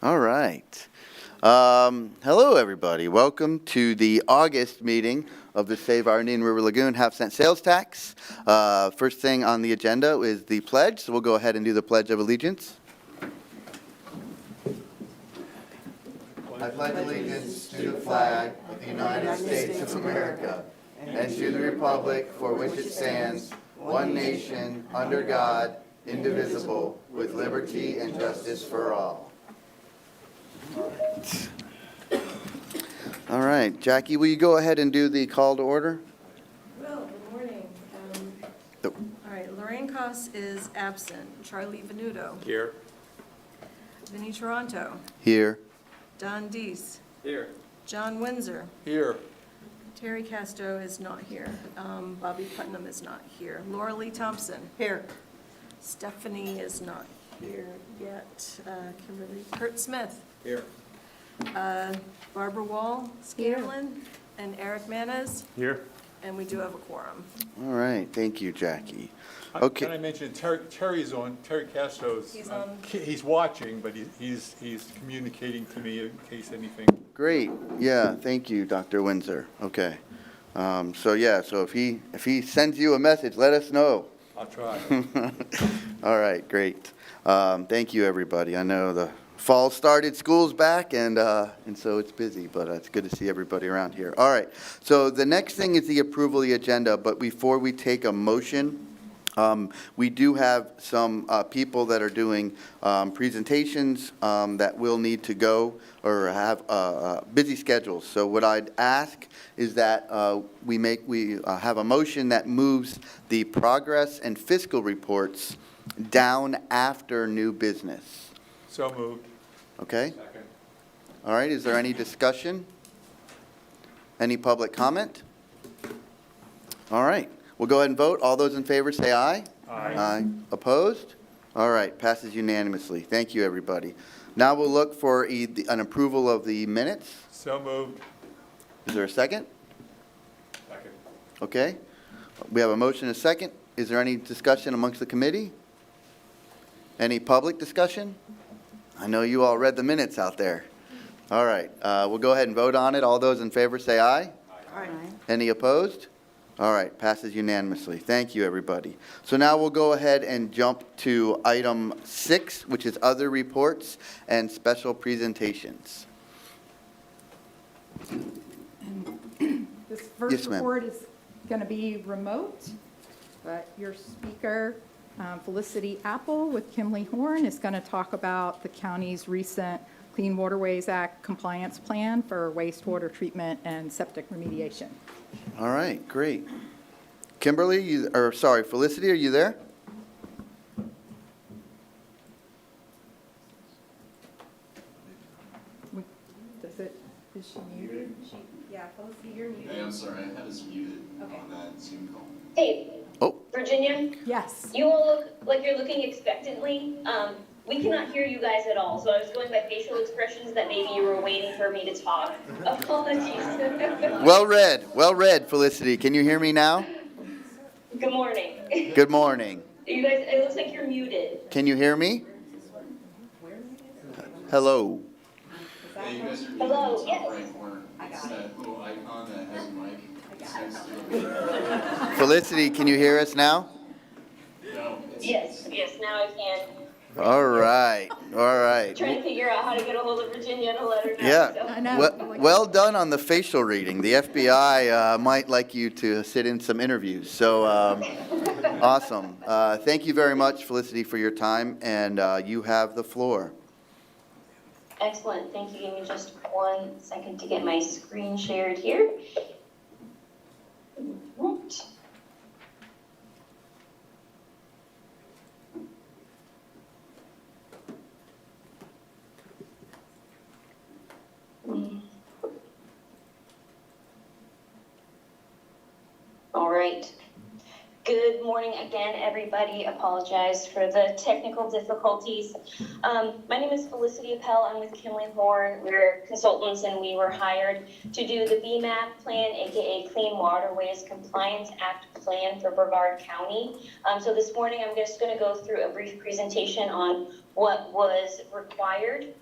All right. Hello, everybody. Welcome to the August meeting of the Save Our Indian River Lagoon half-cent sales tax. First thing on the agenda is the pledge, so we'll go ahead and do the Pledge of Allegiance. I pledge allegiance to the flag of the United States of America and to the republic for which it stands, one nation, under God, indivisible, with liberty and justice for all. All right, Jackie, will you go ahead and do the call to order? Well, good morning. All right, Lorraine Koss is absent. Charlie Venuto. Here. Vinnie Toronto. Here. Don Deese. Here. John Windsor. Here. Terry Castro is not here. Bobby Putnam is not here. Laura Lee Thompson. Here. Stephanie is not here yet. Kimberly. Kurt Smith. Here. Barbara Wall, Scanlon, and Eric Manas, Here. and we do have a quorum. All right, thank you, Jackie. Okay. Can I mention Terry's on, Terry Castro's, He's on. he's watching, but he's communicating to me in case anything. Great, yeah, thank you, Dr. Windsor. Okay, so if he sends you a message, let us know. I'll try. All right, great. Thank you, everybody. I know the fall started, school's back, and so it's busy, but it's good to see everybody around here. All right, so the next thing is the approval of the agenda, but before we take a motion, we do have some people that are doing presentations that will need to go or have busy schedules. So what I'd ask is that we have a motion that moves the progress and fiscal reports down after new business. So moved. Okay? Second. All right, is there any discussion? Any public comment? All right, we'll go ahead and vote. All those in favor say aye. Aye. Opposed? All right, passes unanimously. Thank you, everybody. Now we'll look for an approval of the minutes. So moved. Is there a second? Second. Okay. We have a motion and a second. Is there any discussion amongst the committee? Any public discussion? I know you all read the minutes out there. All right, we'll go ahead and vote on it. All those in favor say aye. Aye. Any opposed? All right, passes unanimously. Thank you, everybody. So now we'll go ahead and jump to item 6, which is other reports and special presentations. This first Yes, ma'am. report is going to be remote, but your speaker, Felicity Appel with Kimley Horn, is going to talk about the county's recent Clean Waterways Act compliance plan for wastewater treatment and septic remediation. All right, great. Kimberly, Felicity, are you there? Is she muted? Yeah, Felicity, you're muted. Hey, I'm sorry, I had us muted Okay. on that Zoom call. Hey, Oh, Virginia, Yes. you all look like you're looking expectantly. We cannot hear you guys at all, so I was going by facial expressions that maybe you were waiting for me to talk. Apologies. well read, Felicity. Can you hear me now? Good morning. Good morning. You guys, it looks like you're muted. Can you hear me? Hello. Hey, you guys are muted Hello, in the top yes. right corner. It's that little icon that has a mic. It's next to it. Felicity, can you hear us now? No, it's Yes, now I can. All right. Trying to figure out how to get a hold of Virginia to let her know. Yeah. So. I know. Well done on the facial reading. The FBI might like you to sit in some interviews. So awesome. Thank you very much, Felicity, for your time, and you have the floor. Excellent. Thank you. Give me just 1 second to get my screen shared here. Right. All right. Good morning again, everybody. Apologize for the technical difficulties. My name is Felicity Appel. I'm with Kimley Horn. We're consultants and we were hired to do the BMAP plan, aka Clean Waterways Compliance Act plan for Brevard County. So this morning I'm just going to go through a brief presentation on what was required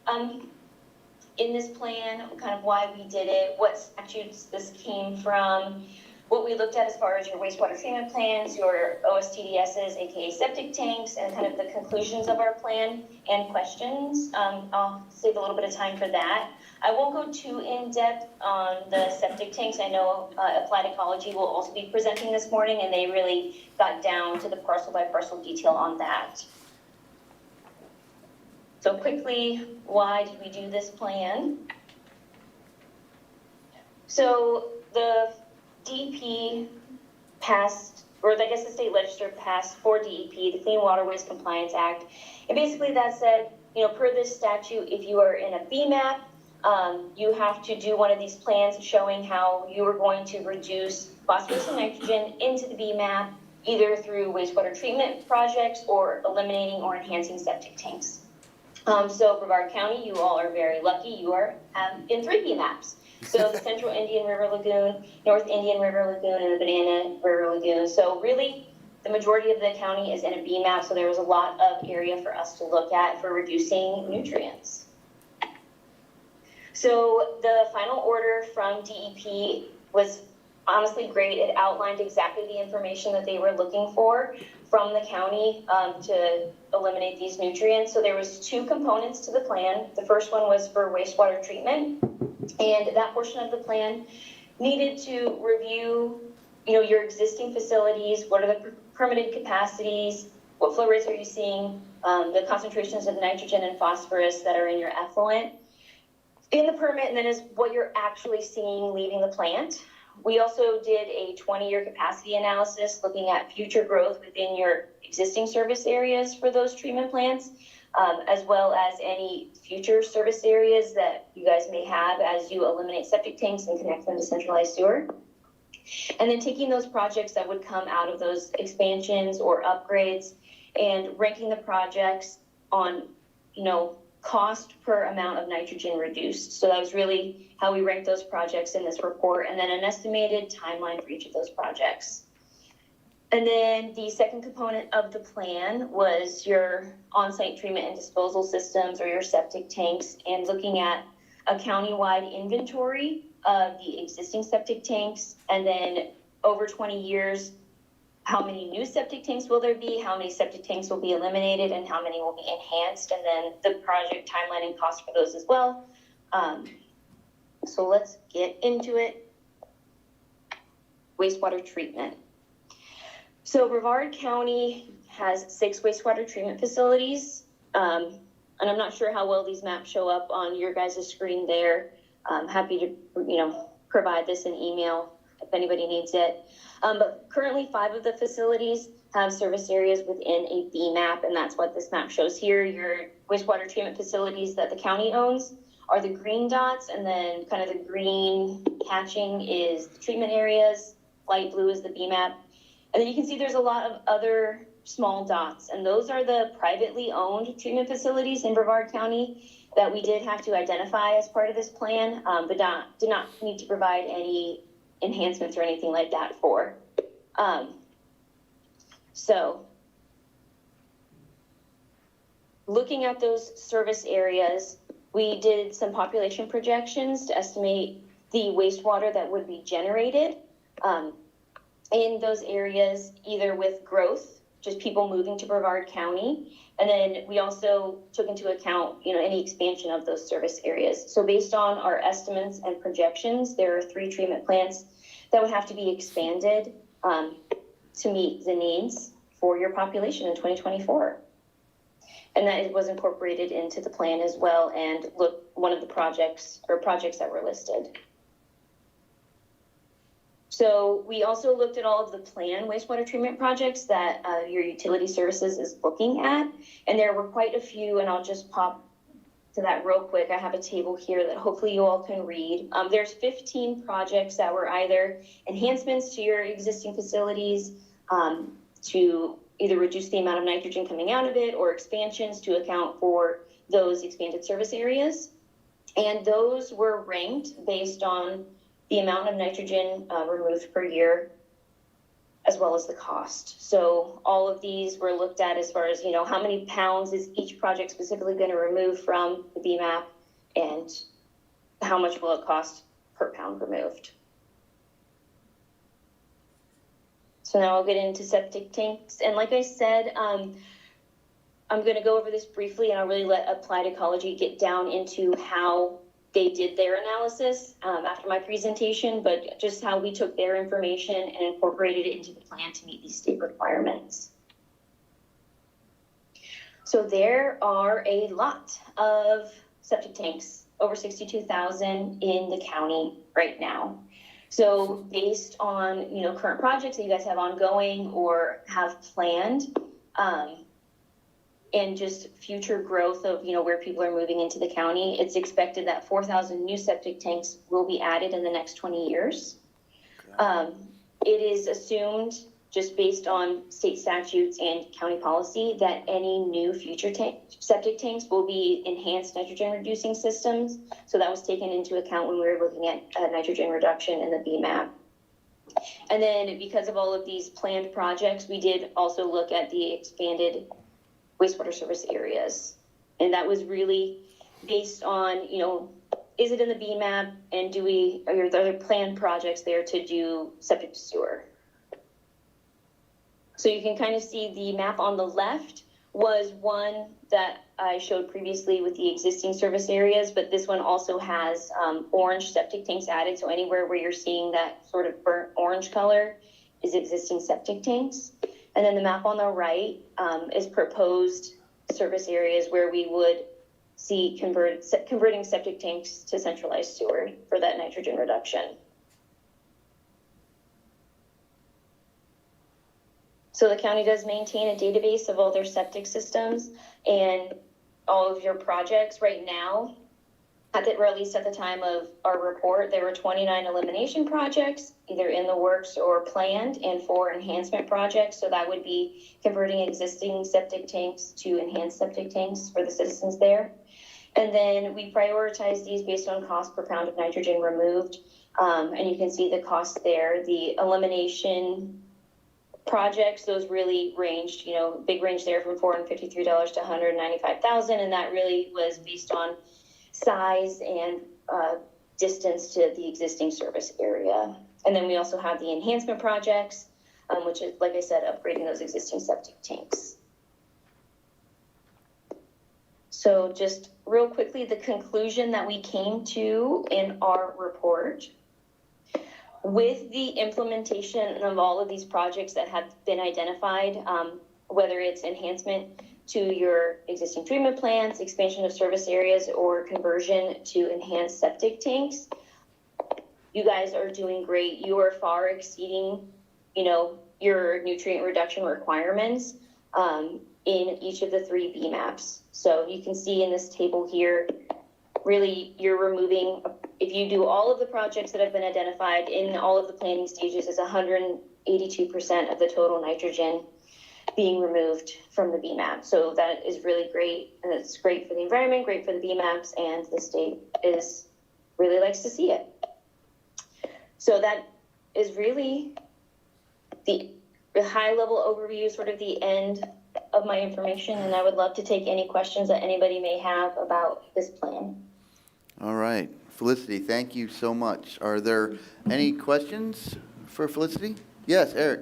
In this plan, kind of why we did it, what statutes this came from, what we looked at as far as your wastewater treatment plans, your OSTDSs, aka septic tanks, and kind of the conclusions of our plan and questions. I'll save a little bit of time for that. I won't go too in-depth on the septic tanks. I know Applied Ecology will also be presenting this morning, and they really got down to the parcel-by-parcel detail on that. So quickly, why did we do this plan? So the DEP passed, or I guess the state legislature passed for DEP, the Clean Waterways Compliance Act. And basically that said, per this statute, if you are in a BMAP, you have to do one of these plans showing how you are going to reduce phosphorus and nitrogen into the BMAP, either through wastewater treatment projects or eliminating or enhancing septic tanks. So Brevard County, you all are very lucky. You are in 3 BMAPs. So the Central Indian River Lagoon, North Indian River Lagoon, and the Banana River Lagoon. So really, the majority of the county is in a BMAP, so there was a lot of area for us to look at for reducing nutrients. So the final order from DEP was honestly great. It outlined exactly the information that they were looking for from the county to eliminate these nutrients. So there was 2 components to the plan. The first one was for wastewater treatment, and that portion of the plan needed to review, your existing facilities. What are the permitted capacities? What flow rates are you seeing? The concentrations of nitrogen and phosphorus that are in your effluent in the permit, and then is what you're actually seeing leaving the plant. We also did a 20-year capacity analysis looking at future growth within your existing service areas for those treatment plants, as well as any future service areas that you guys may have as you eliminate septic tanks and connect them to centralized sewer. And then taking those projects that would come out of those expansions or upgrades and ranking the projects on, cost per amount of nitrogen reduced. So that was really how we ranked those projects in this report, and then an estimated timeline for each of those projects. And then the second component of the plan was your on-site treatment and disposal systems, or your septic tanks, and looking at a county-wide inventory of the existing septic tanks, and then over 20 years, how many new septic tanks will there be, how many septic tanks will be eliminated, and how many will be enhanced, and then the project timeline and cost for those as well. So let's get into it. Wastewater treatment. So Brevard County has 6 wastewater treatment facilities, and I'm not sure how well these maps show up on your guys' screen there. I'm happy to, provide this in email if anybody needs it. But currently 5 of the facilities have service areas within a BMAP, and that's what this map shows here. Your wastewater treatment facilities that the county owns are the green dots, and then kind of the green hatching is the treatment areas, light blue is the BMAP. And then you can see there's a lot of other small dots, and those are the privately owned treatment facilities in Brevard County that we did have to identify as part of this plan, but did not need to provide any enhancements or anything like that for. So looking at those service areas, we did some population projections to estimate the wastewater that would be generated in those areas, either with growth, just people moving to Brevard County, and then we also took into account, any expansion of those service areas. So based on our estimates and projections, there are 3 treatment plants that would have to be expanded to meet the needs for your population in 2024. And that was incorporated into the plan as well, and one of the projects that were listed. So we also looked at all of the planned wastewater treatment projects that your utility services is looking at, and there were quite a few, and I'll just pop to that real quick. I have a table here that hopefully you all can read. There's 15 projects that were either enhancements to your existing facilities to either reduce the amount of nitrogen coming out of it, or expansions to account for those expanded service areas. And those were ranked based on the amount of nitrogen removed per year as well as the cost. So all of these were looked at as far as, how many pounds is each project specifically going to remove from the BMAP, and how much will it cost per pound removed. So now I'll get into septic tanks. And like I said, I'm going to go over this briefly, and I'll really let Applied Ecology get down into how they did their analysis after my presentation, but just how we took their information and incorporated it into the plan to meet these state requirements. So there are a lot of septic tanks, over 62,000 in the county right now. So based on, current projects that you guys have ongoing or have planned, and just future growth of, where people are moving into the county, it's expected that 4,000 new septic tanks will be added in the next 20 years. It is assumed, just based on state statutes and county policy, that any new future septic tanks will be enhanced nitrogen reducing systems. So that was taken into account when we were looking at nitrogen reduction in the BMAP. And then because of all of these planned projects, we did also look at the expanded wastewater service areas. And that was really based on, is it in the BMAP, and are there planned projects there to do septic to sewer? So you can kind of see the map on the left was one that I showed previously with the existing service areas, but this one also has orange septic tanks added. So anywhere where you're seeing that sort of burnt orange color is existing septic tanks. And then the map on the right is proposed service areas where we would see converting septic tanks to centralized sewer for that nitrogen reduction. So the county does maintain a database of all their septic systems and all of your projects. Right now, or at least at the time of our report, there were 29 elimination projects, either in the works or planned, and 4 enhancement projects. So that would be converting existing septic tanks to enhanced septic tanks for the citizens there. And then we prioritize these based on cost per pound of nitrogen removed. And you can see the cost there. The elimination projects, those really ranged, big range there from $453 to $195,000. And that really was based on size and distance to the existing service area. And then we also have the enhancement projects, which is, like I said, upgrading those existing septic tanks. So just real quickly, the conclusion that we came to in our report: with the implementation of all of these projects that have been identified, whether it's enhancement to your existing treatment plants, expansion of service areas, or conversion to enhanced septic tanks, you guys are doing great. You are far exceeding, your nutrient reduction requirements in each of the 3 BMAPs. So you can see in this table here, really you're removing, if you do all of the projects that have been identified in all of the planning stages, is 182% of the total nitrogen being removed from the BMAP. So that is really great, and it's great for the environment, great for the BMAPs, and the state really likes to see it. So that is really the high level overview, sort of the end of my information, and I would love to take any questions that anybody may have about this plan. All right, Felicity, thank you so much. Are there any questions for Felicity? Yes, Eric.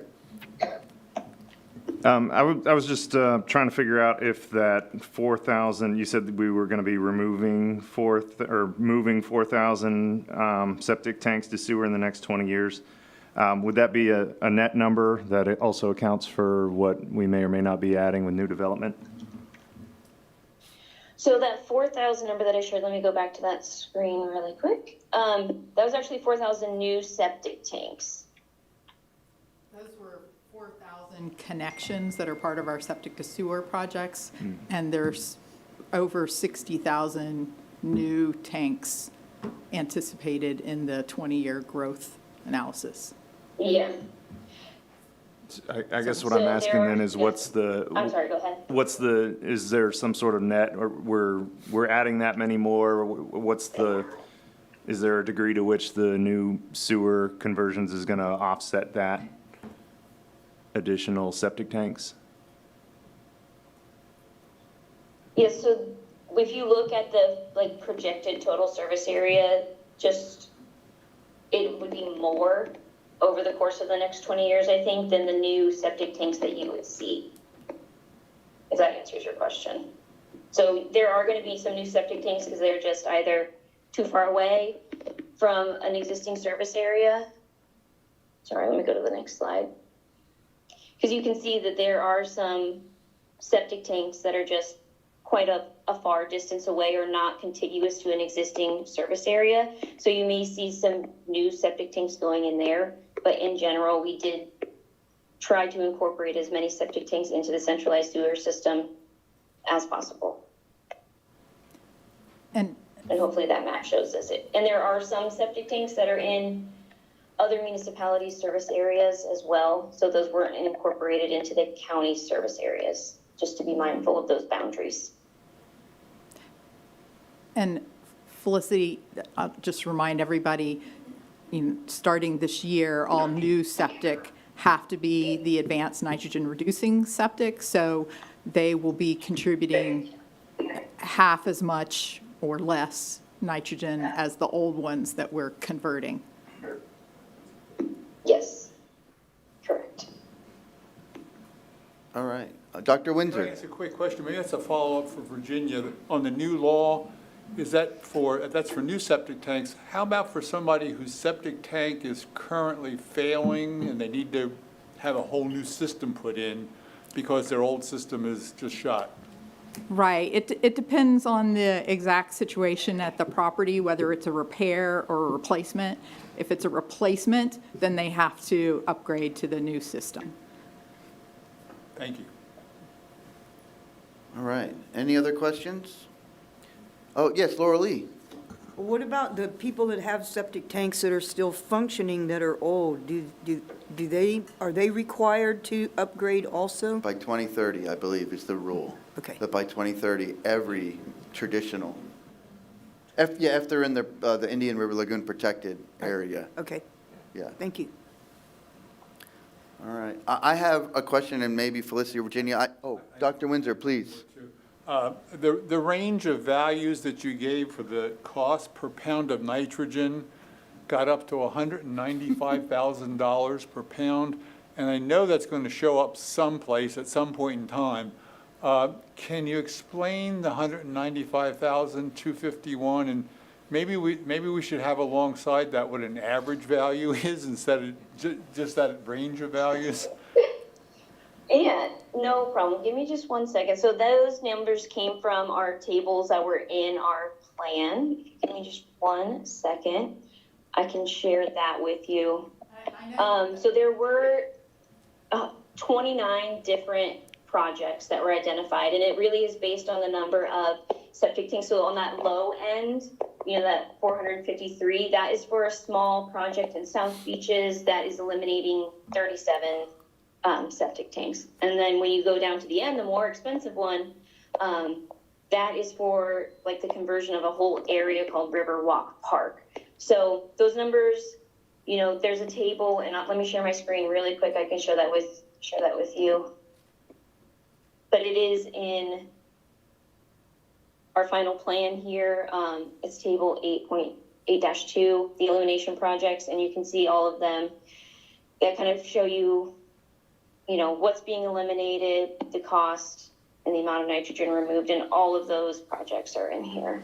I was just trying to figure out if that 4,000, you said that we were going to be moving 4,000 septic tanks to sewer in the next 20 years. Would that be a net number that it also accounts for what we may or may not be adding with new development? So that 4,000 number that I shared, let me go back to that screen really quick. That was actually 4,000 new septic tanks. Those were 4,000 connections that are part of our septic to sewer projects, and there's over 60,000 new tanks anticipated in the 20-year growth analysis. Yeah. I guess what I'm asking then is what's the... I'm sorry, go ahead. Is there some sort of net, or we're adding that many more? Is there a degree to which the new sewer conversions is going to offset that? additional septic tanks? Yes, so if you look at the projected total service area, just it would be more over the course of the next 20 years, I think, than the new septic tanks that you would see. If that answers your question. So there are going to be some new septic tanks because they're just either too far away from an existing service area. Sorry, let me go to the next slide. Because you can see that there are some septic tanks that are just quite a far distance away or not contiguous to an existing service area. So you may see some new septic tanks going in there, but in general, we did try to incorporate as many septic tanks into the centralized sewer system as possible. And hopefully that map shows us it. And there are some septic tanks that are in other municipalities' service areas as well. So those weren't incorporated into the county service areas, just to be mindful of those boundaries. And Felicity, I'll just remind everybody, starting this year, all new septic have to be the advanced nitrogen reducing septic. So they will be contributing half as much or less nitrogen as the old ones that we're converting. Yes, correct. All right. Dr. Can I Windsor? ask a quick question? Maybe that's a follow-up for Virginia. On the new law, that's for new septic tanks. How about for somebody whose septic tank is currently failing and they need to have a whole new system put in because their old system is just shot? Right. It depends on the exact situation at the property, whether it's a repair or a replacement. If it's a replacement, then they have to upgrade to the new system. Thank you. All right. Any other questions? Oh, yes, Laura Lee. What about the people that have septic tanks that are still functioning that are old? Are they required to upgrade also? By 2030, I believe, is the rule. Okay. That by 2030, every traditional, if they're in the Indian River Lagoon protected area. Okay, Yeah. thank you. All right. I have a question, and maybe Felicity or Virginia. Dr. Windsor, please. The range of values that you gave for the cost per pound of nitrogen got up to $195,000 per pound, and I know that's going to show up someplace at some point in time. Can you explain the $195,251, and maybe we should have alongside that what an average value is instead of just that range of values? Yeah, no problem. Give me just 1 second. So those numbers came from our tables that were in our plan. If you give me just 1 second, I can share that with you. So there were 29 different projects that were identified, and it really is based on the number of septic tanks. So on that low end, that 453, that is for a small project in South Beaches that is eliminating 37 septic tanks. And then when you go down to the end, the more expensive one, that is for the conversion of a whole area called River Walk Park. So those numbers, there's a table, and let me share my screen really quick. I can share that with you. But it is in our final plan here. It's table 8.8-2, the elimination projects, and you can see all of them that kind of show you what's being eliminated, the cost, and the amount of nitrogen removed, and all of those projects are in here.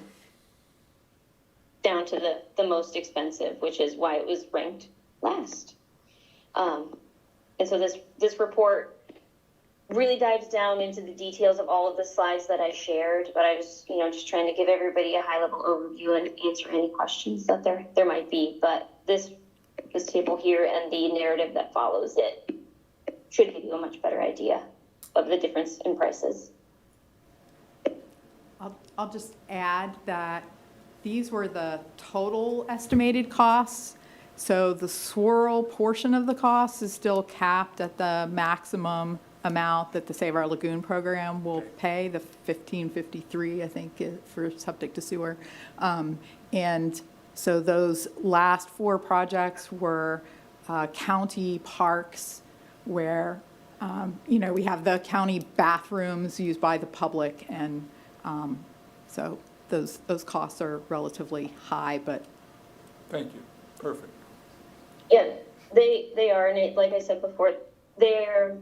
Down to the most expensive, which is why it was ranked last. And so this report really dives down into the details of all of the slides that I shared, but I was, just trying to give everybody a high-level overview and answer any questions that there might be. But this table here and the narrative that follows it should give you a much better idea of the difference in prices. I'll just add that these were the total estimated costs. So the swirl portion of the cost is still capped at the maximum amount that the Save Our Lagoon program will pay, the $1,553, I think, for septic to sewer. And so those last 4 projects were county parks where We have the county bathrooms used by the public, and so those costs are relatively high, but Thank you. Perfect. Yeah, they are, and like I said before, they're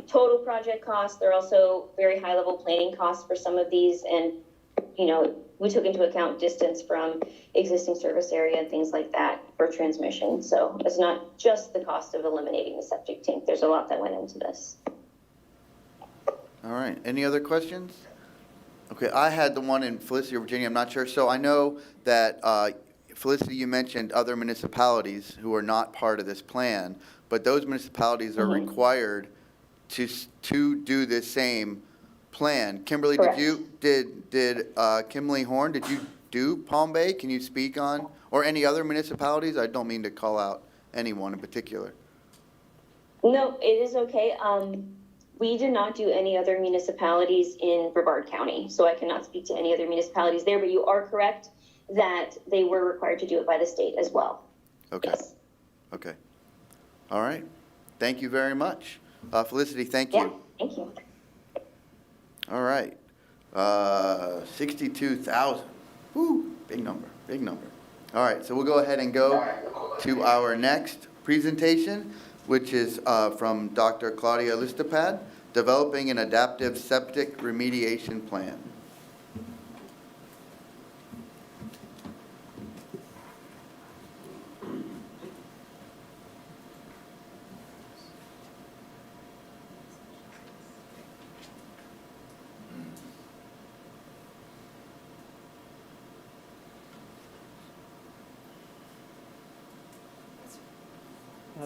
total project costs. They're also very high-level planning costs for some of these, and, we took into account distance from existing service area and things like that for transmission. So it's not just the cost of eliminating the septic tank. There's a lot that went into this. All right, any other questions? Okay, I had the one in Felicity, Virginia, I'm not sure. So I know that, Felicity, you mentioned other municipalities who are not part of this plan, but those municipalities are required to do this same plan. Kimberly, Correct. did Kimley Horn, did you do Palm Bay? Can you speak on, or any other municipalities? I don't mean to call out anyone in particular. No, it is okay. We did not do any other municipalities in Brevard County, so I cannot speak to any other municipalities there, but you are correct that they were required to do it by the state as well. Okay. Yes. Okay. All right. Thank you very much. Felicity, thank Yeah, you. thank you. All right. 62,000. Woo, big number, big number. All right, so we'll go ahead and go to our next presentation, which is from Dr. Claudia Listopad, Developing an Adaptive Septic Remediation Plan.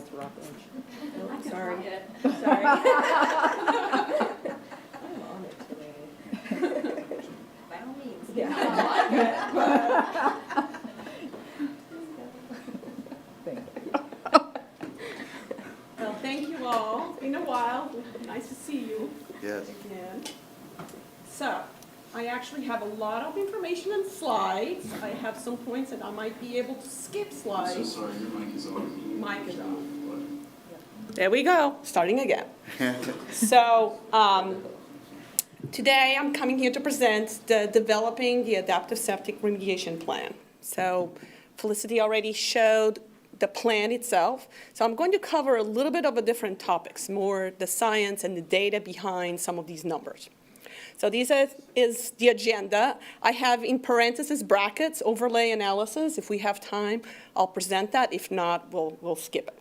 that's Rockledge. Oh, sorry. Sorry. I'm on it today. By all means. Well, thank you all. It's been a while. Nice to see you Yes. again. So, I actually have a lot of information and slides. I have some points that I might be able to skip I'm so slides. sorry, your mic is on. Mic is on. There we go, starting again. So, today I'm coming here to present the Developing the Adaptive Septic Remediation Plan. So, Felicity already showed the plan itself. So I'm going to cover a little bit of a different topics, more the science and the data behind some of these numbers. So this is the agenda. I have in parentheses brackets, overlay analysis. If we have time, I'll present that. If not, we'll skip it.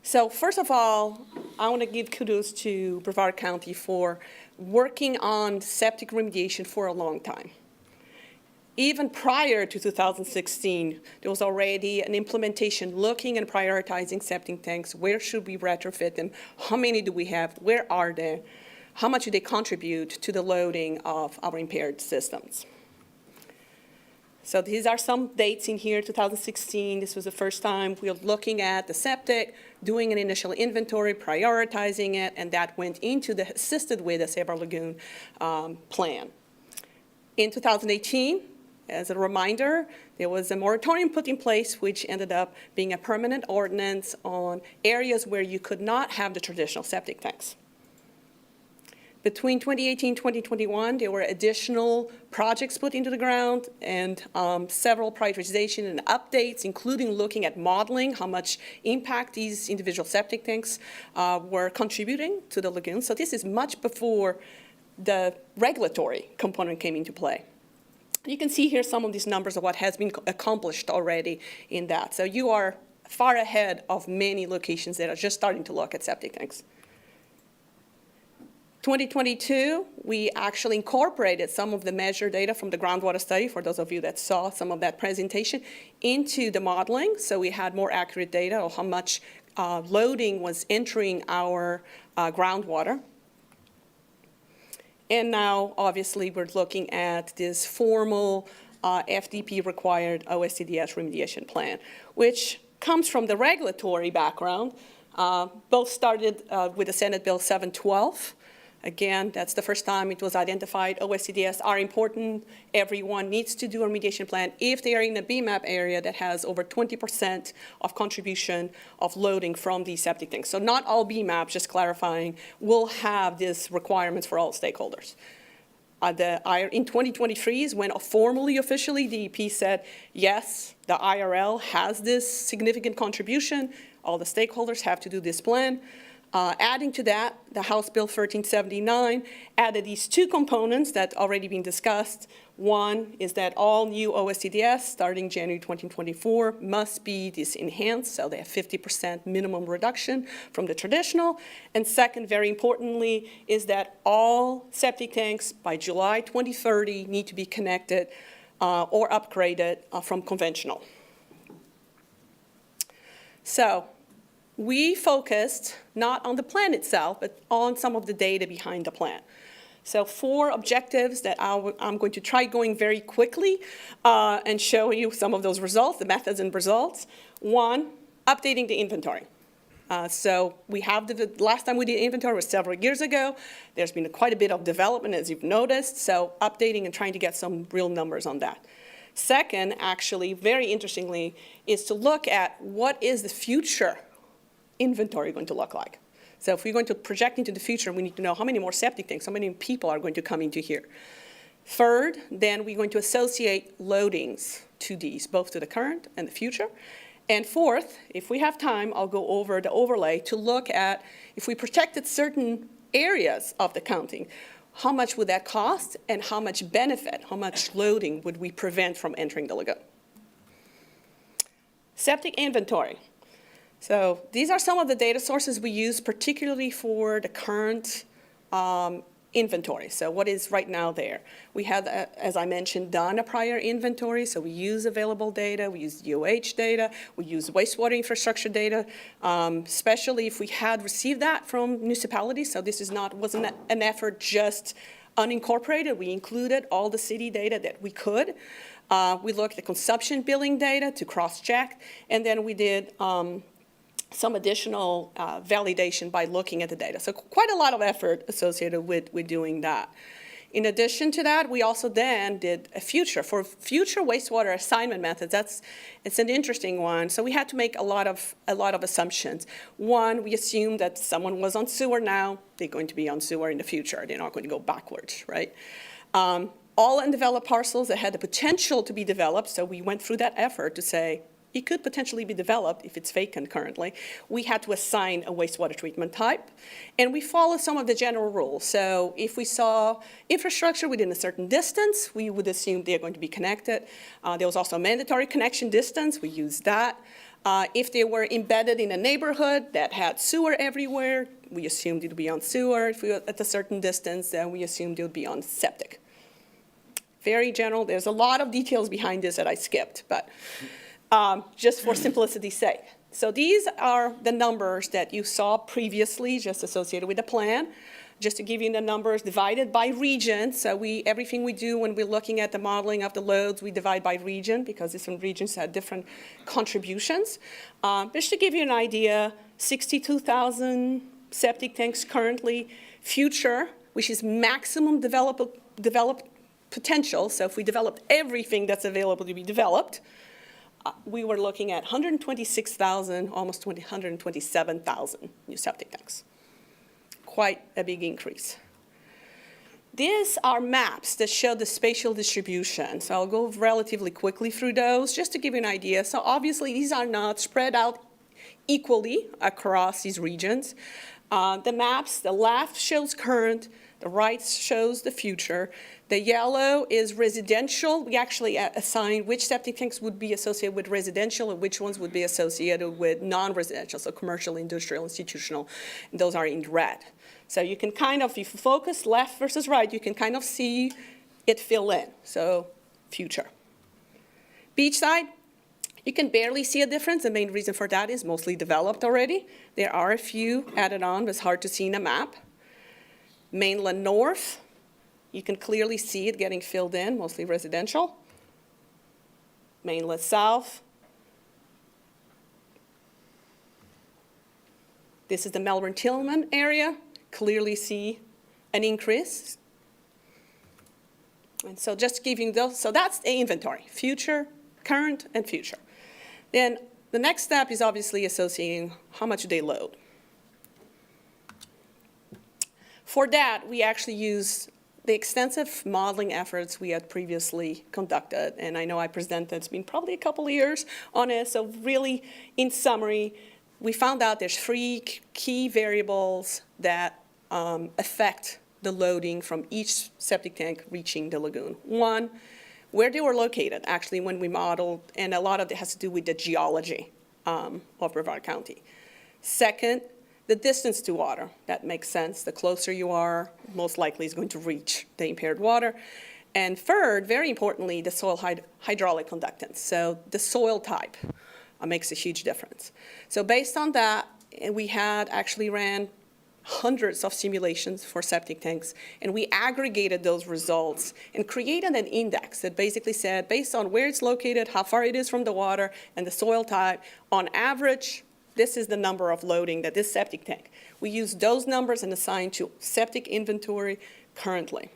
So first of all, I want to give kudos to Brevard County for working on septic remediation for a long time. Even prior to 2016, there was already an implementation looking and prioritizing septic tanks. Where should we retrofit them? How many do we have? Where are they? How much do they contribute to the loading of our impaired systems? So these are some dates in here, 2016. This was the first time we were looking at the septic, doing an initial inventory, prioritizing it, and that went into the assisted with the Save Our Lagoon plan. In 2018, as a reminder, there was a moratorium put in place, which ended up being a permanent ordinance on areas where you could not have the traditional septic tanks. Between 2018 and 2021, there were additional projects put into the ground and several prioritization and updates, including looking at modeling how much impact these individual septic tanks were contributing to the lagoon. So this is much before the regulatory component came into play. You can see here some of these numbers of what has been accomplished already in that. So you are far ahead of many locations that are just starting to look at septic tanks. 2022, we actually incorporated some of the measure data from the groundwater study, for those of you that saw some of that presentation, into the modeling. So we had more accurate data of how much loading was entering our groundwater. And now, obviously, we're looking at this formal FDP-required OSCDS remediation plan, which comes from the regulatory background. Both started with the Senate Bill 712, Again, that's the first time it was identified. OSCDS are important. Everyone needs to do a remediation plan if they are in a BMAP area that has over 20% of contribution of loading from these septic tanks. So not all BMAPs, just clarifying, will have these requirements for all stakeholders. In 2023 is when formally, officially, DEP said, yes, the IRL has this significant contribution. All the stakeholders have to do this plan. Adding to that, the House Bill 1379 added these two components that already been discussed. One is that all new OSCDS starting January 2024 must be this enhanced, so they have 50% minimum reduction from the traditional. And second, very importantly, is that all septic tanks by July 2030 need to be connected or upgraded from conventional. So we focused not on the plan itself, but on some of the data behind the plan. So 4 objectives that I'm going to try going very quickly and show you some of those results, the methods and results. 1, updating the inventory. So we have the last time we did inventory was several years ago. There's been quite a bit of development, as you've noticed, so updating and trying to get some real numbers on that. Second, actually, very interestingly, is to look at what is the future inventory going to look like. So if we're going to project into the future, we need to know how many more septic tanks, how many people are going to come into here. Third, then we're going to associate loadings to these, both to the current and the future. And fourth, if we have time, I'll go over the overlay to look at if we protected certain areas of the counting, how much would that cost and how much benefit, how much loading would we prevent from entering the lagoon? Septic inventory. So these are some of the data sources we use, particularly for the current inventory. So what is right now there? We have, as I mentioned, done a prior inventory. So we use available data, we use DOH data, we use wastewater infrastructure data, especially if we had received that from municipalities. So this wasn't an effort just unincorporated. We included all the city data that we could. We looked at the consumption billing data to cross-check, and then we did some additional validation by looking at the data. So quite a lot of effort associated with doing that. In addition to that, we also then did a future wastewater assignment methods. It's an interesting one. So we had to make a lot of assumptions. One, we assumed that someone was on sewer now, they're going to be on sewer in the future. They're not going to go backwards, right? All undeveloped parcels that had the potential to be developed, so we went through that effort to say, it could potentially be developed if it's vacant currently. We had to assign a wastewater treatment type, and we followed some of the general rules. So if we saw infrastructure within a certain distance, we would assume they're going to be connected. There was also a mandatory connection distance. We used that. If they were embedded in a neighborhood that had sewer everywhere, we assumed it would be on sewer. If we were at a certain distance, then we assumed it would be on septic. Very general. There's a lot of details behind this that I skipped, but just for simplicity's sake. So these are the numbers that you saw previously, just associated with the plan. Just to give you the numbers divided by region. So everything we do when we're looking at the modeling of the loads, we divide by region because different regions have different contributions. Just to give you an idea, 62,000 septic tanks currently. Future, which is maximum developed potential. So if we developed everything that's available to be developed, we were looking at 126,000, almost 127,000 new septic tanks. Quite a big increase. These are maps that show the spatial distribution. So I'll go relatively quickly through those just to give you an idea. So obviously these are not spread out equally across these regions. The maps, the left shows current, the right shows the future. The yellow is residential. We actually assigned which septic tanks would be associated with residential and which ones would be associated with non-residential, so commercial, industrial, institutional. And those are in red. So you can kind of, if you focus left versus right, you can kind of see it fill in. So future. Beachside, you can barely see a difference. The main reason for that is mostly developed already. There are a few added on, but it's hard to see in a map. Mainland north, you can clearly see it getting filled in, mostly residential. Mainland south. This is the Melbourne-Tillman area. Clearly see an increase. And so just giving those, so that's the inventory, future, current, and future. Then the next step is obviously associating how much they load. For that, we actually use the extensive modeling efforts we had previously conducted, and I know I presented, it's been probably a couple of years on it, so really, in summary, we found out there's 3 key variables that affect the loading from each septic tank reaching the lagoon. One, where they were located, actually, when we modeled, and a lot of it has to do with the geology of Brevard County. Second, the distance to water. That makes sense. The closer you are, most likely is going to reach the impaired water. And third, very importantly, the soil hydraulic conductance. So the soil type makes a huge difference. So based on that, we had actually ran hundreds of simulations for septic tanks, and we aggregated those results and created an index that basically said, based on where it's located, how far it is from the water, and the soil type, on average, this is the number of loading that this septic tank. We use those numbers and assign to septic inventory currently.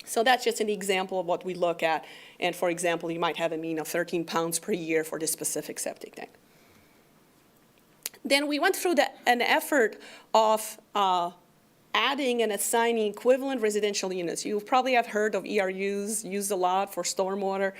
So that's just an example of what we look at. And for example, you might have a mean of 13 pounds per year for this specific septic tank. Then we went through an effort of adding and assigning equivalent residential units. You probably have heard of ERUs, used a lot for stormwater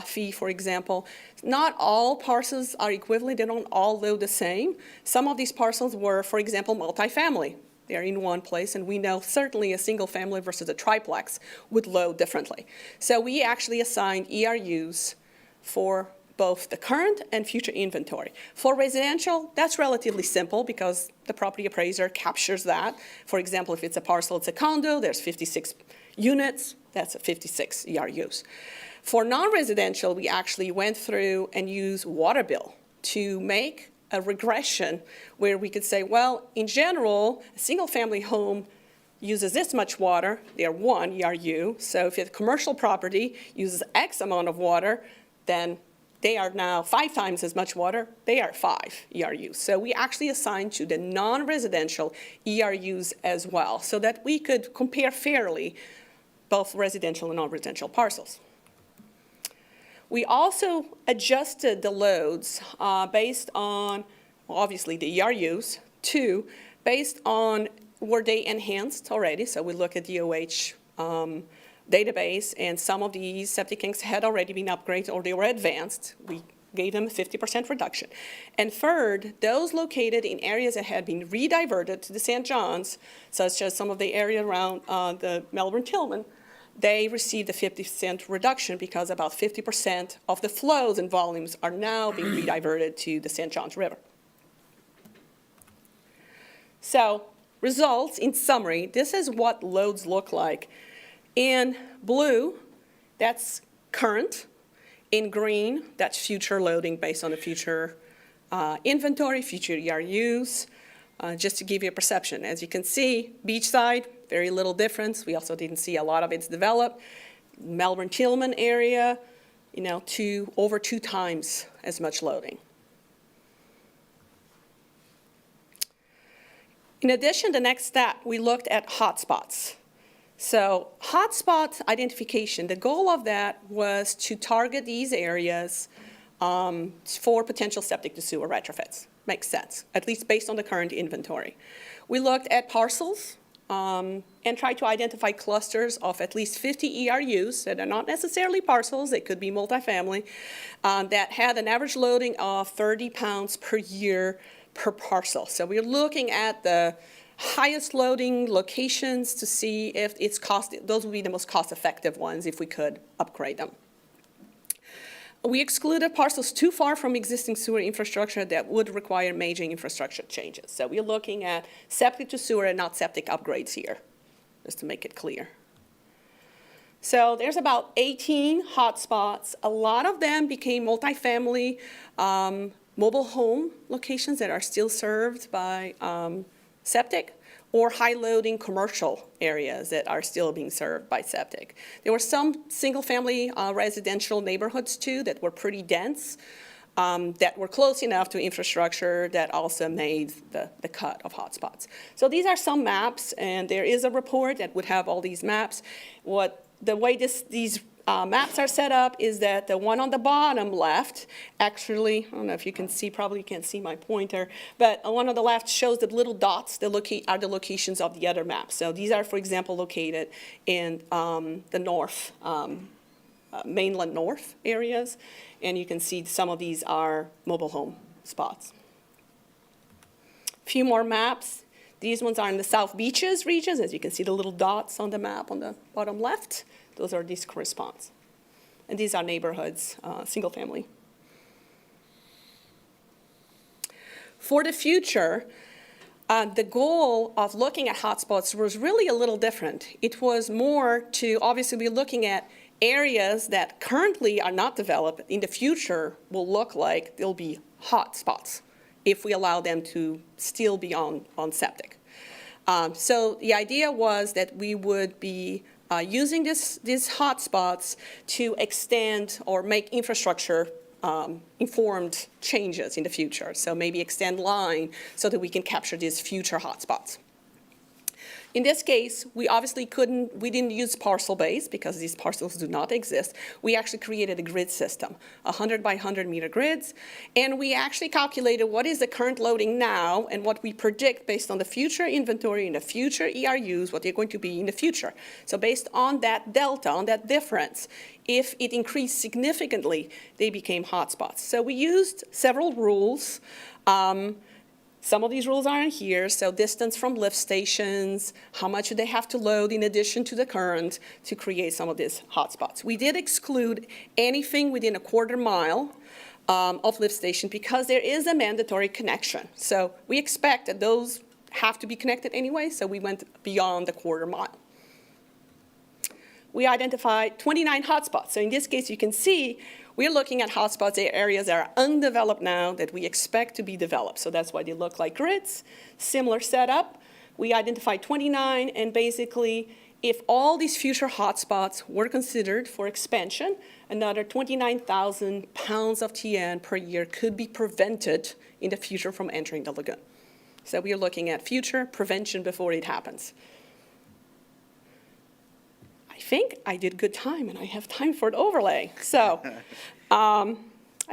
fee, for example. Not all parcels are equivalent. They don't all load the same. Some of these parcels were, for example, multifamily. They're in one place, and we know certainly a single family versus a triplex would load differently. So we actually assigned ERUs for both the current and future inventory. For residential, that's relatively simple because the property appraiser captures that. For example, if it's a parcel, it's a condo, there's 56 units, that's 56 ERUs. For non-residential, we actually went through and used water bill to make a regression where we could say, well, in general, a single-family home uses this much water, they're 1 ERU. So if a commercial property uses X amount of water, then they are now 5 times as much water, they are 5 ERUs. So we actually assigned to the non-residential ERUs as well, so that we could compare fairly both residential and non-residential parcels. We also adjusted the loads based on, well, obviously, the ERUs, 2, based on were they enhanced already. So we look at the OH database, and some of these septic tanks had already been upgraded or they were advanced. We gave them a 50% reduction. And third, those located in areas that had been rediverted to the St. John's, such as some of the area around the Melbourne-Tillman, they received a 50% reduction because about 50% of the flows and volumes are now being rediverted to the St. John's River. So results, in summary, this is what loads look like. In blue, that's current. In green, that's future loading based on the future inventory, future ERUs, just to give you a perception. As you can see, beachside, very little difference. We also didn't see a lot of it's developed. Melbourne-Tillman area, over 2 times as much loading. In addition, the next step, we looked at hotspots. So hotspot identification, the goal of that was to target these areas for potential septic to sewer retrofits. Makes sense, at least based on the current inventory. We looked at parcels and tried to identify clusters of at least 50 ERUs that are not necessarily parcels, they could be multifamily, that had an average loading of 30 pounds per year per parcel. So we're looking at the highest loading locations to see if it's those would be the most cost-effective ones if we could upgrade them. We excluded parcels too far from existing sewer infrastructure that would require major infrastructure changes. So we're looking at septic to sewer and not septic upgrades here, just to make it clear. So there's about 18 hotspots. A lot of them became multifamily mobile home locations that are still served by septic, or high-loading commercial areas that are still being served by septic. There were some single-family residential neighborhoods, too, that were pretty dense, that were close enough to infrastructure that also made the cut of hotspots. So these are some maps, and there is a report that would have all these maps. The way these maps are set up is that the one on the bottom left, actually, I don't know if you can see, probably you can't see my pointer, but one on the left shows the little dots are the locations of the other maps. So these are, for example, located in the north, mainland north areas, and you can see some of these are mobile home spots. A few more maps. These ones are in the South Beaches regions, as you can see the little dots on the map on the bottom left. Those are these corresponds. And these are neighborhoods, single family. For the future, the goal of looking at hotspots was really a little different. It was more to obviously be looking at areas that currently are not developed, in the future will look like they'll be hotspots if we allow them to still be on septic. So the idea was that we would be using these hotspots to extend or make infrastructure informed changes in the future. So maybe extend line so that we can capture these future hotspots. In this case, we didn't use parcel base because these parcels do not exist. We actually created a grid system, 100 by 100 meter grids, and we actually calculated what is the current loading now and what we predict based on the future inventory and the future ERUs, what they're going to be in the future. So based on that delta, on that difference, if it increased significantly, they became hotspots. So we used several rules. Some of these rules aren't here, so distance from lift stations, how much do they have to load in addition to the current to create some of these hotspots. We did exclude anything within a quarter mile of lift station because there is a mandatory connection. So we expect that those have to be connected anyway, so we went beyond the quarter mile. We identified 29 hotspots. So in this case, you can see we're looking at hotspots, areas that are undeveloped now that we expect to be developed. So that's why they look like grids. Similar setup. We identified 29, and basically, if all these future hotspots were considered for expansion, another 29,000 pounds of TN per year could be prevented in the future from entering the lagoon. So we are looking at future prevention before it happens. I think I did good time, and I have time for the overlay. So I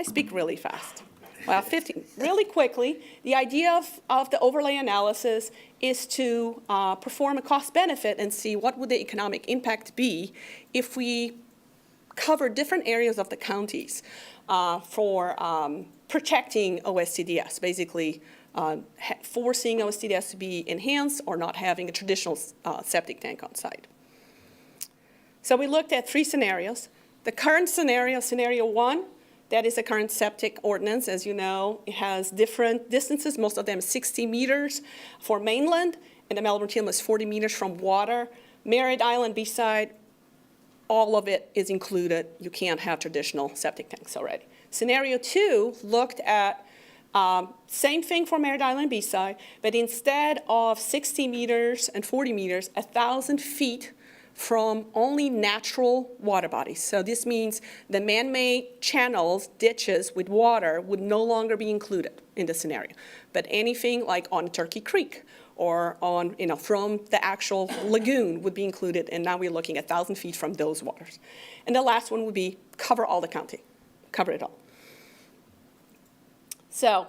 speak really fast. Well, 15, really quickly, the idea of the overlay analysis is to perform a cost benefit and see what would the economic impact be if we cover different areas of the counties for protecting OSTDS, basically forcing OSTDS to be enhanced or not having a traditional septic tank on site. So we looked at 3 scenarios. The current scenario, scenario 1, that is the current septic ordinance. As you know, it has different distances. Most of them 60 meters for mainland, and the Melbourne-Tillman is 40 meters from water. Merritt Island, Beachside, all of it is included. You can't have traditional septic tanks already. Scenario 2 looked at same thing for Merritt Island, Beachside, but instead of 60 meters and 40 meters, 1,000 feet from only natural water bodies. So this means the man-made channels, ditches with water would no longer be included in the scenario. But anything like on Turkey Creek or on, from the actual lagoon would be included, and now we're looking at 1,000 feet from those waters. And the last one would be cover all the county, cover it all. So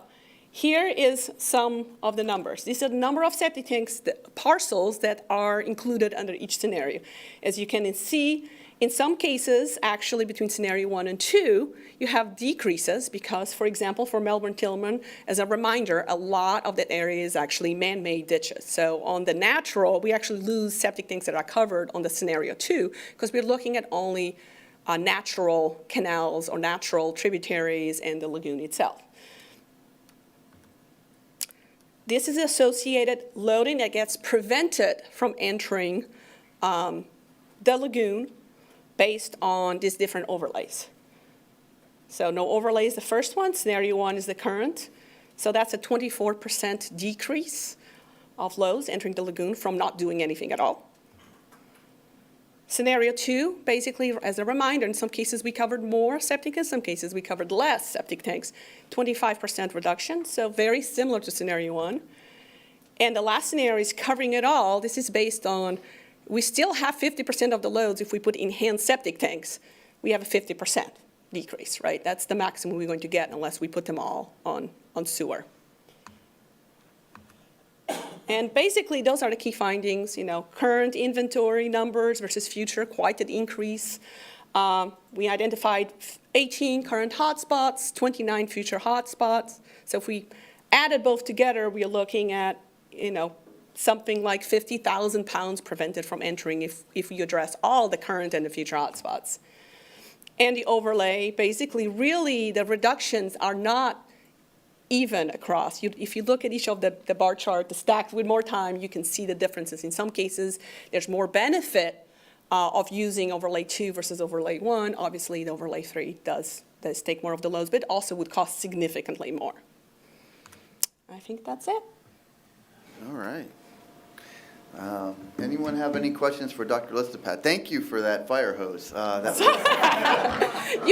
here is some of the numbers. These are the number of septic tanks, the parcels that are included under each scenario. As you can see, in some cases, actually between scenario 1 and 2, you have decreases because, for example, for Melbourne-Tillman, as a reminder, a lot of that area is actually man-made ditches. So on the natural, we actually lose septic tanks that are covered on the scenario 2 because we're looking at only natural canals or natural tributaries and the lagoon itself. This is associated loading that gets prevented from entering the lagoon based on these different overlays. So no overlays, the first one. Scenario 1 is the current. So that's a 24% decrease of loads entering the lagoon from not doing anything at all. Scenario 2, basically, as a reminder, in some cases we covered more septic, in some cases we covered less septic tanks, 25% reduction, so very similar to scenario 1. And the last scenario is covering it all. This is based on, we still have 50% of the loads if we put enhanced septic tanks. We have a 50% decrease, right? That's the maximum we're going to get unless we put them all on sewer. And basically, those are the key findings, current inventory numbers versus future, quite an increase. We identified 18 current hotspots, 29 future hotspots. So if we added both together, we are looking at, something like 50,000 pounds prevented from entering if we address all the current and the future hotspots. And the overlay, basically, really, the reductions are not even across. If you look at each of the bar chart, the stacked with more time, you can see the differences. In some cases, there's more benefit of using overlay 2 versus overlay 1. Obviously, the overlay 3 does take more of the loads, but also would cost significantly more. I think that's it. All right. Anyone have any questions for Dr. Listopad? Thank you for that fire hose. You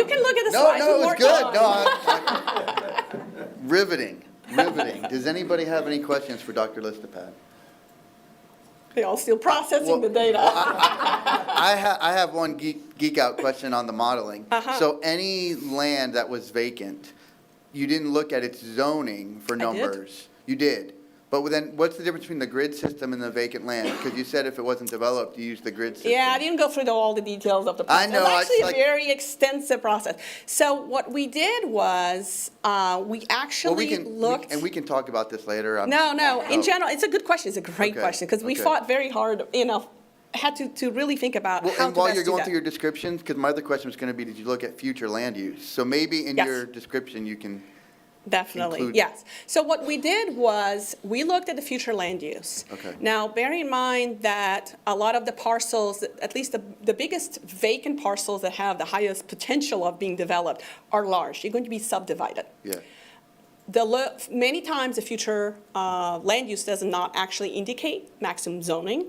can look at the slides No, with it more was good. time. No, riveting. Does anybody have any questions for Dr. Listopad? They're all still processing the data. I have one geek out question on the modeling. So any land that was vacant, you didn't look at its zoning for numbers. You did. But then what's the difference between the grid system and the vacant land? Because you said if it wasn't developed, you used the grid system. Yeah, I didn't go through all the details of the process. I know. It's actually a very extensive process. So what we did was we actually looked. And we can talk about this later. No. In general, it's a good question. It's a great question because we fought very hard, had to really think about how to and while best you're do going that. through your descriptions, because my other question was going to be, did you look at future land use? So maybe in your description you can Definitely, include. yes. So what we did was we looked at the future land use. Okay. Now, bear in mind that a lot of the parcels, at least the biggest vacant parcels that have the highest potential of being developed are large. They're going to be subdivided. Yeah. Many times the future land use does not actually indicate maximum zoning,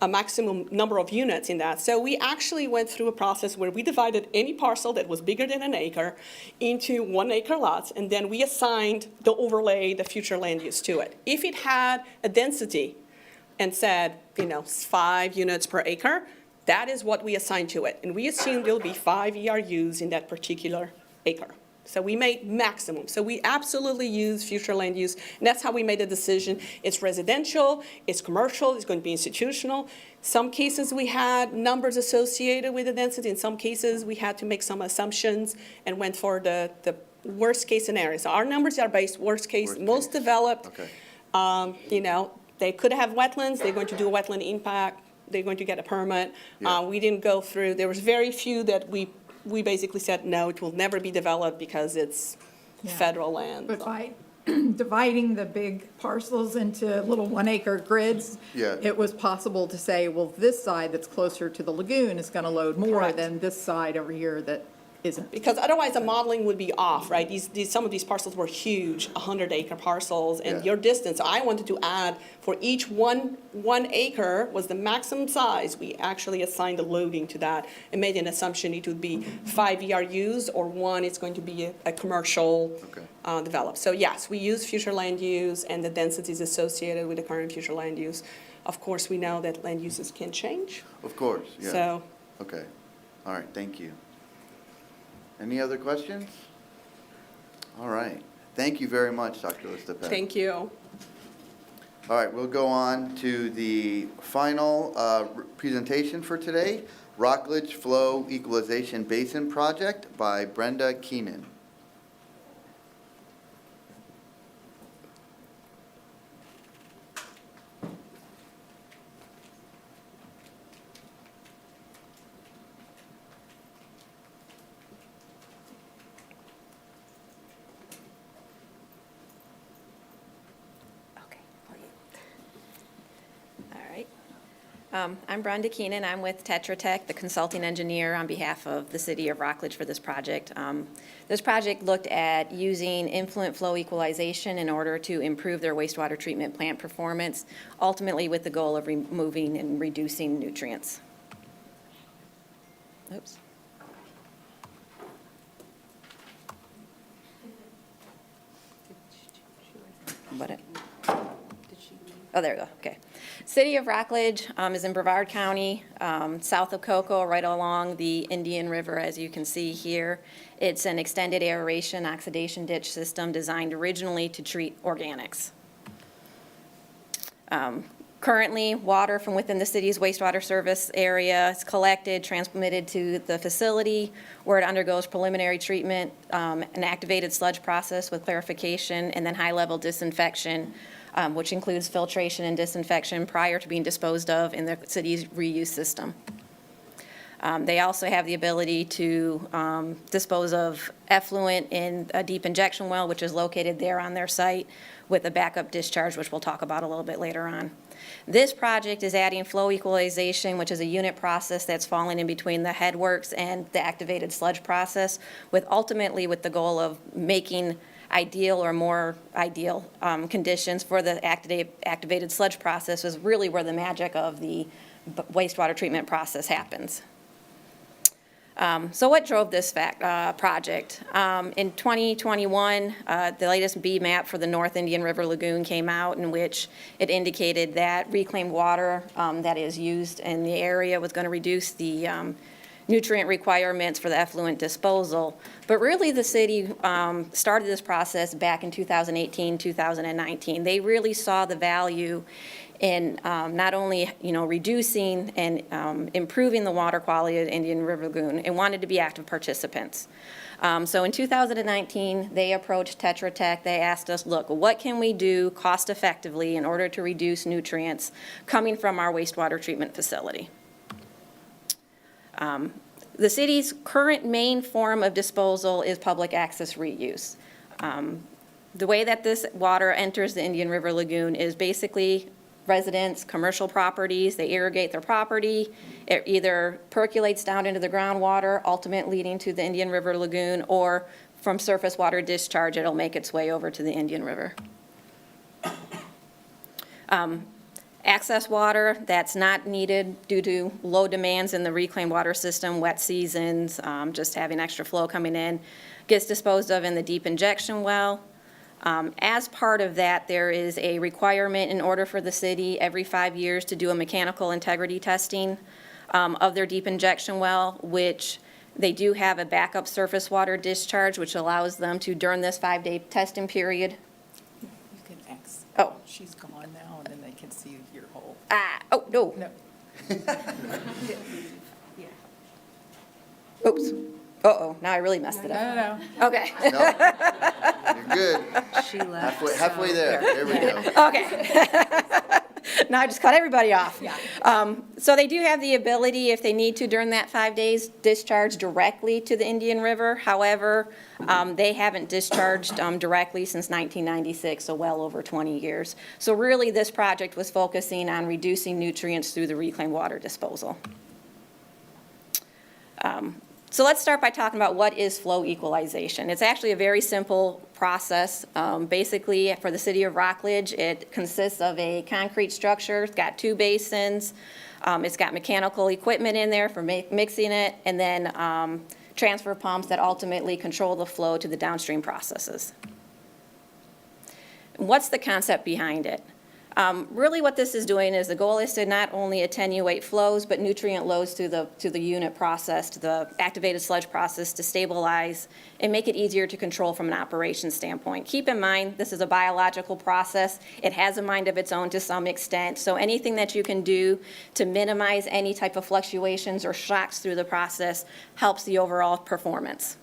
a maximum number of units in that. So we actually went through a process where we divided any parcel that was bigger than an acre into 1 acre lots, and then we assigned the overlay, the future land use to it. If it had a density and said, 5 units per acre, that is what we assigned to it. And we assumed there'll be 5 ERUs in that particular acre. So we made maximum. So we absolutely use future land use, and that's how we made the decision. It's residential, it's commercial, it's going to be institutional. Some cases we had numbers associated with the density. In some cases we had to make some assumptions and went for the worst case scenario. So our numbers are based worst case, most developed. Okay. They could have wetlands. They're going to do a wetland impact. They're going to get a permit. Yeah. We didn't go through. There was very few that we basically said, no, it will never be developed because it's federal land. But by dividing the big parcels into little 1 acre grids, it was possible to say, well, this side that's closer to the lagoon is going to load more Correct. than this side over here that isn't. Because otherwise the modeling would be off, right? Some of these parcels were huge, 100-acre parcels, and your distance. So I wanted to add for each one acre was the maximum size. We actually assigned the loading to that and made an assumption it would be 5 ERUs or 1. It's going to be a commercial developed. So yes, we use future land use and the densities associated with the current future land use. Of course, we know that land uses can change. Of course, yeah. So. Okay. All right, thank you. Any other questions? All right. Thank you very much, Dr. Listopad. Thank you. All right, we'll go on to the final presentation for today, Rockledge Flow Equalization Basin Project by Brenda Keenan. I'm Brenda Keenan. I'm with Tetra Tech, the consulting engineer on behalf of the city of Rockledge for this project. This project looked at using influent flow equalization in order to improve their wastewater treatment plant performance, ultimately with the goal of removing and reducing nutrients. Oops. What it? Oh, there we go, okay. City of Rockledge is in Brevard County, south of Cocoa, right along the Indian River, as you can see here. It's an extended aeration oxidation ditch system designed originally to treat organics. Currently, water from within the city's wastewater service area is collected, transmitted to the facility where it undergoes preliminary treatment, an activated sludge process with clarification, and then high-level disinfection, which includes filtration and disinfection prior to being disposed of in the city's reuse system. They also have the ability to dispose of effluent in a deep injection well, which is located there on their site, with a backup discharge, which we'll talk about a little bit later on. This project is adding flow equalization, which is a unit process that's falling in between the headworks and the activated sludge process, with ultimately with the goal of making ideal or more ideal conditions for the activated sludge process is really where the magic of the wastewater treatment process happens. So what drove this project? In 2021, the latest B map for the North Indian River Lagoon came out, in which it indicated that reclaimed water that is used in the area was going to reduce the nutrient requirements for the effluent disposal. But really the city started this process back in 2018, 2019. They really saw the value in not only reducing and improving the water quality of the Indian River Lagoon, and wanted to be active participants. So in 2019, they approached Tetra Tech. They asked us, look, what can we do cost effectively in order to reduce nutrients coming from our wastewater treatment facility? The city's current main form of disposal is public access reuse. The way that this water enters the Indian River Lagoon is basically residents, commercial properties, they irrigate their property. It either percolates down into the groundwater, ultimately leading to the Indian River Lagoon, or from surface water discharge, it'll make its way over to the Indian River. Access water that's not needed due to low demands in the reclaimed water system, wet seasons, just having extra flow coming in, gets disposed of in the deep injection well. As part of that, there is a requirement in order for the city every 5 years to do a mechanical integrity testing of their deep injection well, which they do have a backup surface water discharge, which allows them to, during this 5-day testing period. You can X. Oh. She's gone now, and then they can see your whole. Oh, no. No. Oops. Uh-oh, now I really messed it up. No. Okay. No, you're good. She left. Halfway there. There we go. Okay. Now I just cut everybody off. Yeah. So they do have the ability, if they need to during that 5 days, discharge directly to the Indian River. However, they haven't discharged directly since 1996, so well over 20 years. So really this project was focusing on reducing nutrients through the reclaimed water disposal. So let's start by talking about what is flow equalization. It's actually a very simple process. Basically, for the city of Rockledge, it consists of a concrete structure. It's got 2 basins. It's got mechanical equipment in there for mixing it, and then transfer pumps that ultimately control the flow to the downstream processes. What's the concept behind it? Really what this is doing is the goal is to not only attenuate flows, but nutrient loads to the unit process, to the activated sludge process, to stabilize and make it easier to control from an operations standpoint. Keep in mind, this is a biological process. It has a mind of its own to some extent, so anything that you can do to minimize any type of fluctuations or shocks through the process helps the overall performance.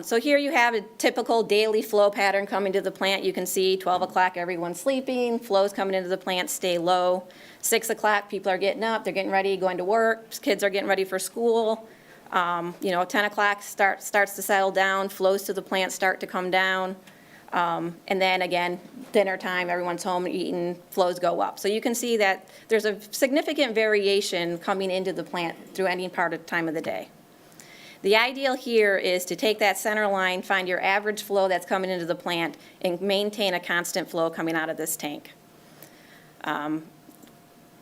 So here you have a typical daily flow pattern coming to the plant. You can see 12 o'clock, everyone's sleeping, flows coming into the plant stay low. 6 o'clock, people are getting up, they're getting ready, going to work, kids are getting ready for school. 10 o'clock starts to settle down, flows to the plant start to come down. And then again, dinner time, everyone's home eating, flows go up. So you can see that there's a significant variation coming into the plant through any part of the time of the day. The ideal here is to take that center line, find your average flow that's coming into the plant, and maintain a constant flow coming out of this tank.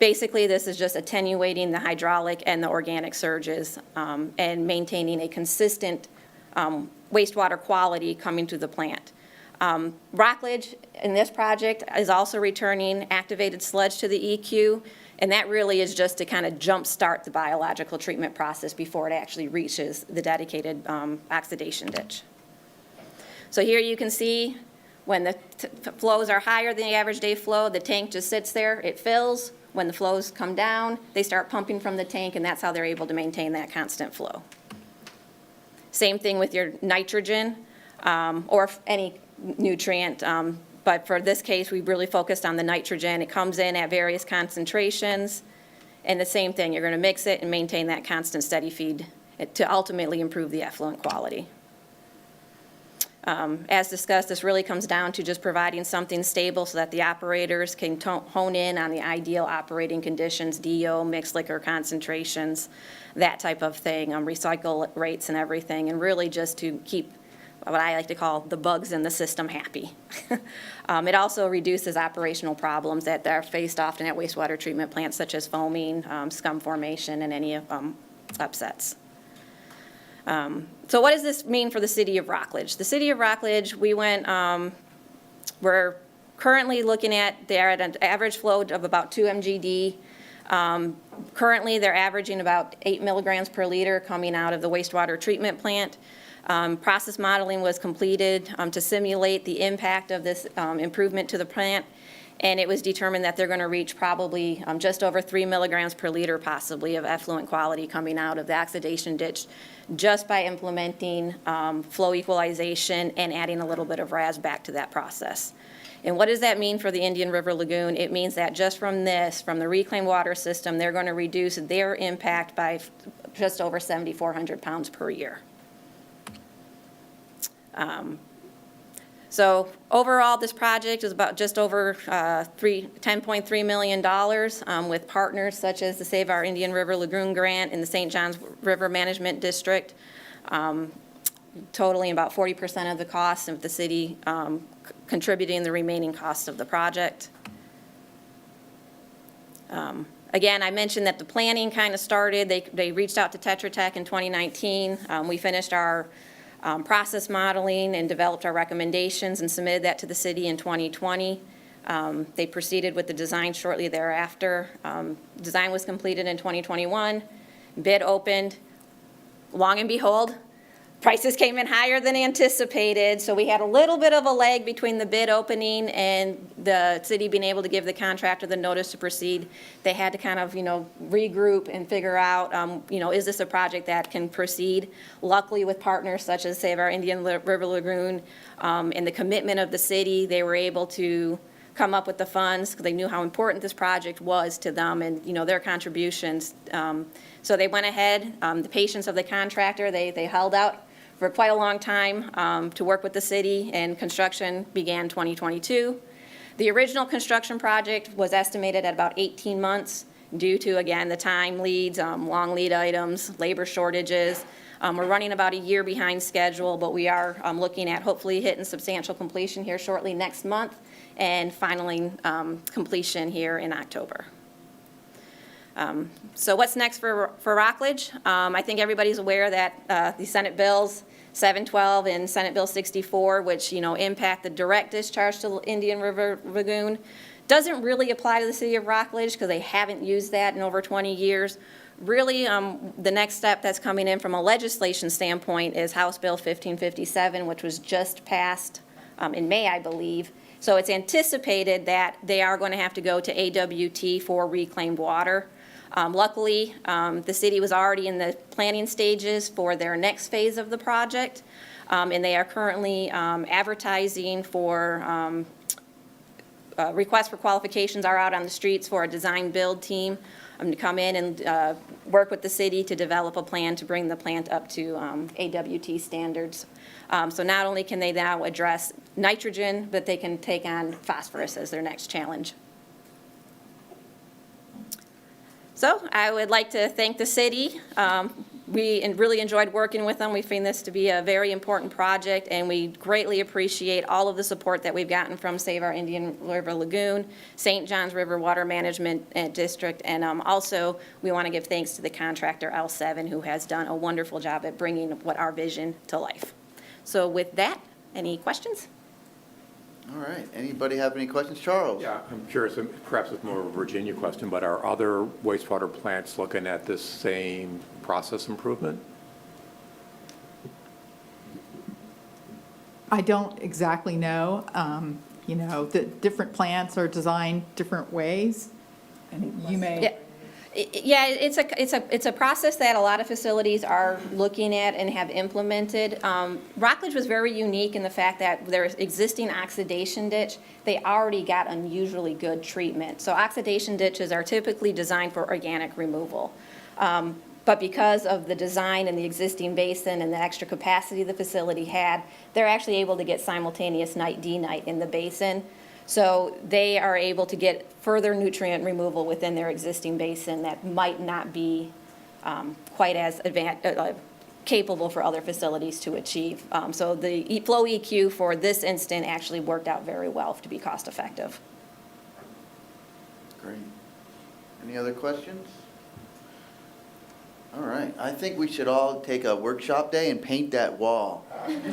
Basically, this is just attenuating the hydraulic and the organic surges and maintaining a consistent wastewater quality coming to the plant. Rockledge in this project is also returning activated sludge to the EQ, and that really is just to kind of jumpstart the biological treatment process before it actually reaches the dedicated oxidation ditch. So here you can see when the flows are higher than the average day flow, the tank just sits there, it fills. When the flows come down, they start pumping from the tank, and that's how they're able to maintain that constant flow. Same thing with your nitrogen or any nutrient, but for this case, we really focused on the nitrogen. It comes in at various concentrations, and the same thing, you're going to mix it and maintain that constant steady feed to ultimately improve the effluent quality. As discussed, this really comes down to just providing something stable so that the operators can hone in on the ideal operating conditions, DO, mixed liquor concentrations, that type of thing, recycle rates and everything, and really just to keep what I like to call the bugs in the system happy. It also reduces operational problems that are faced often at wastewater treatment plants, such as foaming, scum formation, and any upsets. So what does this mean for the city of Rockledge? The city of Rockledge, we're currently looking at, they're at an average flow of about 2 MGD. Currently, they're averaging about 8 milligrams per liter coming out of the wastewater treatment plant. Process modeling was completed to simulate the impact of this improvement to the plant, and it was determined that they're going to reach probably just over 3 milligrams per liter possibly of effluent quality coming out of the oxidation ditch just by implementing flow equalization and adding a little bit of RAS back to that process. And what does that mean for the Indian River Lagoon? It means that just from the reclaimed water system, they're going to reduce their impact by just over 7,400 pounds per year. So overall, this project is about just over $10.3 million with partners such as the Save Our Indian River Lagoon Grant and the St. Johns River Management District, totaling about 40% of the cost, and with the city contributing the remaining cost of the project. Again, I mentioned that the planning kind of started. They reached out to Tetra Tech in 2019. We finished our process modeling and developed our recommendations and submitted that to the city in 2020. They proceeded with the design shortly thereafter. Design was completed in 2021. Bid opened. Long and behold, prices came in higher than anticipated, so we had a little bit of a lag between the bid opening and the city being able to give the contractor the notice to proceed. They had to kind of, regroup and figure out, is this a project that can proceed? Luckily, with partners such as Save Our Indian River Lagoon and the commitment of the city, they were able to come up with the funds because they knew how important this project was to them and, their contributions. So they went ahead, the patience of the contractor, they held out for quite a long time to work with the city, and construction began 2022. The original construction project was estimated at about 18 months due to, again, the time leads, long lead items, labor shortages. We're running about a year behind schedule, but we are looking at hopefully hitting substantial completion here shortly next month and finally completion here in October. So what's next for Rockledge? I think everybody's aware that the Senate bills 712 and Senate Bill 64, which impact the direct discharge to the Indian River Lagoon, doesn't really apply to the city of Rockledge because they haven't used that in over 20 years. Really, the next step that's coming in from a legislation standpoint is House Bill 1557, which was just passed in May, I believe. So it's anticipated that they are going to have to go to AWT for reclaimed water. Luckily, the city was already in the planning stages for their next phase of the project, and they are currently advertising for requests for qualifications are out on the streets for a design build team to come in and work with the city to develop a plan to bring the plant up to AWT standards. So not only can they now address nitrogen, but they can take on phosphorus as their next challenge. So I would like to thank the city, We really enjoyed working with them. We find this to be a very important project, and we greatly appreciate all of the support that we've gotten from Save Our Indian River Lagoon, St. Johns River Water Management District, and also we want to give thanks to the contractor L7, who has done a wonderful job at bringing what our vision to life. So with that, any questions? All right, anybody have any questions? Charles? Yeah, I'm curious, and perhaps it's more of a Virginia question, but are other wastewater plants looking at this same process improvement? I don't exactly know. You know, the different plants are designed different ways, and you may. Yeah. Yeah, it's a process that a lot of facilities are looking at and have implemented. Rockledge was very unique in the fact that their existing oxidation ditch, they already got unusually good treatment. So oxidation ditches are typically designed for organic removal. But because of the design and the existing basin and the extra capacity the facility had, they're actually able to get simultaneous night D-night in the basin. So they are able to get further nutrient removal within their existing basin that might not be quite as capable for other facilities to achieve. So the flow EQ for this instant actually worked out very well to be cost effective. Great. Any other questions? All right, I think we should all take a workshop day and paint that wall. I think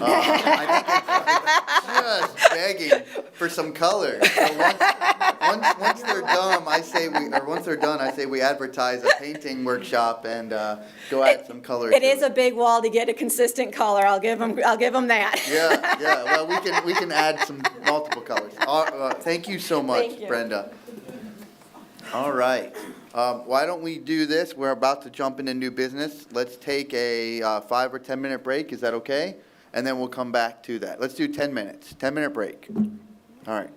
it's just begging for some color. So once they're done, I say we advertise a painting workshop and go add some color. It is a big wall to get a consistent color. I'll give them that. Yeah. Well, we can add some multiple colors. Thank you so much, Thank you. Brenda. All right. Why don't we do this? We're about to jump into new business. Let's take a 5 or 10 minute break. Is that okay? And then we'll come back to that. Let's do 10 minutes. 10-minute break. All right.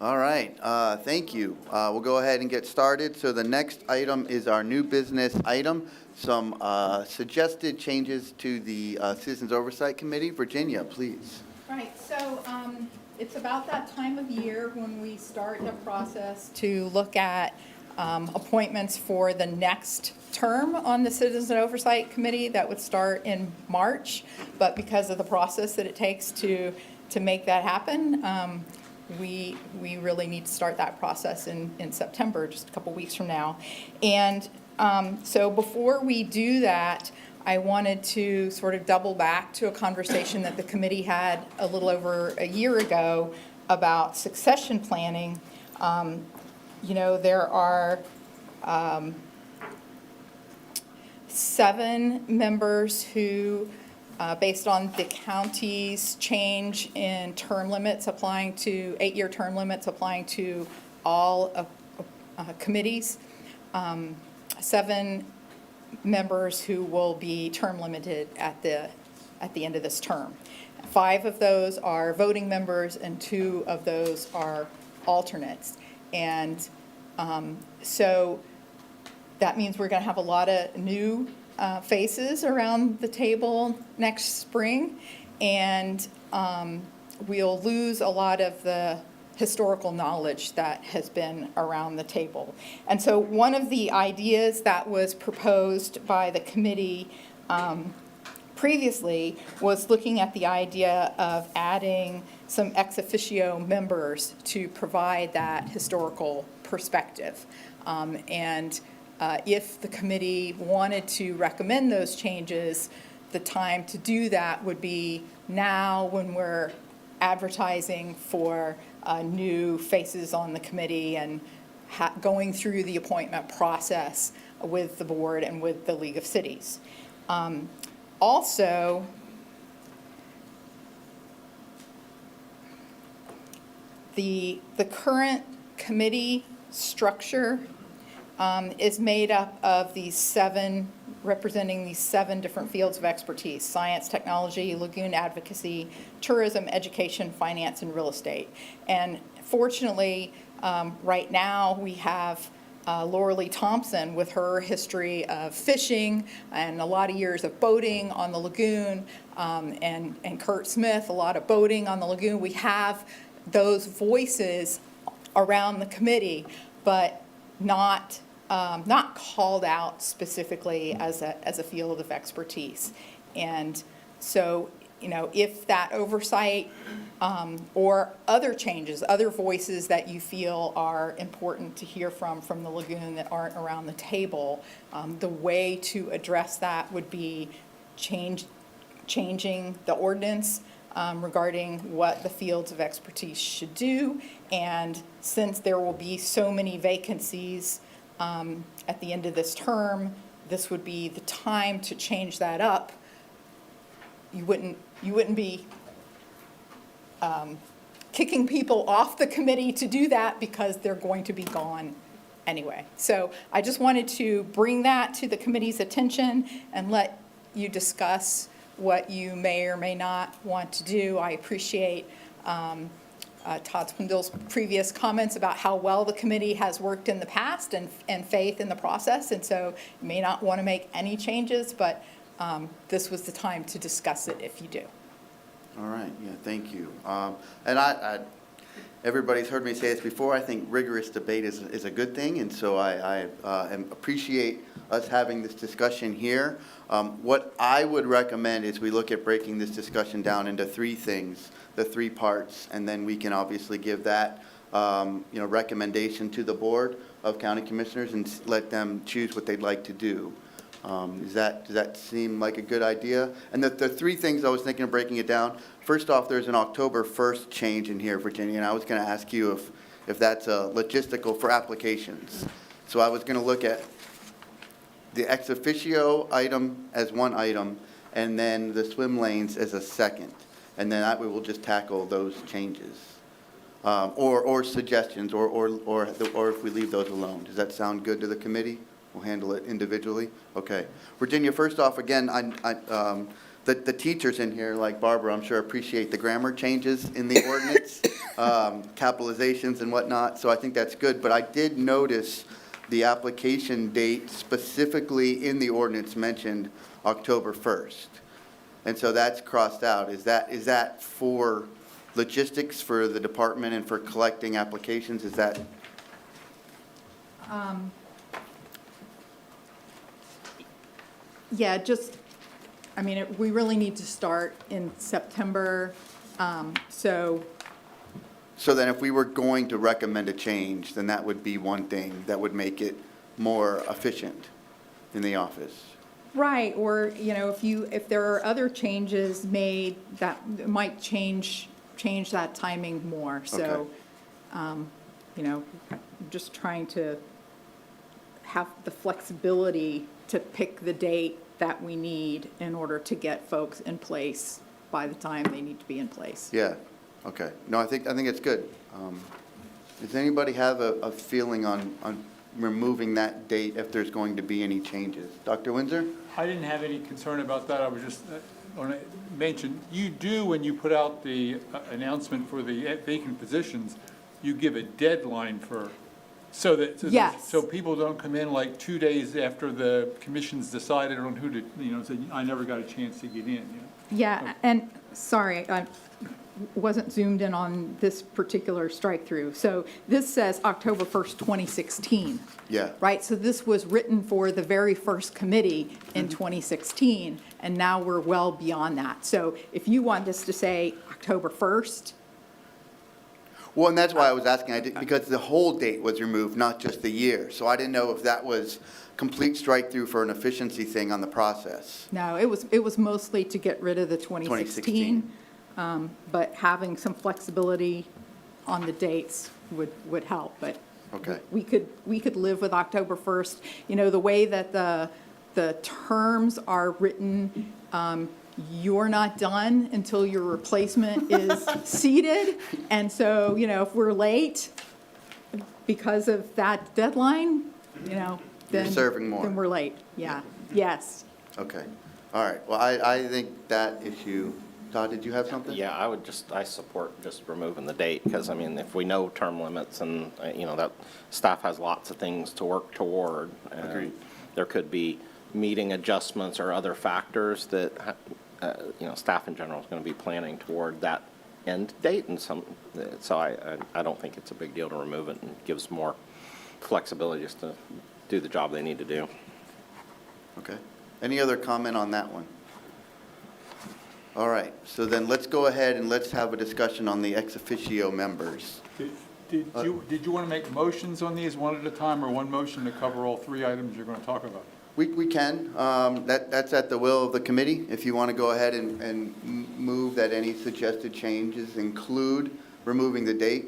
All right, thank you. We'll go ahead and get started. So the next item is our new business item, some suggested changes to the Citizens Oversight Committee. Virginia, please. Right, so it's about that time of year when we start the process to look at appointments for the next term on the Citizen Oversight Committee that would start in March. But because of the process that it takes to make that happen, we really need to start that process in September, just a couple weeks from now. And so before we do that, I wanted to sort of double back to a conversation that the committee had a little over a year ago about succession planning. You know, there are 7 members who, based on the county's change in term limits applying to, 8-year term limits applying to all committees, 7 members who will be term limited at the end of this term. 5 of those are voting members and 2 of those are alternates. And so that means we're going to have a lot of new faces around the table next spring, and we'll lose a lot of the historical knowledge that has been around the table. And so one of the ideas that was proposed by the committee previously was looking at the idea of adding some ex officio members to provide that historical perspective. If the committee wanted to recommend those changes, the time to do that would be now when we're advertising for new faces on the committee and going through the appointment process with the board and with the League of Cities. Also, the current committee structure is made up of these 7, representing these 7 different fields of expertise: science, technology, lagoon advocacy, tourism, education, finance, and real estate. And fortunately, right now we have Laura Lee Thompson with her history of fishing and a lot of years of boating on the lagoon, and Kurt Smith, a lot of boating on the lagoon. We have those voices around the committee, but not called out specifically as a field of expertise. And so, you know, if that oversight or other changes, other voices that you feel are important to hear from the lagoon that aren't around the table, the way to address that would be changing the ordinance regarding what the fields of expertise should do. And since there will be so many vacancies at the end of this term, this would be the time to change that up. You wouldn't be kicking people off the committee to do that because they're going to be gone anyway. So I just wanted to bring that to the committee's attention and let you discuss what you may or may not want to do. I appreciate Todd Swindle's previous comments about how well the committee has worked in the past and faith in the process. And so you may not want to make any changes, but this was the time to discuss it if you do. All right, yeah, thank you. And everybody's heard me say this before, I think rigorous debate is a good thing, and so I appreciate us having this discussion here. What I would recommend is we look at breaking this discussion down into 3 things, the 3 parts, and then we can obviously give that recommendation to the Board of County Commissioners and let them choose what they'd like to do. Does that seem like a good idea? And the 3 things I was thinking of breaking it down. First off, there's an October 1st change in here, Virginia, and I was going to ask you if that's logistical for applications. So I was going to look at the ex officio item as one item, and then the swim lanes as a second. And then that way we'll just tackle those changes. Or suggestions, or if we leave those alone. Does that sound good to the committee? We'll handle it individually. Okay. Virginia, first off, again, the teachers in here, like Barbara, I'm sure appreciate the grammar changes in the ordinance, capitalizations and whatnot, so I think that's good. But I did notice the application date specifically in the ordinance mentioned October 1st. And so that's crossed out. Is that for logistics for the department and for collecting applications? Is that? Yeah, just, I mean, we really need to start in September, so. So then if we were going to recommend a change, then that would be one thing that would make it more efficient in the office. Right, or, you know, if there are other changes made that might change that timing more, so, you know, just trying to have the flexibility to pick the date that we need in order to get folks in place by the time they need to be in place. Yeah, okay. No, I think it's good. Does anybody have a feeling on removing that date if there's going to be any changes? Dr. Windsor? I didn't have any concern about that. I was just want to mention, you do, when you put out the announcement for the vacant positions, you give a deadline for, Yes. so people don't come in like 2 days after the commission's decided on who to, you know, say, I never got a chance to get in, you know? Yeah, and, sorry, I wasn't zoomed in on this particular strike-through. So this says October 1st, 2016. Yeah. Right, so this was written for the very first committee in 2016, and now we're well beyond that. So if you want this to say October 1st, Well, and that's why I was asking, because the whole date was removed, not just the year. So I didn't know if that was complete strike-through for an efficiency thing on the process. no, it was mostly to get rid of the 2016. But having some flexibility on the dates would help, but Okay. we could live with October 1st. You know, the way that the terms are written, you're not done until your replacement is seated. And so, you know, if we're late because of that deadline, you know, You're then. serving more. Then we're late, yeah, yes. Okay, all right. Well, I think that issue, Todd, did you have something? Yeah, I support just removing the date, because, I mean, if we know term limits and, you know, that staff has lots of things to work toward. And Agreed. there could be meeting adjustments or other factors that, you know, staff in general is going to be planning toward that end date, and so I don't think it's a big deal to remove it, and gives more flexibility just to do the job they need to do. Okay. Any other comment on that one? All right, so then let's go ahead and let's have a discussion on the ex officio members. Did you want to make motions on these one at a time, or one motion to cover all three items you're going to talk about? We can. That's at the will of the committee. If you want to go ahead and move that any suggested changes include removing the date,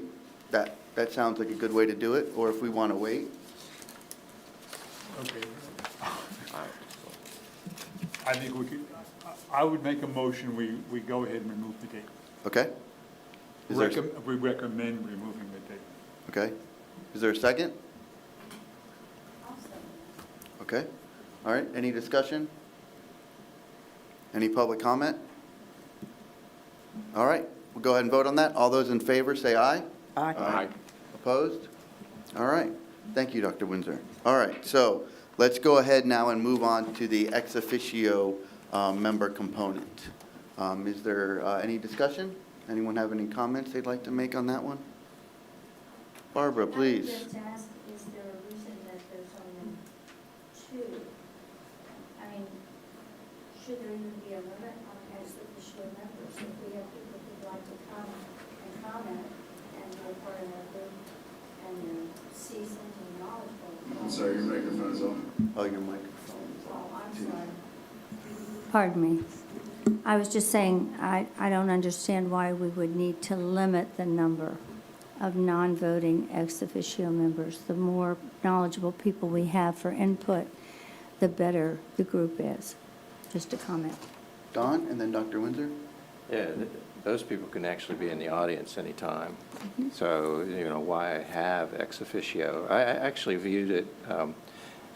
that sounds like a good way to do it, or if we want to wait. Okay. I think I would make a motion, we go ahead and remove the date. Okay? Is there, We recommend removing the date. okay. Is there a second? Okay. All right, any discussion? Any public comment? All right, we'll go ahead and vote on that. All those in favor, say aye. Aye. Opposed? All right, thank you, Dr. Windsor. All right, so let's go ahead now and move on to the ex officio member component. Is there any discussion? Anyone have any comments they'd like to make on that one? Barbara, please. I would just ask, is there a reason that there's only two? I mean, should there even be a limit on ex officio members? If we have people who'd like to come and comment and they're part of our group and they're seasoned and knowledgeable. I'm sorry, your microphone's on. Oh, your microphone is on. Oh, I'm sorry. Pardon me. I was just saying, I don't understand why we would need to limit the number of non-voting ex officio members. The more knowledgeable people we have for input, the better the group is. Just a comment. Don, and then Dr. Windsor? Yeah, those people can actually be in the audience anytime. So, you know, why have ex officio? I actually viewed it,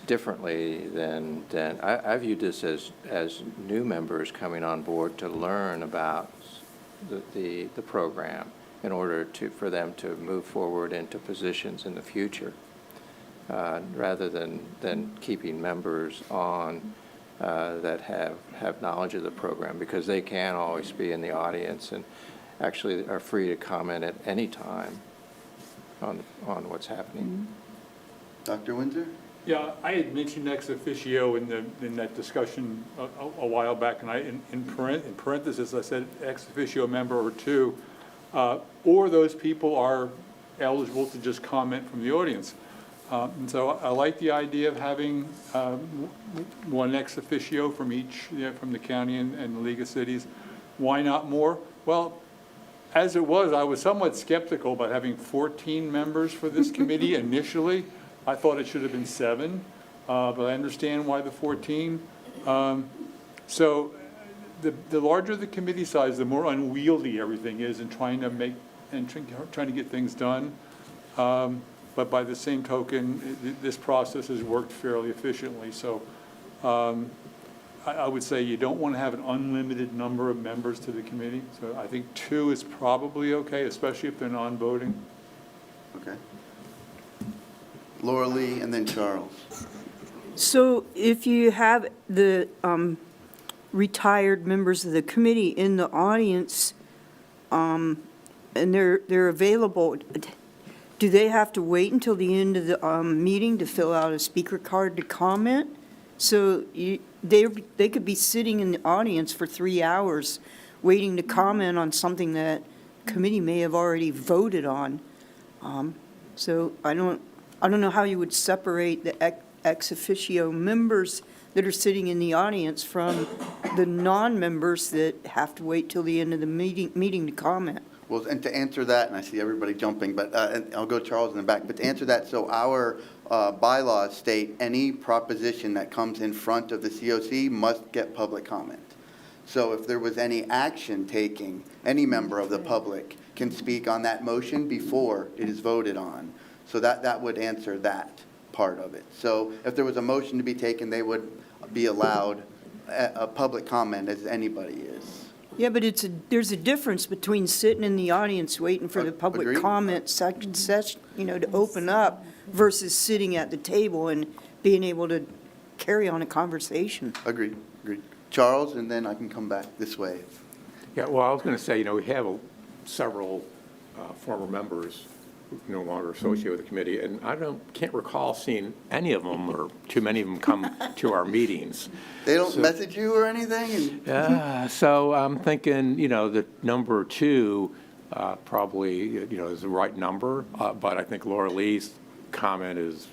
differently than I viewed this as new members coming on board to learn about the program in order for them to move forward into positions in the future, rather than keeping members on that have knowledge of the program, because they can always be in the audience and actually are free to comment at any time on what's happening. Dr. Windsor? Yeah, I had mentioned ex officio in that discussion a while back, and in parentheses, I said ex officio member or two, or those people are eligible to just comment from the audience. And so I like the idea of having one ex officio from each, from the county and the League of Cities. Why not more? Well, as it was, I was somewhat skeptical about having 14 members for this committee initially. I thought it should have been 7, but I understand why the 14. So the larger the committee size, the more unwieldy everything is in trying to make and trying to get things done. But by the same token, this process has worked fairly efficiently. So I would say you don't want to have an unlimited number of members to the committee. So I think 2 is probably okay, especially if they're non-voting. Okay. Laura Lee and then Charles. So if you have the retired members of the committee in the audience, and they're available, do they have to wait until the end of the meeting to fill out a speaker card to comment? So they could be sitting in the audience for 3 hours waiting to comment on something that committee may have already voted on. So I don't know how you would separate the ex officio members that are sitting in the audience from the non-members that have to wait till the end of the meeting to comment. Well, and to answer that, and I see everybody jumping, but and I'll go Charles in the back, but to answer that, so our bylaws state any proposition that comes in front of the COC must get public comment. So if there was any action taking, any member of the public can speak on that motion before it is voted on. So that would answer that part of it. So if there was a motion to be taken, they would be allowed a public comment as anybody is. Yeah, but there's a difference between sitting in the audience waiting for the public Agreed. comment session, to open up versus sitting at the table and being able to carry on a conversation. Agreed. Charles, and then I can come back this way. Yeah, well, I was going to say, we have several former members who no longer associated with the committee, and I can't recall seeing any of them or too many of them come to our meetings. They don't message you or anything? So I'm thinking, that number 2 probably, is the right number, but I think Laura Lee's comment is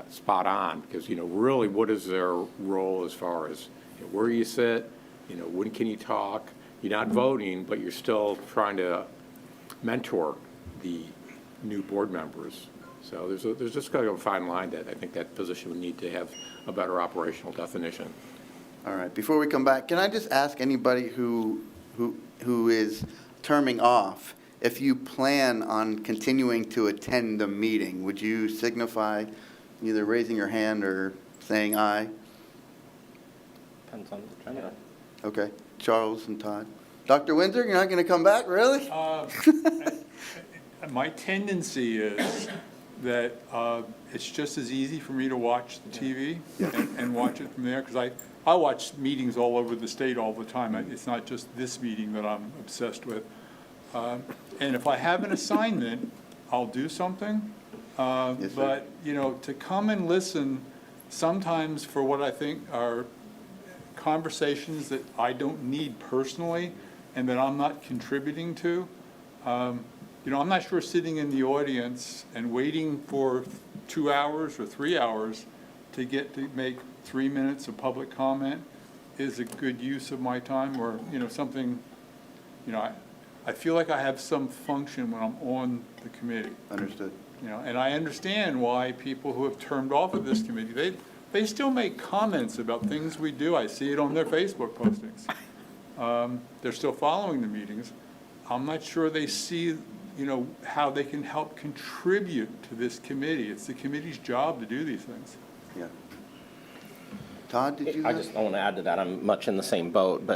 spot on, because, really what is their role as far as where you sit, when can you talk? You're not voting, but you're still trying to mentor the new board members. So there's just kind of a fine line that I think that position would need to have a better operational definition. All right, before we come back, can I just ask anybody who is terming off, if you plan on continuing to attend the meeting, would you signify either raising your hand or saying aye? Depends on the agenda. Okay, Charles and Todd. Dr. Windsor, you're not going to come back, really? My tendency is that it's just as easy for me to watch the TV and watch it from there, because I watch meetings all over the state all the time. It's not just this meeting that I'm obsessed with. And if I have an assignment, I'll do something. Yes, but, to come and listen sometimes for what I think are conversations that I don't need personally and that I'm not contributing to, I'm not sure sitting in the audience and waiting for 2 hours or 3 hours to make 3 minutes of public comment is a good use of my time, or, something, I feel like I have some function when I'm on the committee. Understood. And I understand why people who have turned off of this committee, they still make comments about things we do. I see it on their Facebook postings. They're still following the meetings. I'm not sure they see how they can help contribute to this committee. It's the committee's job to do these things. Yeah. Todd, did you I have? want to add to that, I'm much in the same boat,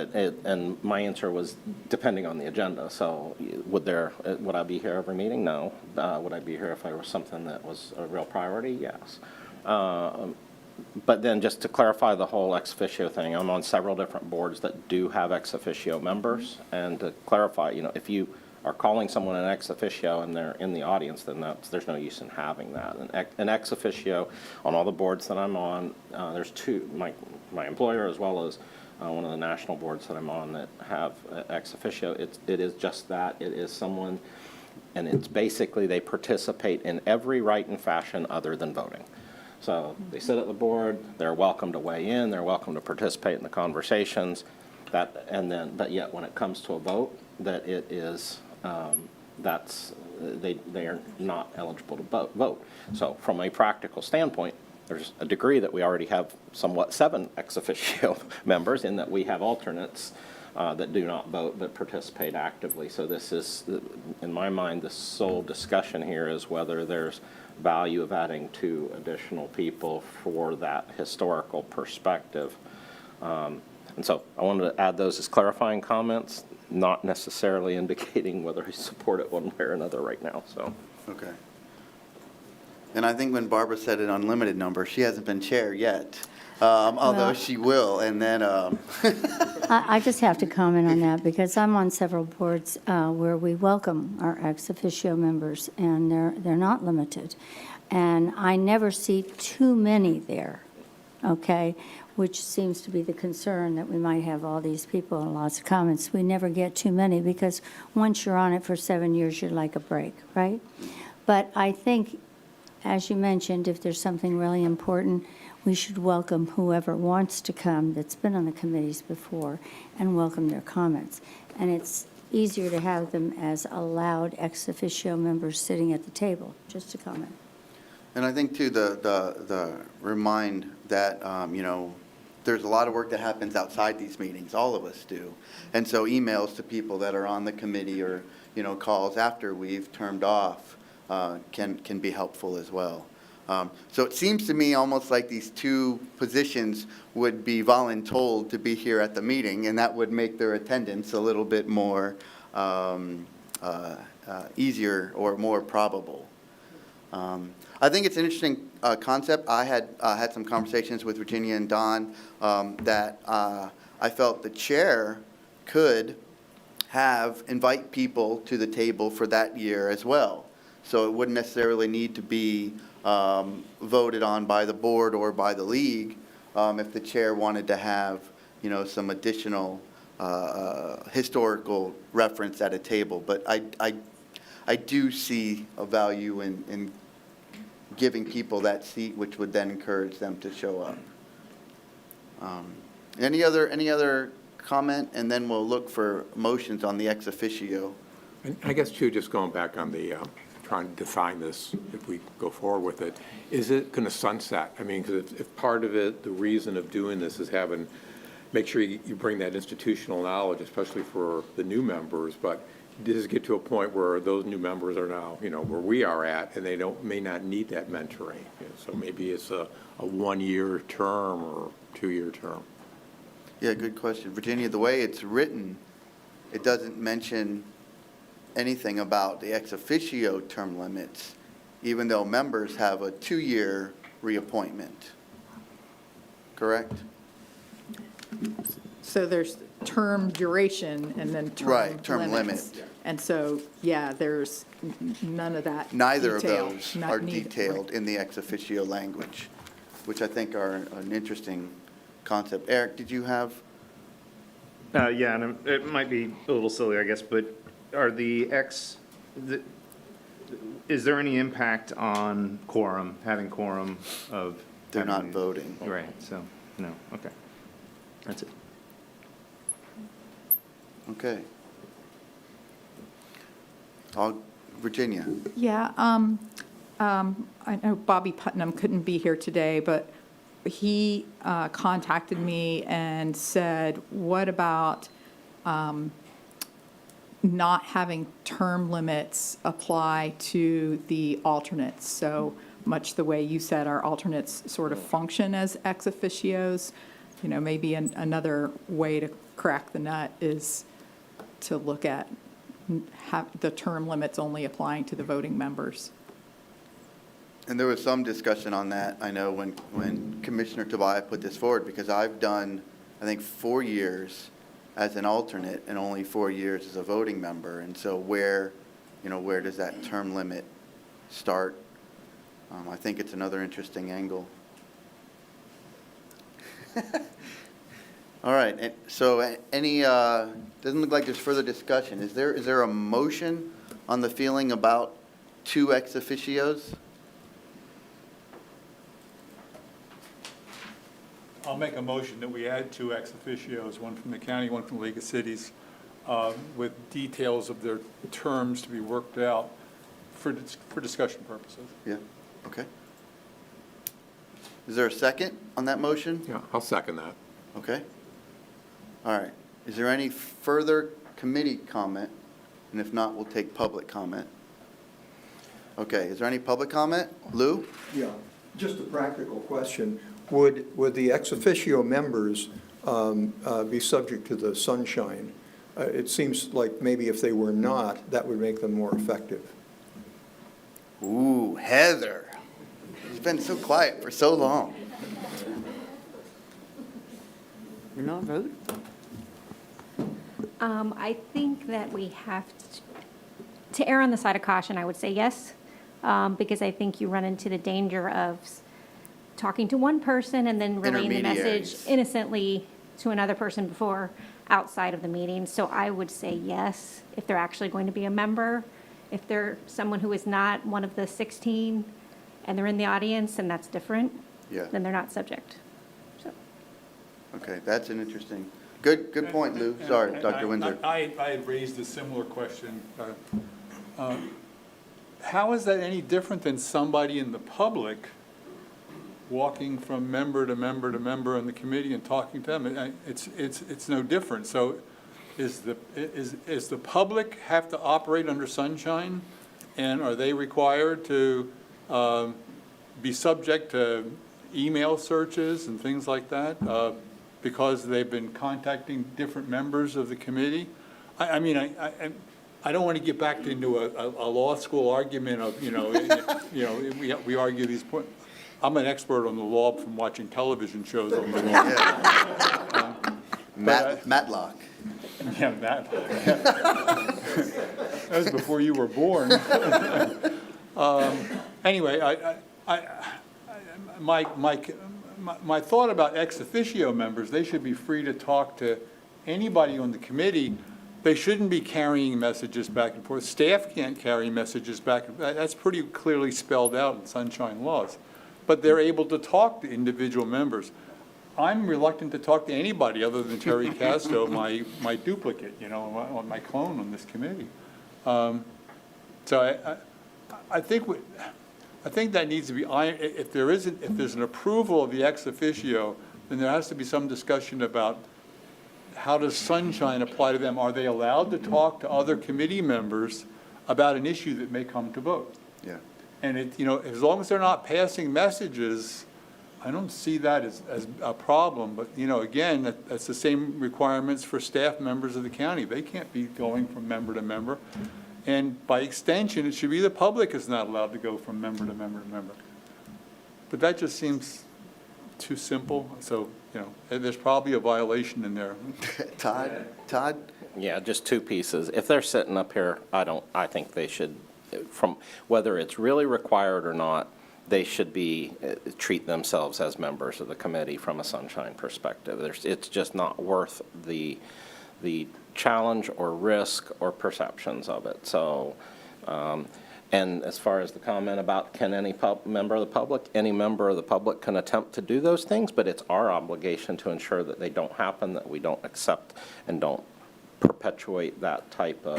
and my answer was depending on the agenda. So would I be here every meeting? No. Would I be here if there was something that was a real priority? Yes. But then just to clarify the whole ex officio thing, I'm on several different boards that do have ex officio members. And to clarify, if you are calling someone an ex officio and they're in the audience, then there's no use in having that. An ex officio on all the boards that I'm on, there's two, my employer as well as one of the national boards that I'm on that have ex officio. It is just that. It is someone, and it's basically they participate in every right and fashion other than voting. So they sit at the board, they're welcome to weigh in, they're welcome to participate in the conversations, but yet when it comes to a vote, that it is, they are not eligible to vote. So from a practical standpoint, there's a degree that we already have somewhat 7 ex officio members in that we have alternates that do not vote but participate actively. So this is, in my mind, the sole discussion here is whether there's value of adding 2 additional people for that historical perspective. And so I wanted to add those as clarifying comments, not necessarily indicating whether I support it one way or another right now. So. Okay. And I think when Barbara said an unlimited number, she hasn't been chair yet, although Well- she will. And then, I just have to comment on that because I'm on several boards where we welcome our ex officio members, and they're not limited. And I never see too many there, okay, which seems to be the concern that we might have all these people and lots of comments. We never get too many because once you're on it for 7 years, you'd like a break, right? But I think, as you mentioned, if there's something really important, we should welcome whoever wants to come that's been on the committees before and welcome their comments. And it's easier to have them as allowed ex officio members sitting at the table, just to comment. and I think too, the remind that, there's a lot of work that happens outside these meetings, all of us do. And so emails to people that are on the committee or, calls after we've termed off can be helpful as well. So it seems to me almost like these 2 positions would be voluntold to be here at the meeting, and that would make their attendance a little bit more easier or more probable. I think it's an interesting concept. I had some conversations with Virginia and Don that I felt the chair could invite people to the table for that year as well. So it wouldn't necessarily need to be voted on by the board or by the league if the chair wanted to have, some additional historical reference at a table. But I do see a value in giving people that seat, which would then encourage them to show up. Any other comment? And then we'll look for motions on the ex officio. And I guess, too, just going back on the trying to define this, if we go forward with it, is it going to sunset? I mean, because if part of it, the reason of doing this is make sure you bring that institutional knowledge, especially for the new members, but does it get to a point where those new members are now, where we are at, and they may not need that mentoring? So maybe it's a 1-year term or 2-year term. Yeah, good question. Virginia, the way it's written, it doesn't mention anything about the ex officio term limits, even though members have a 2-year reappointment. Correct? So there's term duration and then term limits. Right, term limit. And so, yeah, there's none of that Neither of detail, those not are needed. detailed in the ex officio language, which I think are an interesting concept. Eric, did you have? Yeah, and it might be a little silly, I guess, but are is there any impact on quorum, having quorum of? They're not voting. Right, so, no, okay. That's it. Okay. Virginia. Yeah, I know Bobby Putnam couldn't be here today, but he contacted me and said, what about not having term limits apply to the alternates? So much the way you said our alternates sort of function as ex officios. You know, maybe another way to crack the nut is to look at the term limits only applying to the voting members. And there was some discussion on that, I know, when Commissioner Tobias put this forward, because I've done, I think, 4 years as an alternate and only 4 years as a voting member. And so where does that term limit start? I think it's another interesting angle. All right, so any, doesn't look like there's further discussion. Is there a motion on the feeling about 2 ex officios? I'll make a motion that we add 2 ex officios, one from the county, one from the League of Cities, with details of their terms to be worked out for discussion purposes. Yeah, okay. Is there a second on that motion? Yeah, I'll second that. Okay. All right. Is there any further committee comment? And if not, we'll take public comment. Okay, is there any public comment? Lou? Yeah, just a practical question. Would the ex officio members be subject to the sunshine? It seems like maybe if they were not, that would make them more effective. Ooh, Heather. She's been so quiet for so long. You're not voting? I think that we have to err on the side of caution. I would say yes, because I think you run into the danger of talking to one person and then relaying the message innocently to another person before outside of the meeting. So I would say yes, if they're actually going to be a member. If they're someone who is not one of the 16 and they're in the audience and that's different, then they're not subject. So. Okay, that's an interesting, good point, Lou. Sorry, Dr. Windsor. I had raised a similar question. How is that any different than somebody in the public walking from member to member to member in the committee and talking to them? It's no different. So is the public have to operate under sunshine, and are they required to be subject to email searches and things like that because they've been contacting different members of the committee? I mean, I don't want to get back into a law school argument of, we argue these points. I'm an expert on the law from watching television shows on the law. Matlock. Yeah, Matlock. That was before you were born. Anyway, my thought about ex officio members, they should be free to talk to anybody on the committee. They shouldn't be carrying messages back and forth. Staff can't carry messages back and forth. That's pretty clearly spelled out in sunshine laws. But they're able to talk to individual members. I'm reluctant to talk to anybody other than Terri Casto, my duplicate, my clone on this committee. So I think that needs to be, if there's an approval of the ex officio, then there has to be some discussion about how does sunshine apply to them? Are they allowed to talk to other committee members about an issue that may come to vote? Yeah. And as long as they're not passing messages, I don't see that as a problem. But, again, that's the same requirements for staff members of the county. They can't be going from member to member. And by extension, it should be the public is not allowed to go from member to member to member. But that just seems too simple. So, there's probably a violation in there. Todd? Yeah, just 2 pieces. If they're sitting up here, I think they should, from whether it's really required or not, they should be, treat themselves as members of the committee from a sunshine perspective. It's just not worth the challenge or risk or perceptions of it. So, and as far as the comment about can any member of the public can attempt to do those things, but it's our obligation to ensure that they don't happen, that we don't accept and don't perpetuate that type of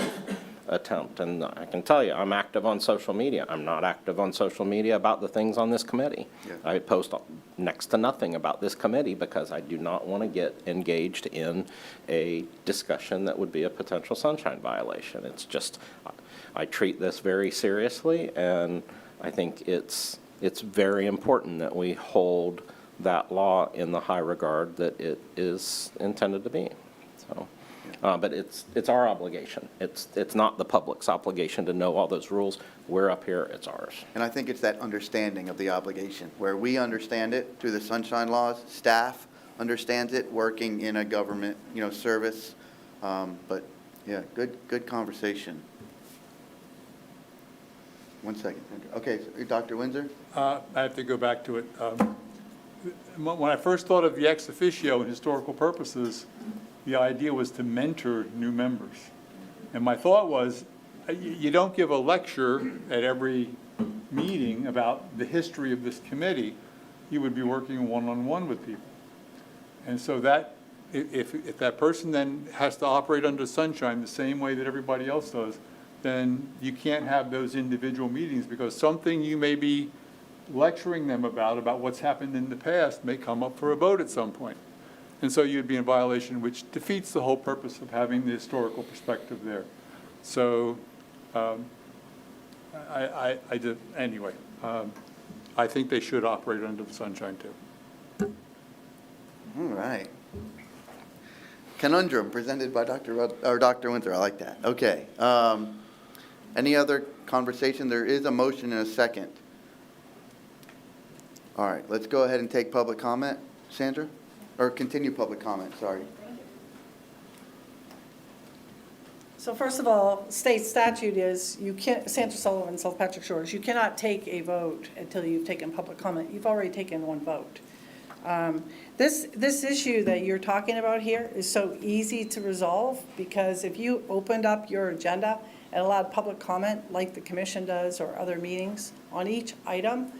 attempt. And I can tell you, I'm active on social media. I'm not active on social media about the things on this committee. Yeah. I post next to nothing about this committee because I do not want to get engaged in a discussion that would be a potential sunshine violation. It's just, I treat this very seriously, and I think it's it's very important that we hold that law in the high regard that it is intended to be. So, but it's our obligation. It's not the public's obligation to know all those rules. We're up here, it's ours. And I think it's that understanding of the obligation, where we understand it through the sunshine laws, staff understands it, working in a government, service. But yeah, good conversation. One second. Okay, so Dr. Windsor? I have to go back to it. When I first thought of the ex officio and historical purposes, the idea was to mentor new members. And my thought was, you don't give a lecture at every meeting about the history of this committee. You would be working one-on-one with people. And so that, if that person then has to operate under sunshine the same way that everybody else does, then you can't have those individual meetings, because something you may be lecturing them about what's happened in the past may come up for a vote at some point. And so you'd be in violation, which defeats the whole purpose of having the historical perspective there. So I think they should operate under the sunshine too. All right. Conundrum presented by Dr. Windsor. I like that. Okay. Any other conversation? There is a motion and a second. All right, let's go ahead and take public comment, Sandra, or continue public comment, sorry. So first of all, state statute is, you can't, Sandra Sullivan, South Patrick Shores, you cannot take a vote until you've taken public comment. You've already taken one vote. This issue that you're talking about here is so easy to resolve, because if you opened up your agenda and allowed public comment like the commission does or other meetings on each item,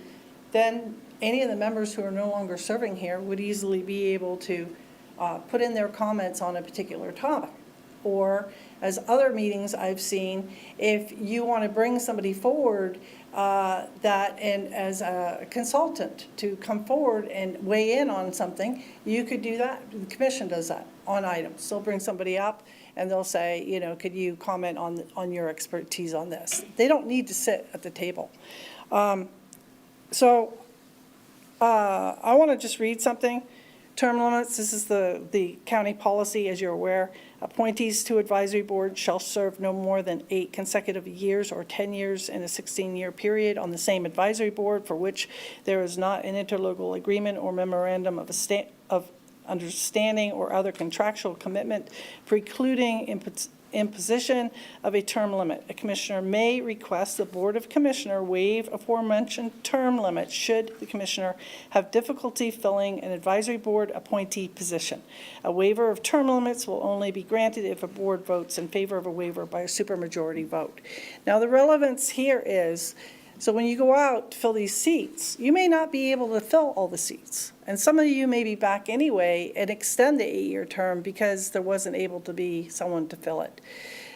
then any of the members who are no longer serving here would easily be able to put in their comments on a particular topic. Or, as other meetings I've seen, if you want to bring somebody forward and as a consultant to come forward and weigh in on something, you could do that. The commission does that on items. They'll bring somebody up and they'll say, could you comment on your expertise on this? They don't need to sit at the table. I want to just read something. Term limits, this is the county policy, as you're aware. Appointees to advisory board shall serve no more than 8 consecutive years or 10 years in a 16-year period on the same advisory board for which there is not an interlocal agreement or memorandum of understanding or other contractual commitment precluding imposition of a term limit. A commissioner may request the Board of Commissioners waive aforementioned term limit should the commissioner have difficulty filling an advisory board appointee position. A waiver of term limits will only be granted if a board votes in favor of a waiver by a supermajority vote. Now, the relevance here is, so when you go out to fill these seats, you may not be able to fill all the seats. And some of you may be back anyway and extend the 8-year term because there wasn't able to be someone to fill it.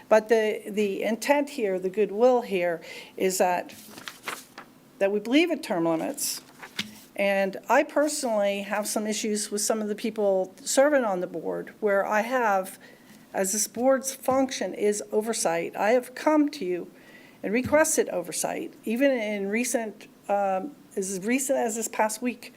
But the intent here, the goodwill here, is that we believe in term limits. And I personally have some issues with some of the people serving on the board where I have, as this board's function is oversight, I have come to you and requested oversight, even in as recent as this past week.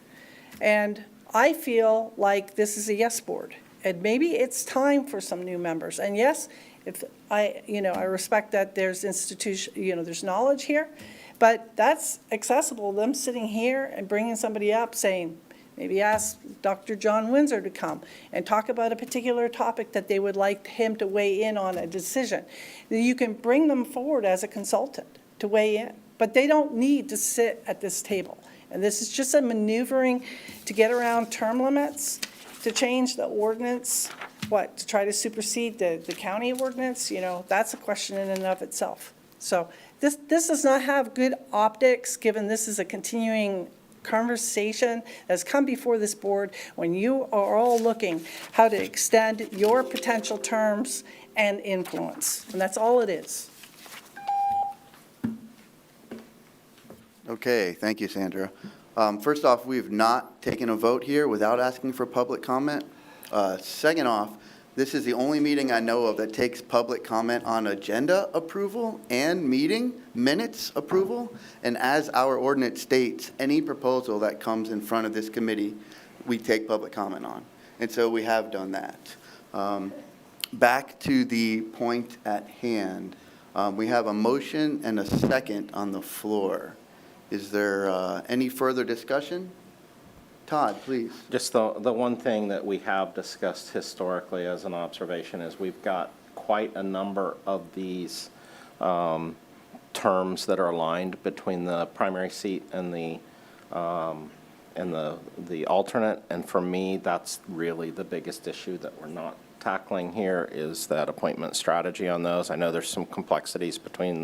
And I feel like this is a yes board, and maybe it's time for some new members. And yes, if I respect that there's there's knowledge here, but that's accessible. Them sitting here and bringing somebody up saying, maybe ask Dr. John Windsor to come and talk about a particular topic that they would like him to weigh in on a decision. You can bring them forward as a consultant to weigh in, but they don't need to sit at this table. And this is just a maneuvering to get around term limits, to change the ordinance, to try to supersede the county ordinance, that's a question in and of itself. So this does not have good optics, given this is a continuing conversation that's come before this board when you are all looking how to extend your potential terms and influence. And that's all it is. Okay, thank you, Sandra. First off, we've not taken a vote here without asking for public comment. Second off, this is the only meeting I know of that takes public comment on agenda approval and meeting minutes approval. And as our ordinance states, any proposal that comes in front of this committee, we take public comment on. And so we have done that. Back to the point at hand, we have a motion and a second on the floor. Is there any further discussion? Todd, please. Just the one thing that we have discussed historically as an observation is we've got quite a number of these terms that are aligned between the primary seat and the alternate. And for me, that's really the biggest issue that we're not tackling here, is that appointment strategy on those. I know there's some complexities between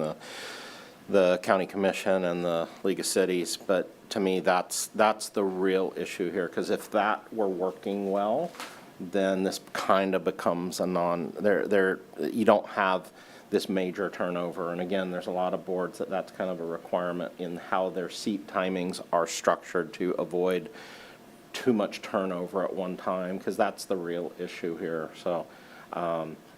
the county commission and the League of Cities, but to me, that's the real issue here, because if that were working well, then this kind of becomes a you don't have this major turnover. And again, there's a lot of boards that's kind of a requirement in how their seat timings are structured to avoid too much turnover at one time, because that's the real issue here. So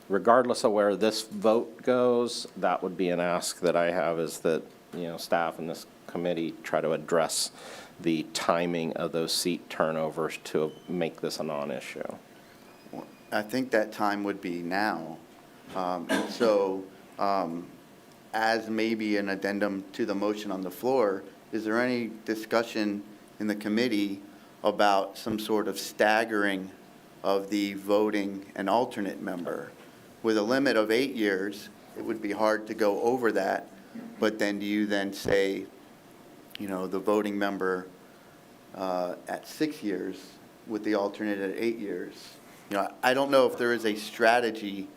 regardless of where this vote goes, that would be an ask that I have, is that, staff and this committee try to address the timing of those seat turnovers to make this a non-issue. I think that time would be now. As maybe an addendum to the motion on the floor, is there any discussion in the committee about some sort of staggering of the voting and alternate member? With a limit of 8 years, it would be hard to go over that, but then do you then say, the voting member at 6 years with the alternate at 8 years? I don't know if there is a strategy.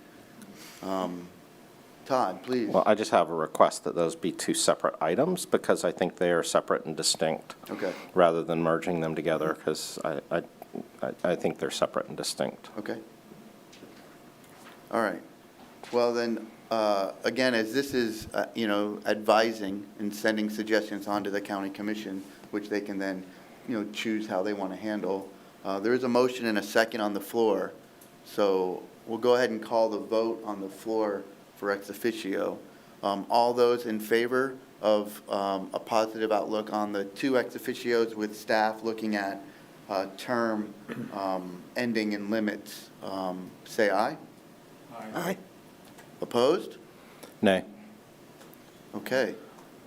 Todd, please. Well, I just have a request that those be two separate items, because I think they are separate and distinct. Okay. Rather than merging them together, because I think they're separate and distinct. Okay. All right. Well, then, again, as this is, advising and sending suggestions onto the county commission, which they can then, choose how they want to handle. There is a motion and a second on the floor. So we'll go ahead and call the vote on the floor for ex officio. All those in favor of a positive outlook on the two ex officios with staff looking at term ending and limits, say aye. Aye. Opposed? Nay. Okay.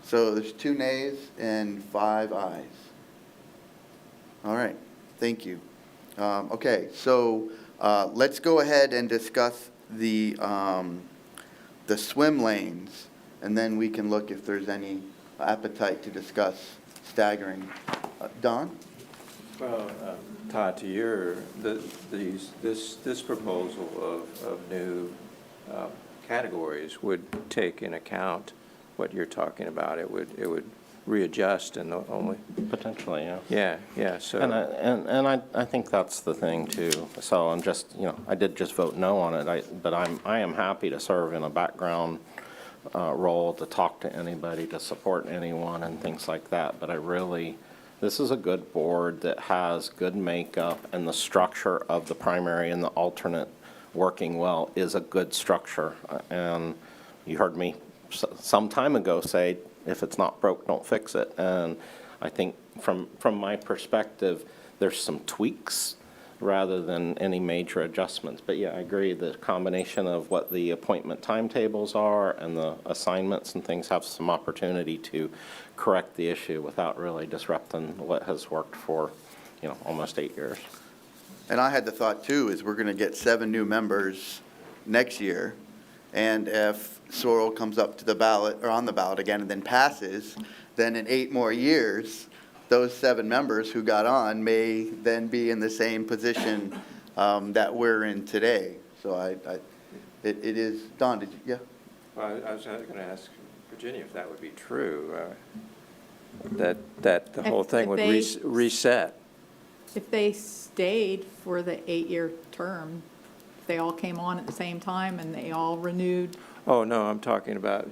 So there's 2 nays and 5 ayes. All right. Thank you. Okay. So let's go ahead and discuss the swim lanes, and then we can look if there's any appetite to discuss staggering. Don? Well, Todd, to this proposal of new categories would take in account what you're talking about. It would readjust and only potentially, yeah. Yeah. So and I think that's the thing too. So I'm just I did just vote no on it. But I am happy to serve in a background role, to talk to anybody, to support anyone and things like that. But this is a good board that has good makeup, and the structure of the primary and the alternate working well is a good structure. And you heard me some time ago say, if it's not broke, don't fix it. And I think from my perspective, there's some tweaks rather than any major adjustments. But yeah, I agree, the combination of what the appointment timetables are and the assignments and things have some opportunity to correct the issue without really disrupting what has worked for, almost 8 years. And I had the thought too, is we're going to get 7 new members next year. And if Sorrel comes up to the ballot, or on the ballot again, and then passes, then in 8 more years, those 7 members who got on may then be in the same position that we're in today. So it is, Don, did you, yeah? Well, I was going to ask Virginia if that would be true, that the whole thing would reset. If they stayed for the 8-year term, if they all came on at the same time and they all renewed. Oh, no,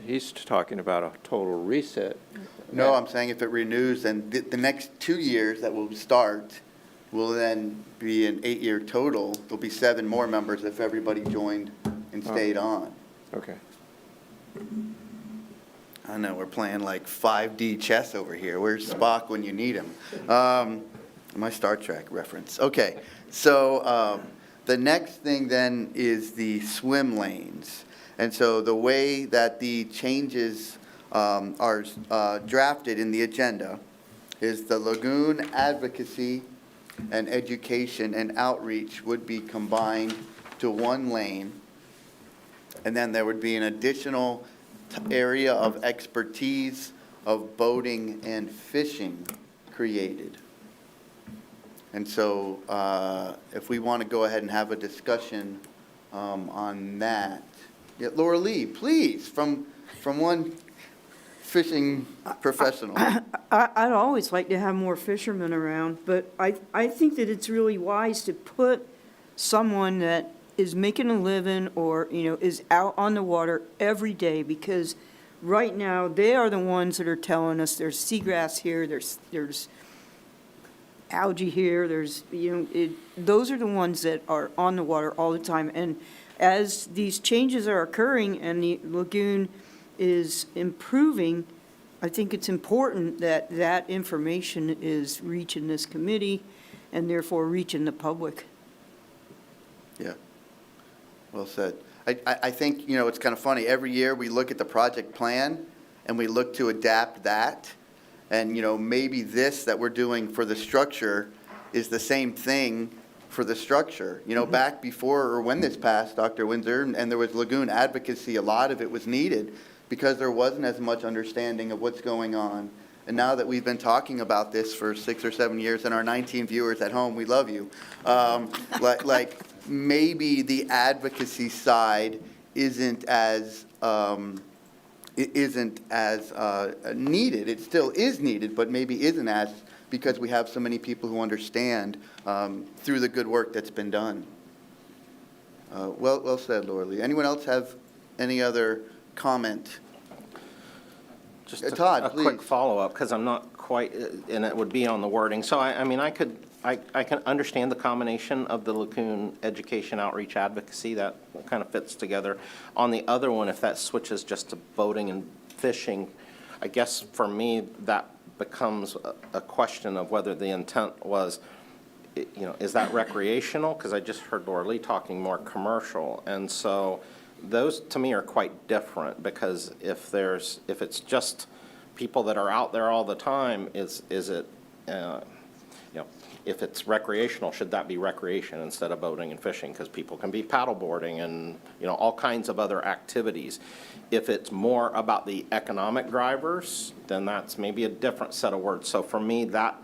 he's talking about a total reset. No, I'm saying if it renews, then the next 2 years that will start, will then be an 8-year total. There'll be 7 more members if everybody joined and stayed on. Okay. I know, we're playing like 5D chess over here. Where's Spock when you need him? My Star Trek reference. Okay, so the next thing then is the swim lanes. And so the way that the changes are drafted in the agenda is the lagoon advocacy and education and outreach would be combined to one lane. And then there would be an additional area of expertise of boating and fishing created. And so if we want to go ahead and have a discussion on that. Yeah, Laura Lee, please, from one fishing professional. I'd always like to have more fishermen around, but I think that it's really wise to put someone that is making a living or, is out on the water every day, because right now they are the ones that are telling us there's seagrass here, there's algae here, those are the ones that are on the water all the time. And as these changes are occurring and the lagoon is improving, I think it's important that that information is reaching this committee and therefore reaching the public. Yeah, well said. I think, it's kind of funny. Every year we look at the project plan and we look to adapt that. And, maybe this that we're doing for the structure is the same thing for the structure. Back before or when this passed, Dr. Windsor, and there was lagoon advocacy, a lot of it was needed because there wasn't as much understanding of what's going on. And now that we've been talking about this for 6 or 7 years, and our 19 viewers at home, we love you. Maybe the advocacy side isn't as needed. It still is needed, but maybe isn't as, because we have so many people who understand through the good work that's been done. Well said, Laura Lee. Anyone else have any other comment? Just Todd, a please. quick follow-up, because I'm not quite, and it would be on the wording. So I can understand the combination of the lagoon education outreach advocacy. That kind of fits together. On the other one, if that switches just to boating and fishing, I guess for me that becomes a question of whether the intent was, is that recreational? Because I just heard Laura Lee talking more commercial, and so those to me are quite different. Because if it's just people that are out there all the time, is it if it's recreational, should that be recreation instead of boating and fishing? Because people can be paddleboarding and, all kinds of other activities. If it's more about the economic drivers, then that's maybe a different set of words. So for me, that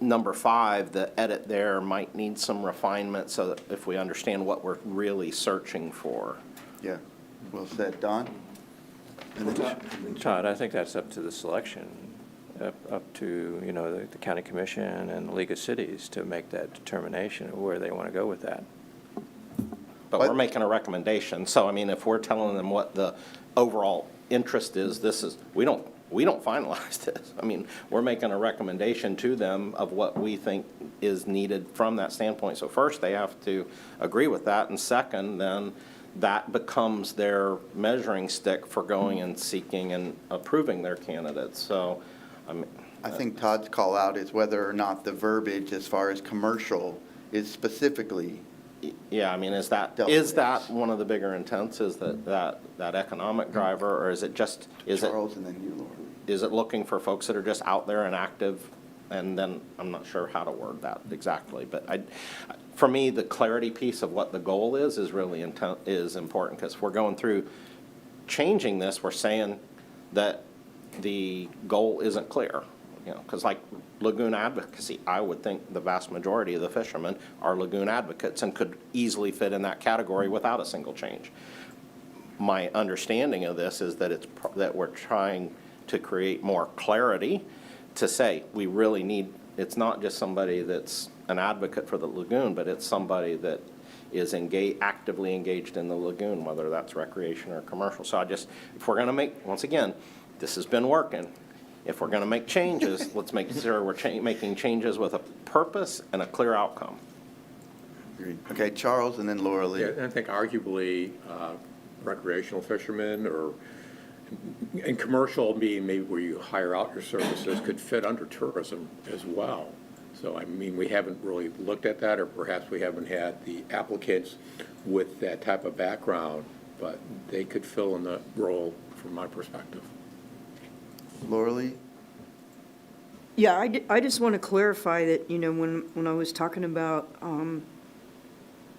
number 5, the edit there might need some refinement so that if we understand what we're really searching for. Yeah, well said. Don? Todd, I think that's up to the selection. Up to, the county commission and the League of Cities to make that determination of where they want to go with that. But we're making a recommendation. So, if we're telling them what the overall interest is, we don't finalize this. We're making a recommendation to them of what we think is needed from that standpoint. So first, they have to agree with that. And second, then that becomes their measuring stick for going and seeking and approving their candidates. So, I think Todd's call out is whether or not the verbiage as far as commercial is specifically. Yeah, is that one of the bigger intents, is that economic driver, or is it just, Charles and then you, Laura. Is it looking for folks that are just out there and active? And then I'm not sure how to word that exactly, but for me, the clarity piece of what the goal is really is important, because if we're going through changing this, we're saying that the goal isn't clear, because like lagoon advocacy, I would think the vast majority of the fishermen are lagoon advocates and could easily fit in that category without a single change. My understanding of this is that that we're trying to create more clarity to say we really need, it's not just somebody that's an advocate for the lagoon, but it's somebody that is actively engaged in the lagoon, whether that's recreation or commercial. So if we're going to make, once again, this has been working. if we're going to make changes, let's make sure we're making changes with a purpose and a clear outcome. Agreed. Okay, Charles and then Laura Lee. Yeah, and I think arguably recreational fishermen and commercial being maybe where you hire out your services could fit under tourism as well. So, I mean, we haven't really looked at that, or perhaps we haven't had the applicants with that type of background, but they could fill in the role from my perspective. Laura Lee? Yeah, I just want to clarify that, when I was talking about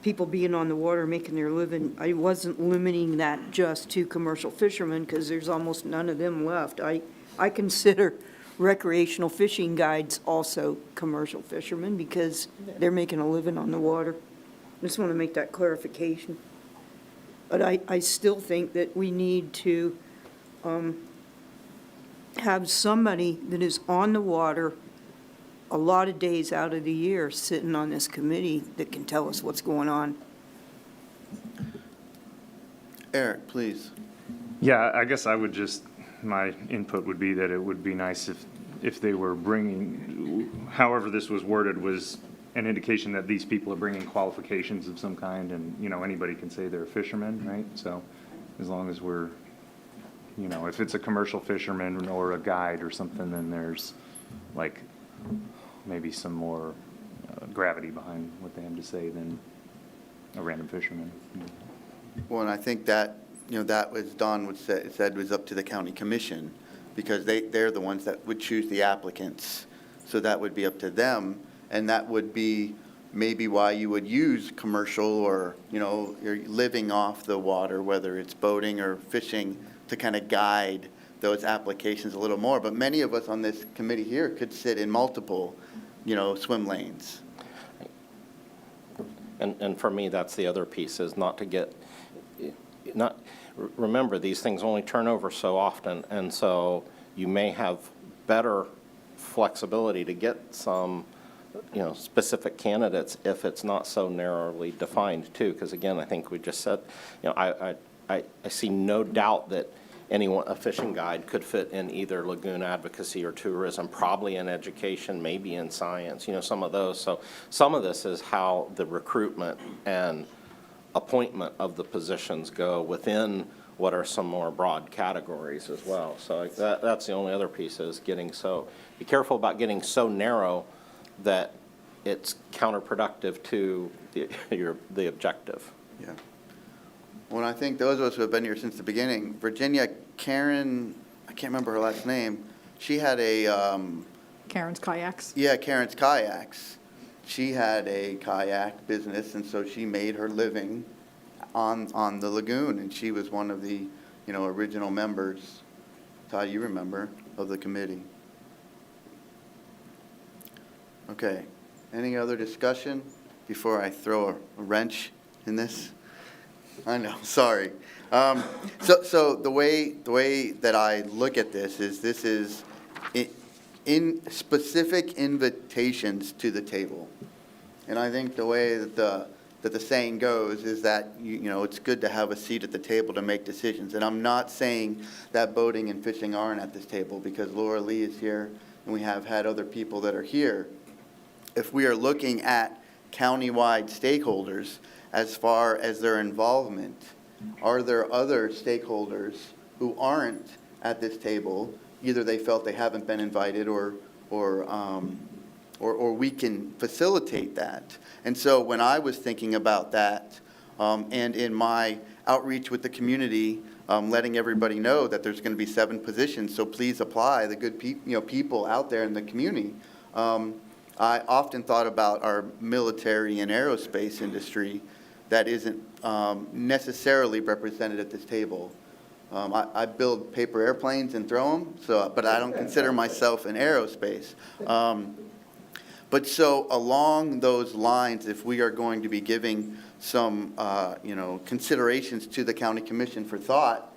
people being on the water, making their living, I wasn't limiting that just to commercial fishermen, because there's almost none of them left. I consider recreational fishing guides also commercial fishermen, because they're making a living on the water. I just want to make that clarification. But I still think that we need to have somebody that is on the water a lot of days out of the year sitting on this committee that can tell us what's going on. Eric, please. Yeah, I guess I would just, my input would be that it would be nice if they were bringing, however this was worded, was an indication that these people are bringing qualifications of some kind, and, anybody can say they're a fisherman, right? So as long as we're, if it's a commercial fisherman or a guide or something, then there's like maybe some more gravity behind what they have to say than a random fisherman. Well, and I think that, that was Don said was up to the county commission, because they're the ones that would choose the applicants. So that would be up to them, and that would be maybe why you would use commercial or, you're living off the water, whether it's boating or fishing, to kind of guide those applications a little more. But many of us on this committee here could sit in multiple, swim lanes. And for me, that's the other piece, is not to get, remember, these things only turn over so often, and so you may have better flexibility to get some, specific candidates if it's not so narrowly defined too, because again, I think we just said, I see no doubt that a fishing guide could fit in either lagoon advocacy or tourism, probably in education, maybe in science, some of those. So some of this is how the recruitment and appointment of the positions go within what are some more broad categories as well. So that's the only other piece, is be careful about getting so narrow that it's counterproductive to the objective. Yeah. Well, I think those of us who have been here since the beginning, Virginia, Karen, I can't remember her last name, she had a... Karen's Kayaks? Yeah, Karen's Kayaks. She had a kayak business, and so she made her living on the lagoon, and she was one of the, original members, Todd, you remember, of the committee. Okay. Any other discussion before I throw a wrench in this? I know, sorry. So the way that I look at this is in specific invitations to the table. And I think the way that the saying goes is that, it's good to have a seat at the table to make decisions. And I'm not saying that boating and fishing aren't at this table, because Laura Lee is here and we have had other people that are here. If we are looking at countywide stakeholders as far as their involvement, are there other stakeholders who aren't at this table? Either they felt they haven't been invited, or we can facilitate that. And so when I was thinking about that, and in my outreach with the community, letting everybody know that there's going to be 7 positions, so please apply, the good people out there in the community. I often thought about our military and aerospace industry that isn't necessarily represented at this table. I build paper airplanes and throw them, but I don't consider myself in aerospace. But so along those lines, if we are going to be giving some considerations to the county commission for thought,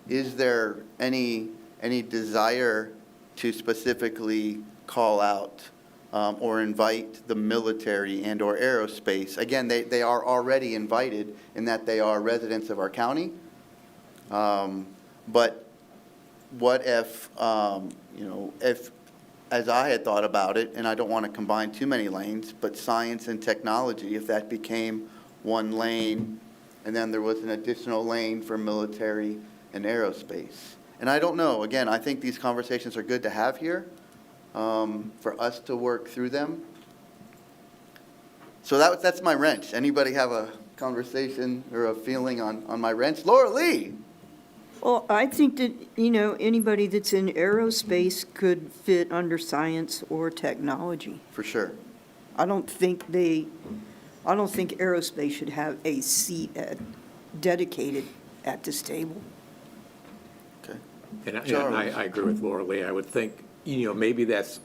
is there any desire to specifically call out or invite the military and or aerospace? Again, they are already invited in that they are residents of our county. But what if, if, as I had thought about it, and I don't want to combine too many lanes, but science and technology, if that became one lane, and then there was an additional lane for military and aerospace. And I don't know, again, I think these conversations are good to have here, for us to work through them. So that's my wrench. Anybody have a conversation or a feeling on my wrench? Laura Lee? Well, I think that, anybody that's in aerospace could fit under science or technology. For sure. I don't think aerospace should have a seat dedicated at this table. Okay. And I agree with Laura Lee. I would think, maybe that's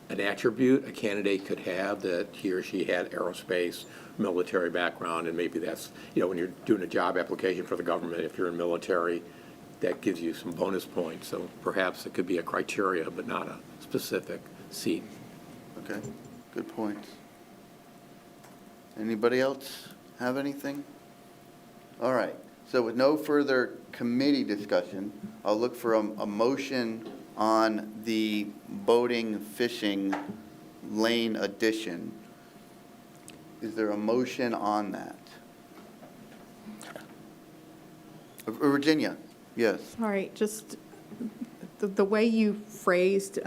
an attribute a candidate could have, that he or she had aerospace, military background, and maybe that's, when you're doing a job application for the government, if you're in military, that gives you some bonus points. So perhaps it could be a criteria, but not a specific seat. Okay, good points. Anybody else have anything? All right, so with no further committee discussion, I'll look for a motion on the boating, fishing lane addition. Is there a motion on that? Virginia, yes. All right, just the way you phrased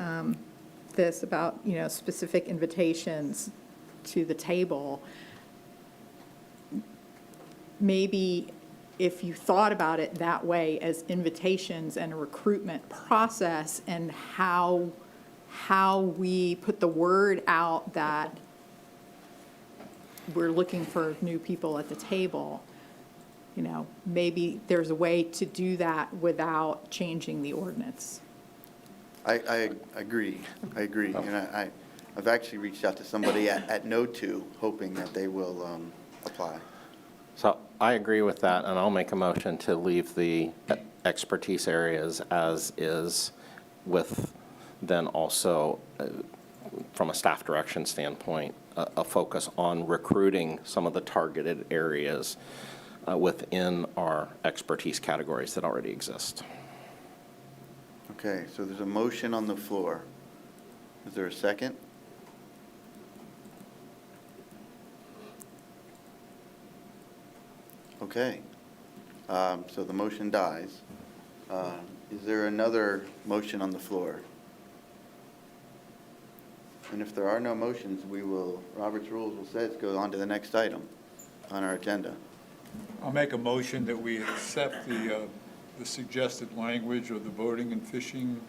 this about, specific invitations to the table, maybe if you thought about it that way as invitations and a recruitment process, and how we put the word out that we're looking for new people at the table, maybe there's a way to do that without changing the ordinance. I agree. And I've actually reached out to somebody at No2, hoping that they will apply. So I agree with that, and I'll make a motion to leave the expertise areas as is, with then also, from a staff direction standpoint, a focus on recruiting some of the targeted areas within our expertise categories that already exist. Okay, so there's a motion on the floor. Is there a second? Okay, so the motion dies. Is there another motion on the floor? And if there are no motions, Robert's rules will say, let's go on to the next item on our agenda. I'll make a motion that we accept the suggested language of the voting and fishing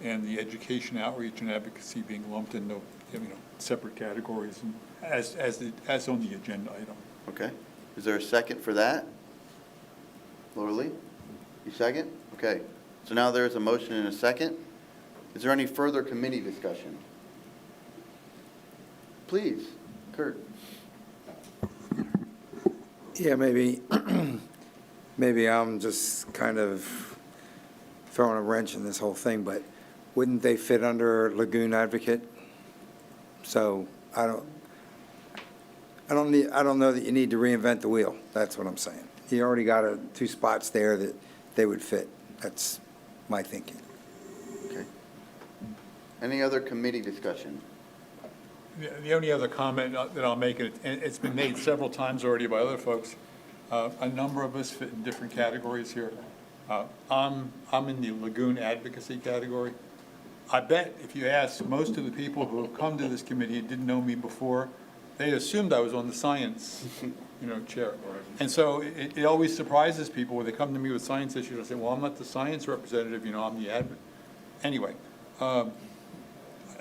and the education, outreach, and advocacy being lumped into, separate categories and as on the agenda item. Okay. Is there a second for that? Laura Lee? You second? Okay. So now there is a motion and a second. Is there any further committee discussion? Please, Kurt. Yeah, maybe I'm just kind of throwing a wrench in this whole thing, but wouldn't they fit under Lagoon Advocate? So I don't know that you need to reinvent the wheel. That's what I'm saying. You already got 2 spots there that they would fit. That's my thinking. Okay. Any other committee discussion? The only other comment that I'll make, and it's been made several times already by other folks, a number of us fit in different categories here. I'm in the Lagoon advocacy category. I bet if you ask most of the people who have come to this committee and didn't know me before, they assumed I was on the science, chair. And so it always surprises people when they come to me with science issues. I say, well, I'm not the science representative, I'm the advocate. Anyway.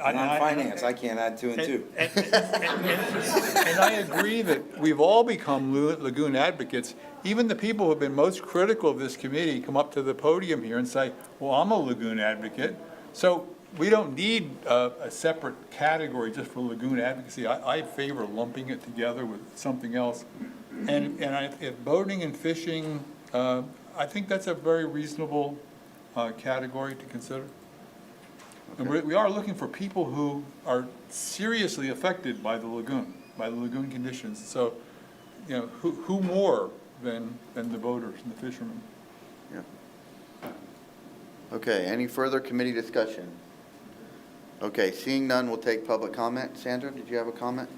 I'm finance, I can't add 2 and 2. And I agree that we've all become Lagoon advocates. Even the people who have been most critical of this committee come up to the podium here and say, well, I'm a Lagoon advocate. So we don't need a separate category just for Lagoon advocacy. I favor lumping it together with something else. And if boating and fishing, I think that's a very reasonable category to consider. Okay. And we are looking for people who are seriously affected by the lagoon conditions. So, who more than the boaters and the fishermen? Yeah. Okay, any further committee discussion? Okay, seeing none, we'll take public comment. Sandra, did you have a comment?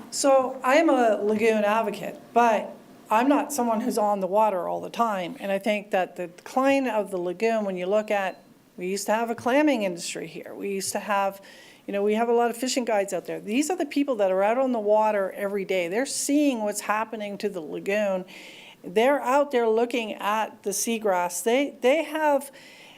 So I am a lagoon advocate, but I'm not someone who's on the water all the time. And I think that the decline of the lagoon, when you look at, we used to have a clamming industry here. We used to have, we have a lot of fishing guides out there. These are the people that are out on the water every day. They're seeing what's happening to the lagoon. They're out there looking at the seagrass. They have,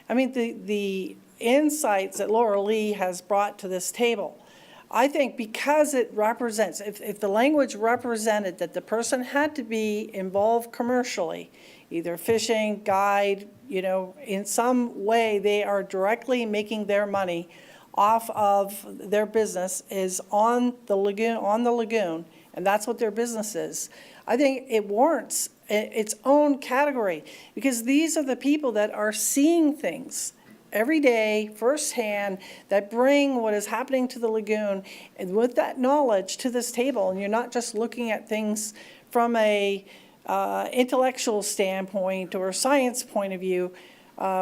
the insights that Laura Lee has brought to this table. I think because it represents, if the language represented that the person had to be involved commercially, either fishing, guide, in some way they are directly making their money off of their business is on the lagoon, and that's what their business is. I think it warrants its own category, because these are the people that are seeing things every day firsthand that bring what is happening to the lagoon, and with that knowledge to this table. And you're not just looking at things from a intellectual standpoint or science point of view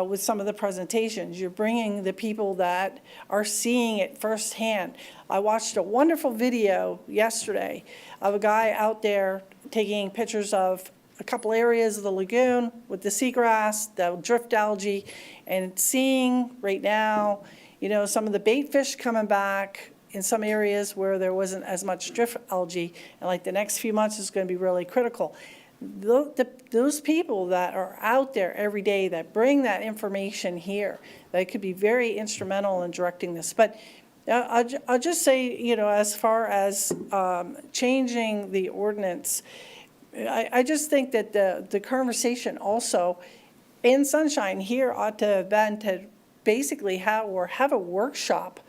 with some of the presentations. You're bringing the people that are seeing it firsthand. I watched a wonderful video yesterday of a guy out there taking pictures of a couple areas of the lagoon with the seagrass, the drift algae, and seeing right now, some of the bait fish coming back in some areas where there wasn't as much drift algae, and like the next few months is going to be really critical. Those people that are out there every day that bring that information here, they could be very instrumental in directing this. But I'll just say, as far as changing the ordinance, I just think that the conversation also in Sunshine here ought to have been to basically have a workshop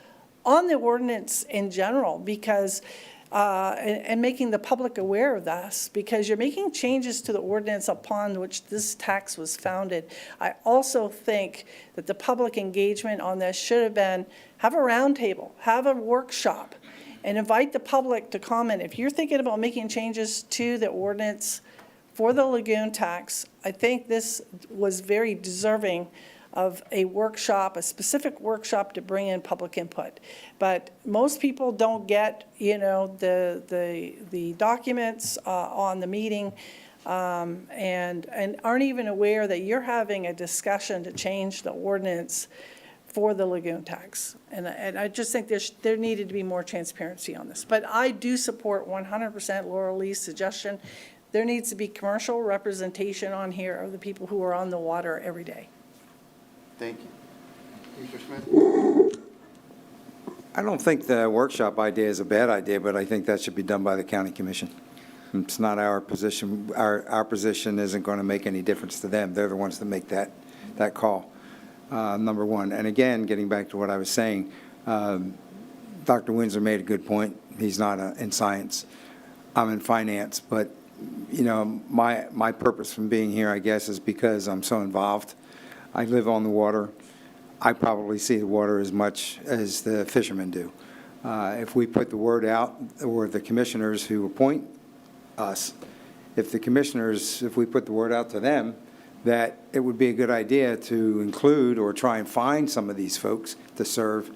on the ordinance in general, because and making the public aware of this, because you're making changes to the ordinance upon which this tax was founded. I also think that the public engagement on this should have been, have a roundtable, have a workshop, and invite the public to comment. If you're thinking about making changes to the ordinance for the lagoon tax, I think this was very deserving of a workshop, a specific workshop to bring in public input. But most people don't get, the documents on the meeting and aren't even aware that you're having a discussion to change the ordinance for the lagoon tax. And I just think there needed to be more transparency on this. But I do support 100% Laura Lee's suggestion. There needs to be commercial representation on here of the people who are on the water every day. Thank you. Mr. Smith? I don't think the workshop idea is a bad idea, but I think that should be done by the county commission. It's not our position. Our position isn't going to make any difference to them. They're the ones that make that call. Number one. And again, getting back to what I was saying, Dr. Windsor made a good point. He's not in science. I'm in finance. But, my purpose from being here, I guess, is because I'm so involved. I live on the water. I probably see the water as much as the fishermen do. If we put the word out, or the commissioners who appoint us, if we put the word out to them, that it would be a good idea to include or try and find some of these folks to serve,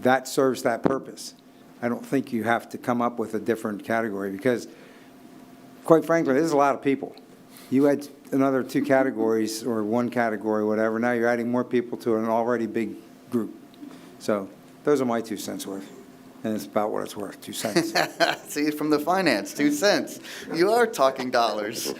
that serves that purpose. I don't think you have to come up with a different category, because, quite frankly, there's a lot of people. You had another 2 categories or 1 category, whatever. Now you're adding more people to an already big group. So those are my 2 cents worth. And it's about what it's worth, 2 cents. See, from the finance, 2 cents. You are talking dollars.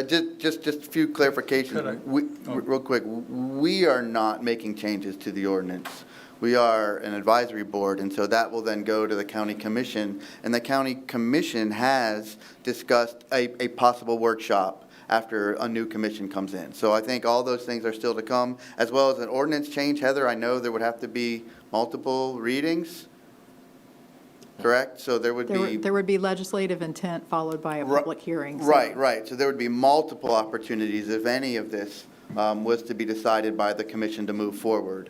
Just a few clarifications. Real quick, we are not making changes to the ordinance. We are an advisory board, and so that will then go to the county commission, and the county commission has discussed a possible workshop after a new commission comes in. So I think all those things are still to come, as well as an ordinance change. Heather, I know there would have to be multiple readings, correct? So there would be legislative intent followed by a public hearing. So. Right. So there would be multiple opportunities if any of this was to be decided by the commission to move forward.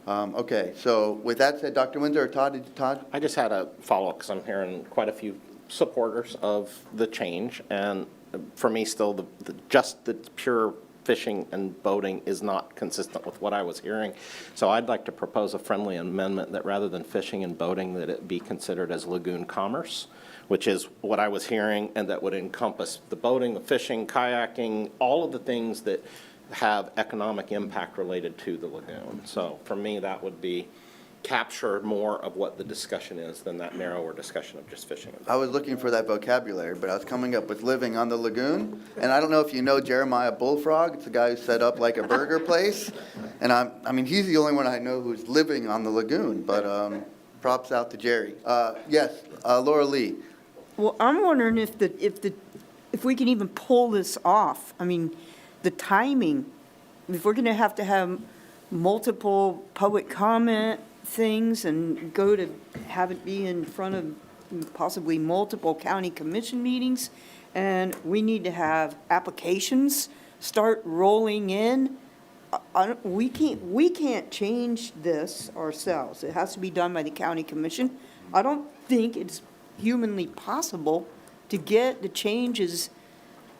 Okay, so with that said, Dr. Windsor or Todd? I just had a follow-up, because I'm hearing quite a few supporters of the change, and for me, still, just the pure fishing and boating is not consistent with what I was hearing. So I'd like to propose a friendly amendment that rather than fishing and boating, that it be considered as lagoon commerce, which is what I was hearing, and that would encompass the boating, the fishing, kayaking, all of the things that have economic impact related to the lagoon. So for me, that would be capture more of what the discussion is than that narrower discussion of just fishing. I was looking for that vocabulary, but I was coming up with living on the lagoon. And I don't know if you know Jeremiah Bullfrog. It's a guy who set up like a burger place. And I mean, he's the only one I know who's living on the lagoon, but props out to Jerry. Yes, Laura Lee. Well, I'm wondering if we can even pull this off. I mean, the timing, if we're going to have multiple public comment things and go to have it be in front of possibly multiple county commission meetings, and we need to have applications start rolling in. We can't change this ourselves. It has to be done by the county commission. I don't think it's humanly possible to get the changes,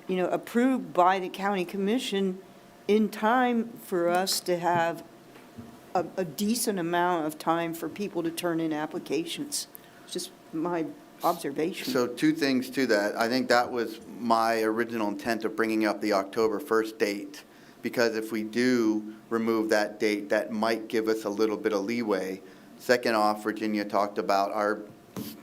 approved by the county commission in time for us to have a decent amount of time for people to turn in applications. It's just my observation. So two things to that. I think that was my original intent of bringing up the October 1st date, because if we do remove that date, that might give us a little bit of leeway. Second off, Virginia talked about our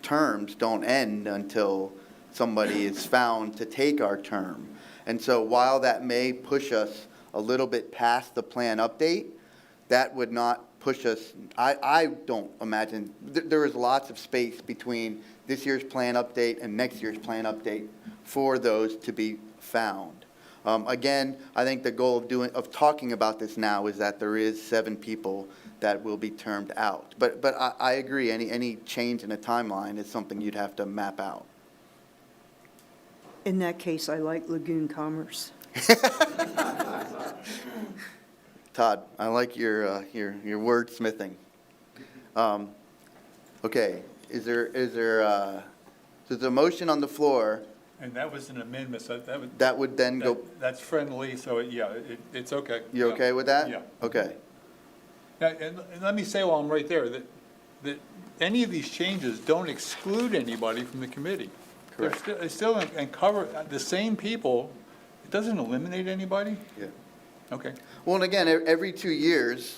terms don't end until somebody is found to take our term. And so while that may push us a little bit past the plan update, that would not push us. I don't imagine, there is lots of space between this year's plan update and next year's plan update for those to be found. Again, I think the goal of talking about this now is that there is 7 people that will be termed out. But I agree, any change in a timeline is something you'd have to map out. In that case, I like lagoon commerce. Todd, I like your wordsmithing. Okay, is there there's a motion on the floor? And that was an amendment, so that would then go. That's friendly, so it's okay. You're okay with that? Yeah. Okay. Now, and let me say while I'm right there, that any of these changes don't exclude anybody from the committee. Correct. They still and cover the same people. It doesn't eliminate anybody? Yeah. Okay. Well, and again, every 2 years,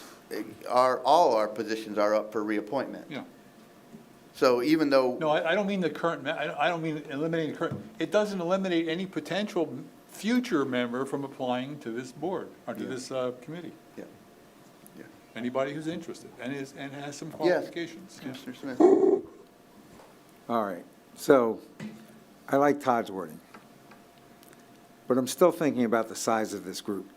all our positions are up for reappointment. Yeah. So even though. No, I don't mean the current, I don't mean eliminating the current. It doesn't eliminate any potential future member from applying to this board or to this committee. Yeah. Yeah. Anybody who's interested and has some qualifications. Yes, Mr. Smith. All right, so I like Todd's wording, but I'm still thinking about the size of this group.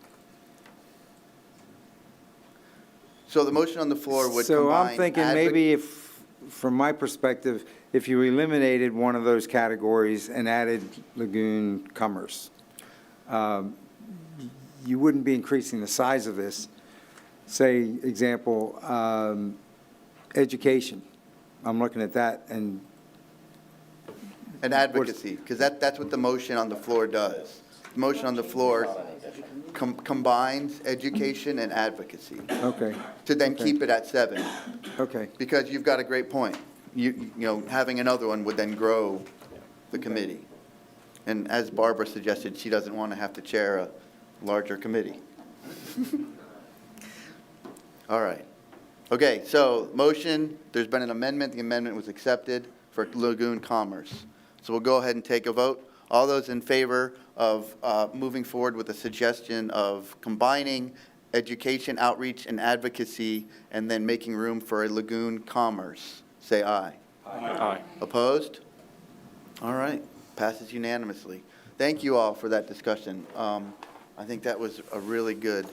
So the motion on the floor would So combine. I'm thinking maybe if, from my perspective, if you eliminated one of those categories and added lagoon commerce, you wouldn't be increasing the size of this. Say, example, education. I'm looking at that and. And advocacy, because that's what the motion on the floor does. The motion on the floor combines education and advocacy. Okay. To then keep it at 7. Okay. Because you've got a great point. You know, having another one would then grow the committee. And as Barbara suggested, she doesn't want to have to chair a larger committee. All right. Okay, so motion, there's been an amendment. The amendment was accepted for lagoon commerce. So we'll go ahead and take a vote. All those in favor of moving forward with a suggestion of combining education, outreach, and advocacy, and then making room for a lagoon commerce, say aye. Aye. Opposed? All right, passes unanimously. Thank you all for that discussion. I think that was a really good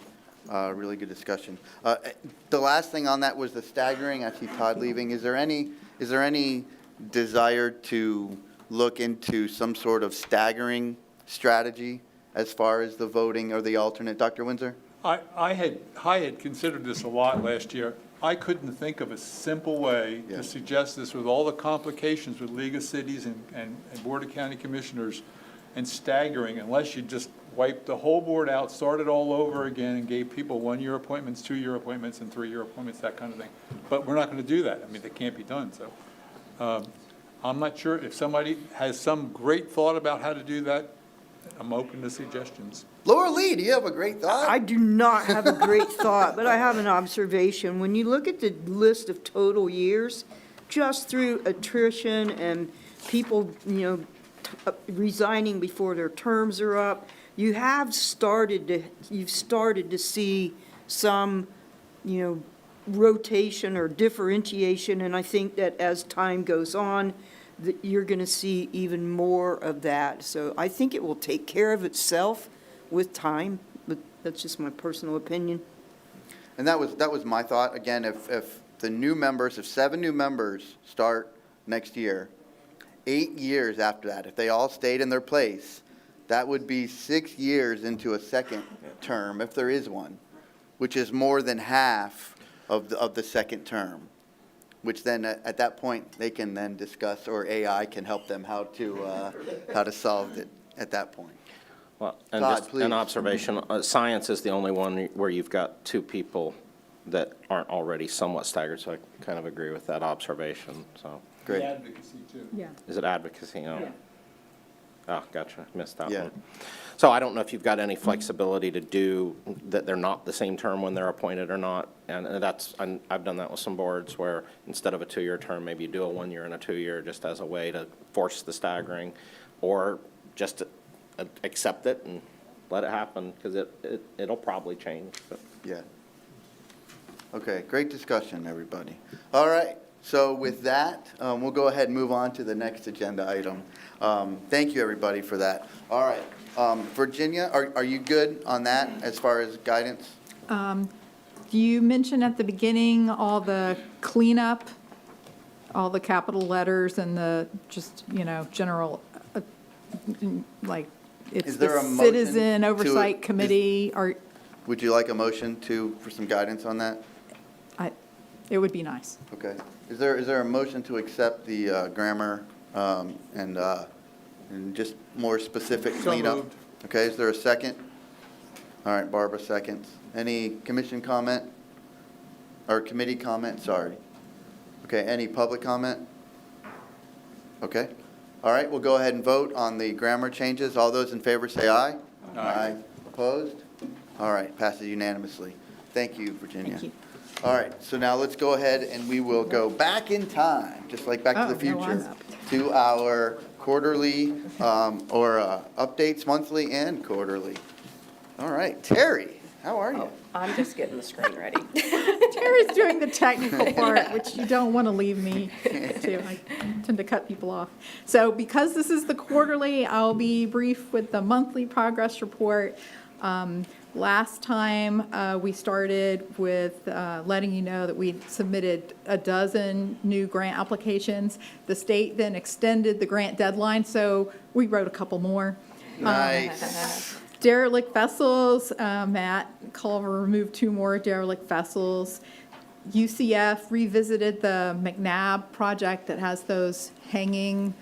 discussion. The last thing on that was the staggering. I see Todd leaving. Is there any desire to look into some sort of staggering strategy as far as the voting or the alternate? Dr. Windsor? I had considered this a lot last year. I couldn't think of a simple way to suggest this with all the complications with League of Cities and Board of County Commissioners and staggering, unless you just wiped the whole board out, started all over again, and gave people 1-year appointments, 2-year appointments, and 3-year appointments, that kind of thing. But we're not going to do that. I mean, that can't be done, so. I'm not sure if somebody has some great thought about how to do that. I'm open to suggestions. Laura Lee, do you have a great thought? I do not have a great thought, but I have an observation. When you look at the list of total years, just through attrition and people, resigning before their terms are up, you've started to see some, rotation or differentiation, and I think that as time goes on, that you're going to see even more of that. So I think it will take care of itself with time, but that's just my personal opinion. And that was my thought. Again, if the new members, if 7 new members start next year, 8 years after that, if they all stayed in their place, that would be 6 years into a second term, if there is one, which is more than half of the second term, which then at that point they can then discuss, or AI can help them how to solve it at that point. Well, and Todd, just please. an observation, science is the only one where you've got 2 people that aren't already somewhat staggered, so I kind of agree with that observation, so. Great. The advocacy, too. Yeah. Is it advocacy? No. Yeah. Oh, gotcha, missed that Yeah. one. So I don't know if you've got any flexibility to do, that they're not the same term when they're appointed or not, and I've done that with some boards where instead of a 2-year term, maybe you do a 1-year and a 2-year just as a way to force the staggering, or just accept it and let it happen, because it'll probably change, but. Yeah. Okay, great discussion, everybody. All right, so with that, we'll go ahead and move on to the next agenda item. Thank you, everybody, for that. All right, Virginia, are you good on that as far as guidance? You mentioned at the beginning all the cleanup, all the capital letters and the just, general, like, it's Is there the a motion Citizen to- Oversight Committee, or, Would you like a motion for some guidance on that? it would be nice. Okay. Is there a motion to accept the grammar and just more specific So cleanup? moved. Okay, is there a second? All right, Barbara seconds. Any commission comment? Or committee comment, sorry. Okay, any public comment? Okay. All right, we'll go ahead and vote on the grammar changes. All those in favor say aye. Aye. Opposed? All right, passes unanimously. Thank you, Virginia. Thank you. All right, so now let's go ahead and we will go back in time, just like Back to the Oh, no, I'm Future, up. to our quarterly, or updates, monthly and quarterly. All right, Terri, how are you? I'm just getting the screen ready. Terry's doing the technical part, which you don't want to leave me to. I tend to cut people off. So because this is the quarterly, I'll be brief with the monthly progress report. Last time, we started with letting you know that we submitted a dozen new grant applications. The state then extended the grant deadline, so we wrote a couple more. Nice. Derelict vessels, Matt Culver removed 2 more derelict vessels. UCF revisited the McNabb project that has those hanging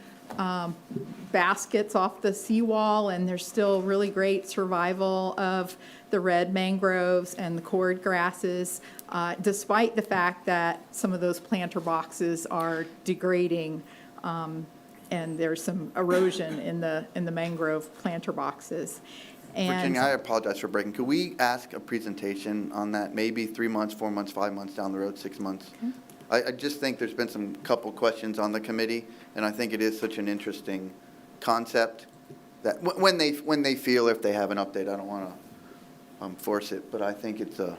baskets off the seawall, and there's still really great survival of the red mangroves and the cord grasses, despite the fact that some of those planter boxes are degrading, and there's some erosion in the mangrove planter boxes. And Virginia, I apologize for breaking. Could we ask a presentation on that, maybe 3 months, 4 months, 5 months down the road, 6 months? I just think there's been some couple questions on the committee, and I think it is such an interesting concept that when they feel, if they have an update, I don't want to force it, but I think it's a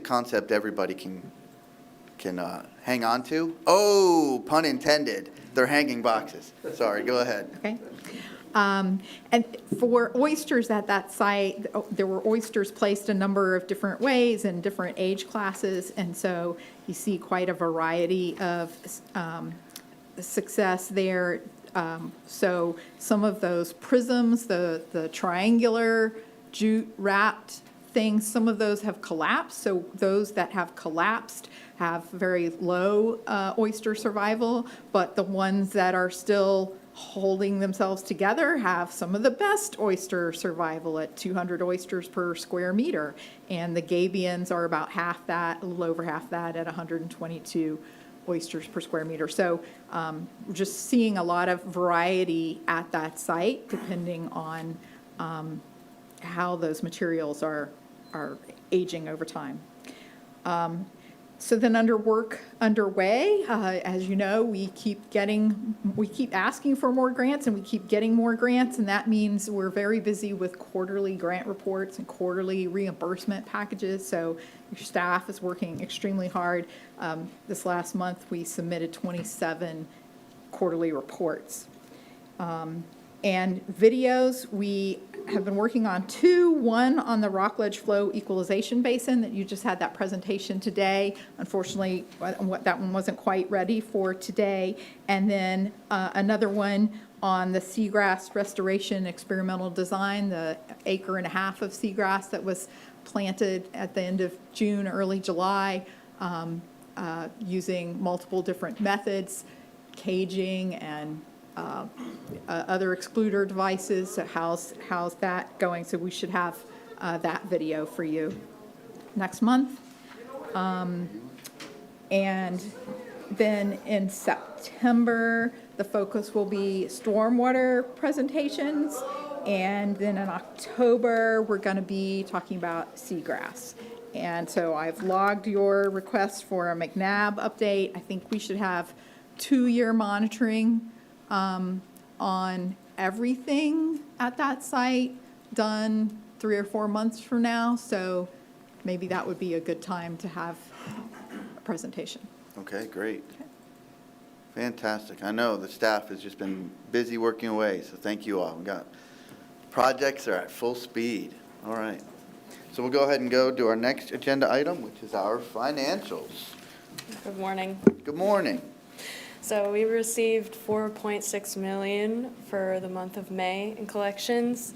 concept everybody can hang on to. Oh, pun intended. They're hanging boxes. Sorry, go ahead. Okay. And for oysters at that site, there were oysters placed a number of different ways and different age classes, and so you see quite a variety of success there. So some of those prisms, the triangular jute wrapped things, some of those have collapsed. So those that have collapsed have very low oyster survival, but the ones that are still holding themselves together have some of the best oyster survival at 200 oysters per square meter. And the gabions are about half that, a little over half that at 122 oysters per square meter. So we're just seeing a lot of variety at that site depending on how those materials are aging over time. So then under work underway, as you know, we keep asking for more grants and we keep getting more grants, and that means we're very busy with quarterly grant reports and quarterly reimbursement packages. So your staff is working extremely hard. This last month, we submitted 27 quarterly reports. And videos, we have been working on two, one on the Rockledge flow equalization basin that you just had that presentation today. Unfortunately, that one wasn't quite ready for today. And then another one on the seagrass restoration experimental design, the 1.5 acres of seagrass that was planted at the end of June, early July, using multiple different methods, caging and other excluder devices. So how's that going? So we should have that video for you next month. And then in September, the focus will be stormwater presentations. And then in October, we're going to be talking about seagrass. And so I've logged your request for a McNabb update. I think we should have 2-year monitoring on everything at that site done 3 or 4 months from now. So maybe that would be a good time to have a presentation. Okay, great. Fantastic. I know the staff has just been busy working away, so thank you all. We got projects are at full speed. All right. So we'll go ahead and go to our next agenda item, which is our financials. Good morning. Good morning. So we received $4.6 million for the month of May in collections,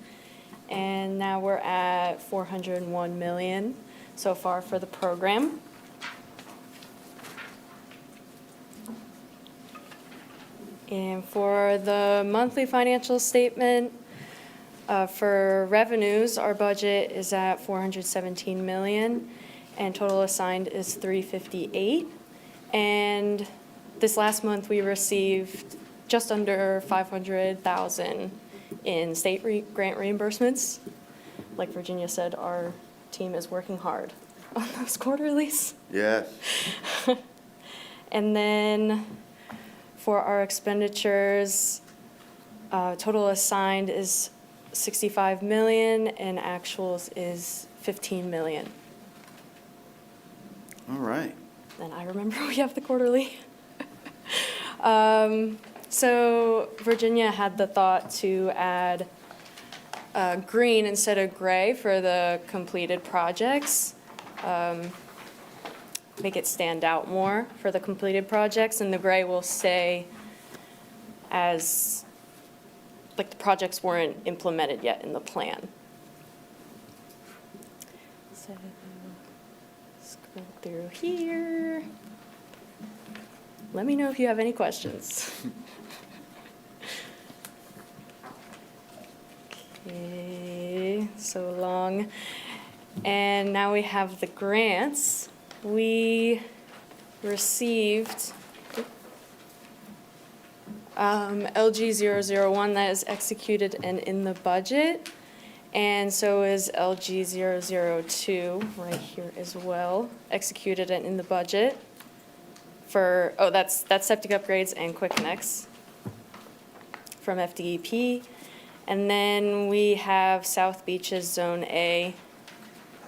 and now we're at $401 million so far for the program. And for the monthly financial statement, for revenues, our budget is at $417 million, and total assigned is $358. And this last month, we received just under $500,000 in state grant reimbursements. Like Virginia said, our team is working hard on those quarterlies. Yes. And then for our expenditures, total assigned is $65 million, and actuals is $15 million. All right. And I remember we have the quarterly. So Virginia had the thought to add green instead of gray for the completed projects. Make it stand out more for the completed projects, and the gray will stay as, like, the projects weren't implemented yet in the plan. So scroll through here. Let me know if you have any questions. Okay, so long. And now we have the grants. We received LG001 that is executed and in the budget. And so is LG002 right here as well, executed and in the budget. For, that's septic upgrades and quick connects from FDEP. And then we have South Beaches Zone A,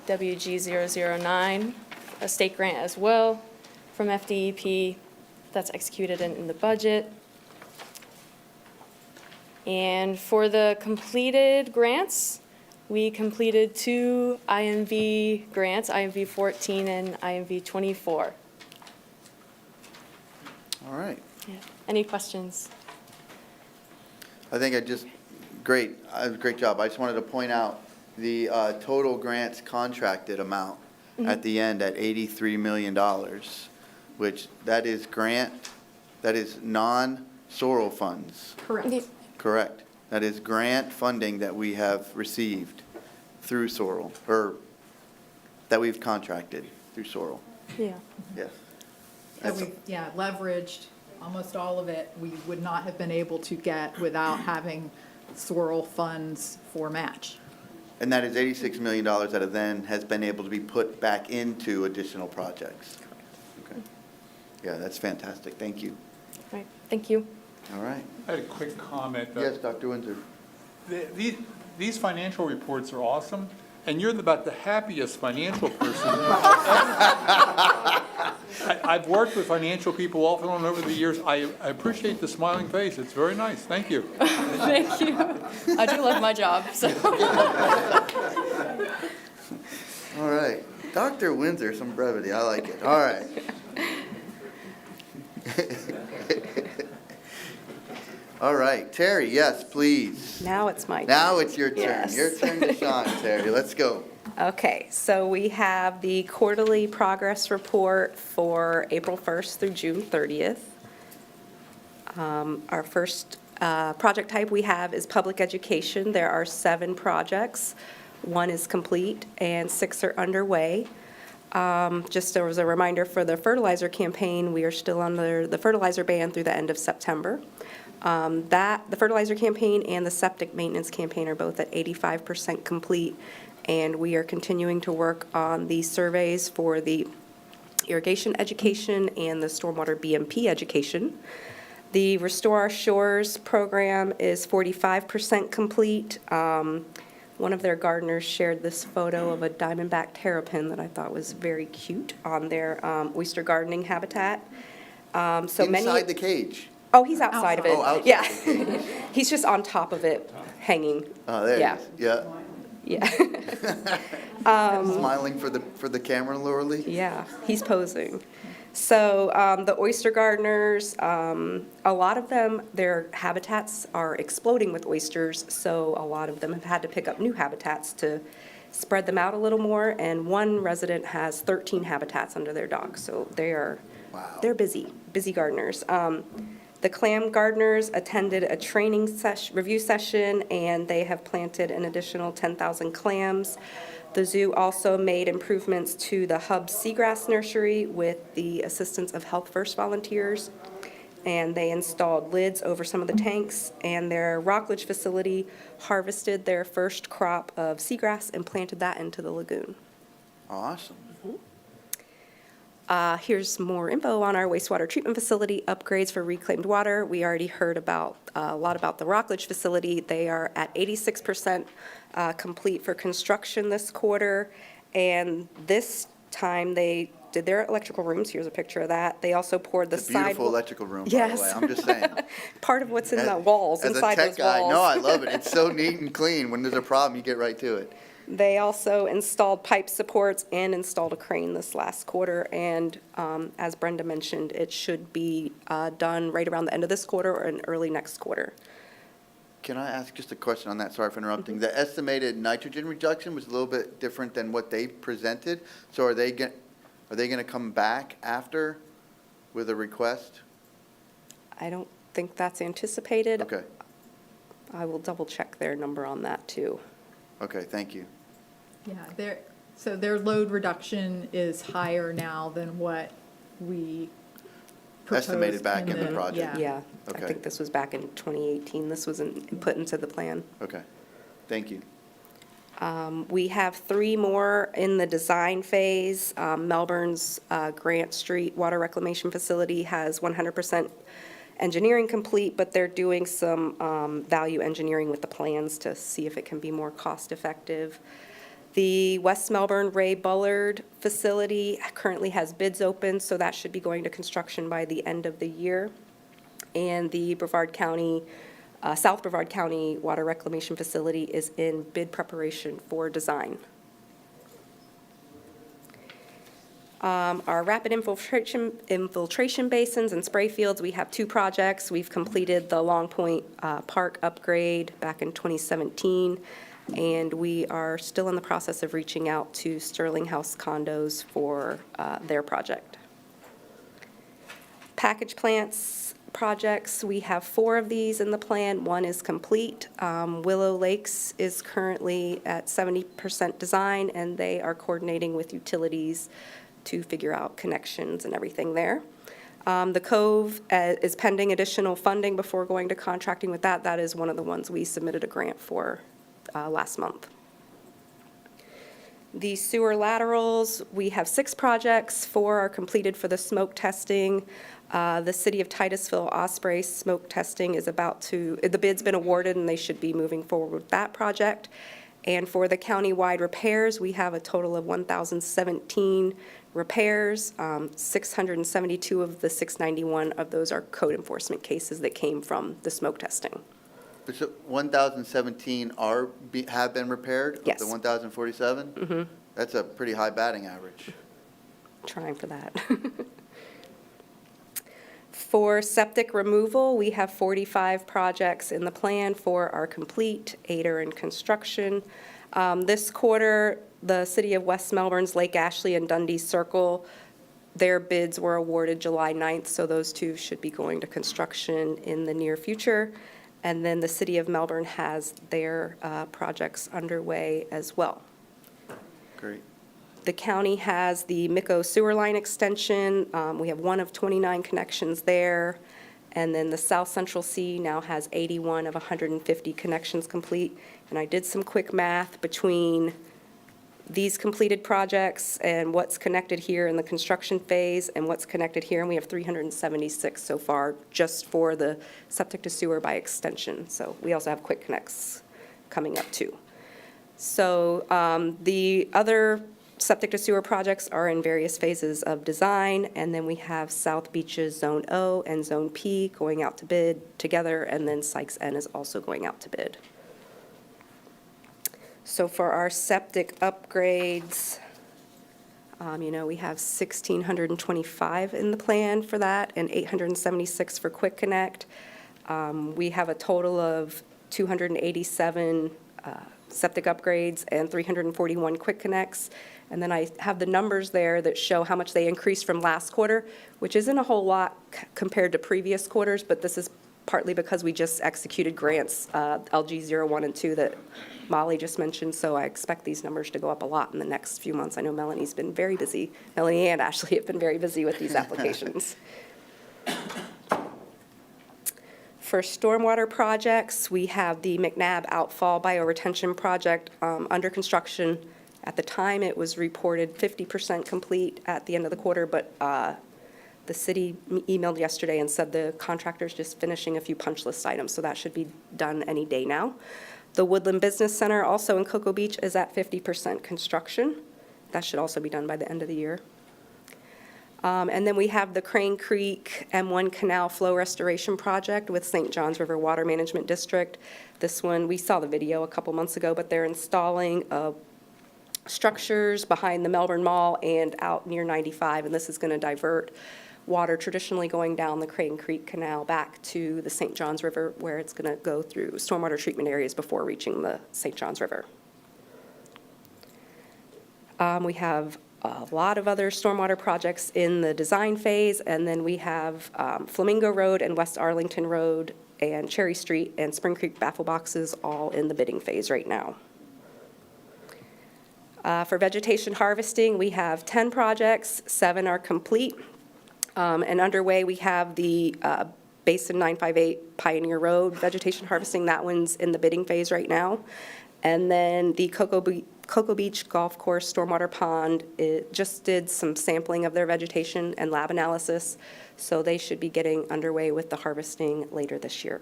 WG009, a state grant as well from FDEP. That's executed and in the budget. And for the completed grants, we completed 2 IMV grants, IMV 14 and IMV 24. All right. Yeah. Any questions? I think great job. I just wanted to point out the total grants contracted amount at the end at $83 million, which that is non Sorrel funds. Correct. Correct. That is grant funding that we have received through Sorrel, or that we've contracted through Sorrel. Yeah. Yes. And we, leveraged almost all of it. We would not have been able to get without having swirl funds for match. And that is $86 million that then has been able to be put back into additional projects. Okay. Yeah, that's fantastic. Thank you. All right, thank you. All right. I had a quick comment. Yes, Dr. Windsor. These financial reports are awesome, and you're about the happiest financial person. I've worked with financial people off and on over the years. I appreciate the smiling face. It's very nice. Thank you. Thank you. I do love my job, so. All right. Dr. Windsor, some brevity. I like it. All right. All right. Terri, yes, please. Now it's my turn. Now it's your turn. Yes. Your turn to shine, Terri. Let's go. Okay, so we have the quarterly progress report for April 1st through June 30th. Our first project type we have is public education. There are 7 projects. 1 is complete and 6 are underway. Just as a reminder for the fertilizer campaign, we are still under the fertilizer ban through the end of September. The fertilizer campaign and the septic maintenance campaign are both at 85% complete, and we are continuing to work on the surveys for the irrigation education and the stormwater BMP education. The Restore Our Shores program is 45% complete. One of their gardeners shared this photo of a diamondback terrapin that I thought was very cute on their oyster gardening habitat. Inside the cage. Oh, he's outside of it. Oh, outside Yeah. the cage. He's just on top of it, hanging. Oh, there Yeah. it is. Yeah. Yeah. Smiling for the camera, Laura Lee? Yeah, he's posing. So the oyster gardeners, a lot of them, their habitats are exploding with oysters, so a lot of them have had to pick up new habitats to spread them out a little more, and one resident has 13 habitats under their dock, so they're busy gardeners. The clam gardeners attended a training review session, and they have planted an additional 10,000 clams. The zoo also made improvements to the Hub Seagrass Nursery with the assistance of Health First volunteers, and they installed lids over some of the tanks, and their Rockledge facility harvested their first crop of seagrass and planted that into the lagoon. Awesome. Here's more info on our wastewater treatment facility upgrades for reclaimed water. We already heard a lot about the Rockledge facility. They are at 86% complete for construction this quarter, and this time they did their electrical rooms. Here's a picture of that. They also poured the sidewalk. Beautiful electrical room, by the Yes. way. I'm just saying. Part of what's in the walls, inside those walls. As a tech guy, no, I love it. It's so neat and clean. When there's a problem, you get right to it. They also installed pipe supports and installed a crane this last quarter, and as Brenda mentioned, it should be done right around the end of this quarter or in early next quarter. Can I ask just a question on that? Sorry for interrupting. The estimated nitrogen reduction was a little bit different than what they presented. So are they going to come back after with a request? I don't think that's anticipated. Okay. I will double check their number on that too. Okay, thank you. Yeah, so their load reduction is higher now than what we proposed. Estimated back in the project. Yeah, Okay. I think this was back in 2018. This was put into the plan. Okay, thank you. We have 3 more in the design phase. Melbourne's Grant Street Water Reclamation Facility has 100% engineering complete, but they're doing some value engineering with the plans to see if it can be more cost-effective. The West Melbourne Ray Bullard facility currently has bids open, so that should be going to construction by the end of the year. And the Brevard County, South Brevard County Water Reclamation Facility is in bid preparation for design. Our rapid infiltration basins and spray fields, we have 2 projects. We've completed the Long Point Park upgrade back in 2017, and we are still in the process of reaching out to Sterling House Condos for their project. Package plants, projects, we have 4 of these in the plan. 1 is complete. Willow Lakes is currently at 70% design, and they are coordinating with utilities to figure out connections and everything there. The Cove is pending additional funding before going to contracting with that. That is one of the ones we submitted a grant for last month. The sewer laterals, we have 6 projects. 4 are completed for the smoke testing. The City of Titusville Osprey smoke testing is the bid's been awarded, and they should be moving forward with that project. And for the county-wide repairs, we have a total of 1,017 repairs. 672 of the 691 of those are code enforcement cases that came from the smoke testing. So 1,017 have been repaired? Of Yes. the 1,047? Mm-hmm. That's a pretty high batting average. Trying for that. For septic removal, we have 45 projects in the plan. 4 are complete, 8 are in construction. This quarter, the City of West Melbourne's Lake Ashley and Dundee Circle, their bids were awarded July 9th, so those 2 should be going to construction in the near future. And then the City of Melbourne has their projects underway as well. Great. The county has the Miko sewer line extension. We have 1 of 29 connections there. And then the South Central C now has 81 of 150 connections complete. And I did some quick math between these completed projects and what's connected here in the construction phase and what's connected here. And we have 376 so far just for the septic to sewer by extension. So we also have quick connects coming up too. So the other septic to sewer projects are in various phases of design, and then we have South Beaches Zone O and Zone P going out to bid together, and then Sykes N is also going out to bid. So for our septic upgrades, we have 1,625 in the plan for that and 876 for Quick Connect. We have a total of 287 septic upgrades and 341 Quick Connects. And then I have the numbers there that show how much they increased from last quarter, which isn't a whole lot compared to previous quarters, but this is partly because we just executed grants, LG 01 and 2 that Molly just mentioned, so I expect these numbers to go up a lot in the next few months. I know Melanie's been very busy. Melanie and Ashley have been very busy with these applications. For stormwater projects, we have the McNabb Outfall Bioretention Project under construction. At the time, it was reported 50% complete at the end of the quarter, but the city emailed yesterday and said the contractor's just finishing a few punch list items, so that should be done any day now. The Woodland Business Center, also in Cocoa Beach, is at 50% construction. That should also be done by the end of the year. And then we have the Crane Creek M1 Canal Flow Restoration Project with St. Johns River Water Management District. This one, we saw the video a couple months ago, but they're installing structures behind the Melbourne Mall and out near 95, and this is going to divert water traditionally going down the Crane Creek Canal back to the St. Johns River, where it's going to go through stormwater treatment areas before reaching the St. Johns River. We have a lot of other stormwater projects in the design phase, and then we have Flamingo Road and West Arlington Road and Cherry Street and Spring Creek baffle boxes all in the bidding phase right now. For vegetation harvesting, we have 10 projects, 7 are complete. And underway, we have the Basin 958 Pioneer Road vegetation harvesting. That one's in the bidding phase right now. And then the Cocoa Beach Golf Course Stormwater Pond, it just did some sampling of their vegetation and lab analysis, so they should be getting underway with the harvesting later this year.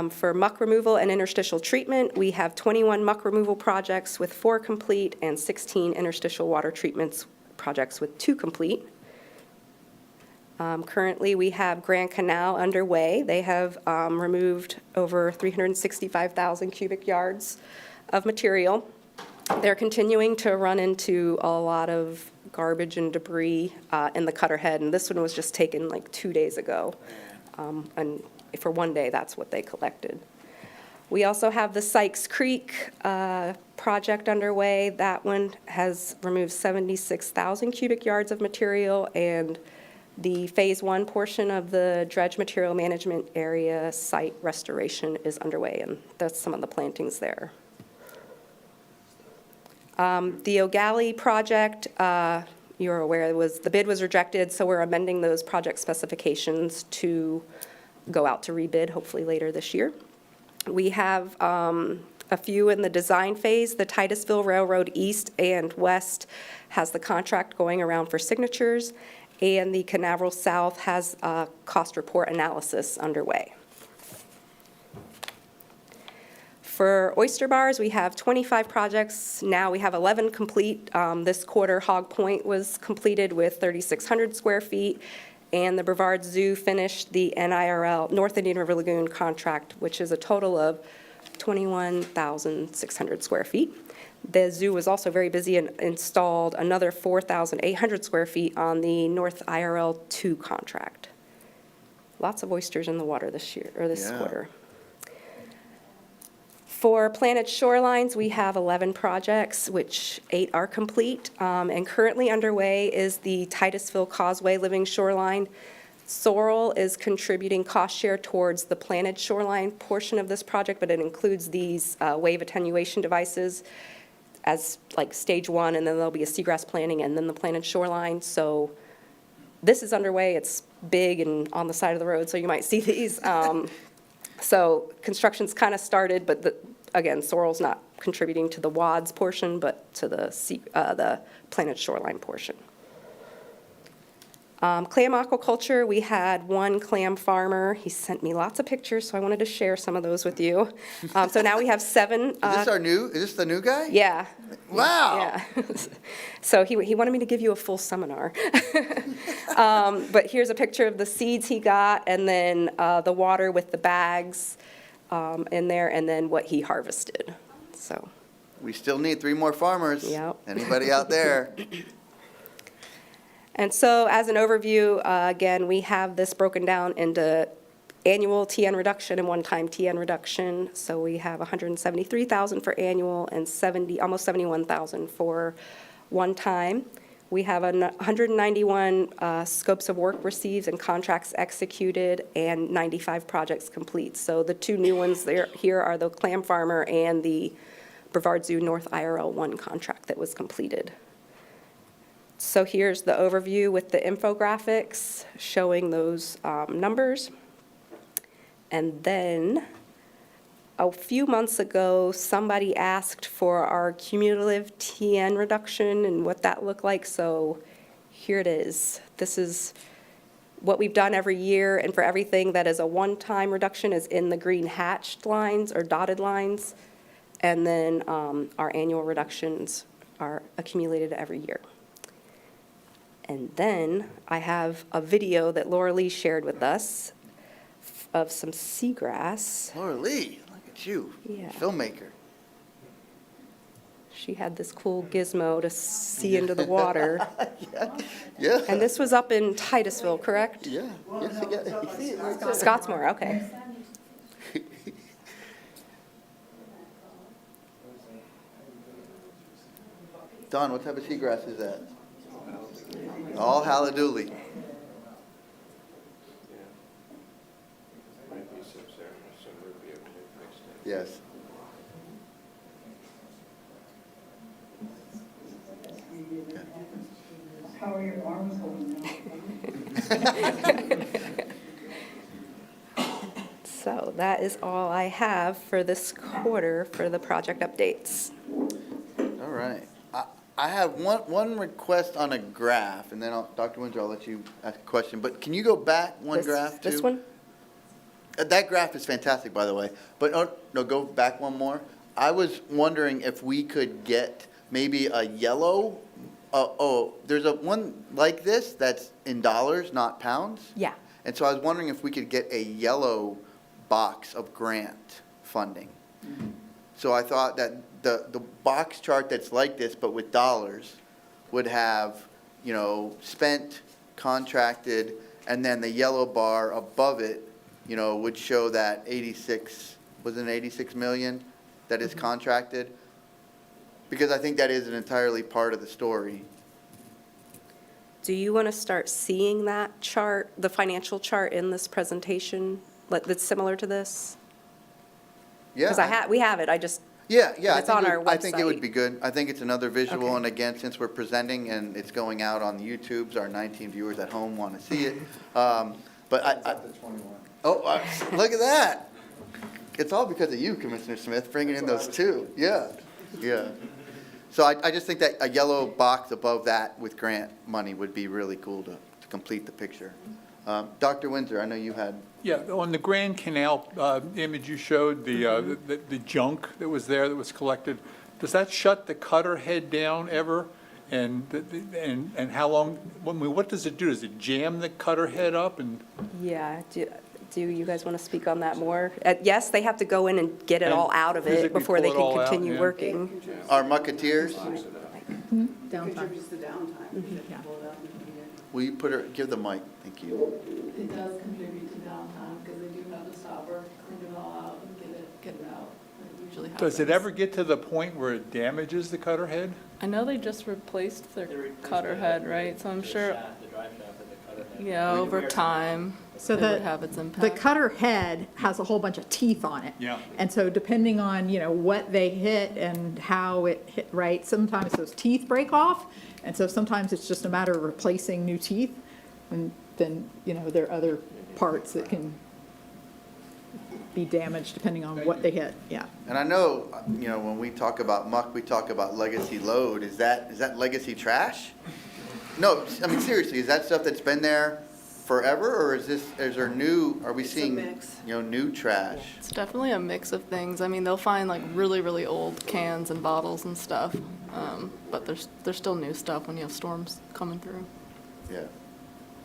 For muck removal and interstitial treatment, we have 21 muck removal projects with 4 complete and 16 interstitial water treatments projects with 2 complete. Currently, we have Grand Canal underway. They have removed over 365,000 cubic yards of material. They're continuing to run into a lot of garbage and debris in the cutter head, and this one was just taken like 2 days ago. And for one day, that's what they collected. We also have the Sykes Creek project underway. That one has removed 76,000 cubic yards of material, and The Phase 1 portion of the dredge material management area site restoration is underway, and that's some of the plantings there. The O'Galley project, you're aware, the bid was rejected, so we're amending those project specifications to go out to rebid, hopefully later this year. We have a few in the design phase. The Titusville Railroad East and West has the contract going around for signatures, and the Canaveral South has a cost report analysis underway. For oyster bars, we have 25 projects. Now we have 11 complete. This quarter, Hog Point was completed with 3,600 square feet, and the Brevard Zoo finished the NIRL, North Indian River Lagoon contract, which is a total of 21,600 square feet. The zoo was also very busy and installed another 4,800 square feet on the North IRL 2 contract. Lots of oysters in the water this year, or this quarter. For planted shorelines, we have 11 projects, which 8 are complete. And currently underway is the Titusville Causeway Living Shoreline. Sorrel is contributing cost share towards the planted shoreline portion of this project, but it includes these wave attenuation devices as like stage 1, and then there'll be a seagrass planting and then the planted shoreline. So this is underway. It's big and on the side of the road, so you might see these. So construction's kind of started, but again, Sorrel's not contributing to the WADS portion, but to the planted shoreline portion. Clam aquaculture, we had one clam farmer. He sent me lots of pictures, so I wanted to share some of those with you. So now we have 7. Is this the new guy? Yeah. Wow. Yeah. So he wanted me to give you a full seminar. But here's a picture of the seeds he got, and then the water with the bags in there, and then what he harvested. So We still need 3 more farmers. Yep. Anybody out there? And so as an overview, again, we have this broken down into annual TN reduction and one-time TN reduction. So we have 173,000 for annual and almost 71,000 for one-time. We have 191 scopes of work received and contracts executed and 95 projects complete. So the 2 new ones there here are the clam farmer and the Brevard Zoo North IRL 1 contract that was completed. So here's the overview with the infographics showing those numbers. And then a few months ago, somebody asked for our cumulative TN reduction and what that looked like. So here it is. This is what we've done every year, and for everything that is a one-time reduction is in the green hatched lines or dotted lines. And then our annual reductions are accumulated every year. And then I have a video that Laura Lee shared with us of some seagrass. Laura Lee, look at you, Yeah. filmmaker. She had this cool gizmo to see into the water. Yeah. And this was up in Titusville, correct? Yeah. Yes, you see it right there. Scottsmore, okay. Don, what type of seagrass is that? All haladoodly. Yes. How are your arms holding So that is all I have for this quarter for the project updates. All right. I have one request on a graph, and then Dr. Windsor, I'll let you ask a question. But can you go back one graph too? This one? That graph is fantastic, by the way. But no, go back one more. I was wondering if we could get maybe a yellow. There's a one like this that's in dollars, not pounds. Yeah. And so I was wondering if we could get a yellow box of grant funding. So I thought that the box chart that's like this, but with dollars, would have, spent, contracted, and then the yellow bar above it, would show that 86 million that is contracted? Because I think that is an entirely part of the story. Do you want to start seeing that chart, the financial chart in this presentation, that's similar to this? Yeah. Because we have it, I just, Yeah, it's on our I think it would website. be good. I think it's another visual, Okay. and again, since we're presenting and it's going out on the YouTubes, our 19 viewers at home want to see it. But look at that. It's all because of you, Commissioner Smith, bringing in those two. Yeah, yeah. So I just think that a yellow box above that with grant money would be really cool to complete the picture. Dr. Windsor, I know you had. Yeah, on the Grand Canal image you showed, the junk that was there that was collected, does that shut the cutter head down ever? And how long, what does it do? Does it jam the cutter head up and? Yeah, do you guys want to speak on that more? Yes, they have to go in and get it all out of it physically before they pull it all can out, continue yeah. working. Our mucketeers, Downtime. Contributes to downtime. Yeah. will you give the mic? Thank you. It does contribute to downtime because they do have to stopper, clean it all out and get it out. It usually happens. Does it ever get to the point where it damages the cutter head? I know they just replaced their cutter head, right? So I'm sure, yeah, over time, So it would have its the impact. cutter head has a whole bunch of teeth on it. Yeah. And so depending on, what they hit and how it hit, right, sometimes those teeth break off. And so sometimes it's just a matter of replacing new teeth. And then, there are other parts that can be damaged depending on what they hit, yeah. And I know, when we talk about muck, we talk about legacy load. Is that legacy trash? No, I mean, seriously, is that stuff that's been there forever, or is there new, are we seeing, mix. New trash? It's definitely a mix of things. I mean, they'll find like really, really old cans and bottles and stuff. But there's still new stuff when you have storms coming through. Yeah.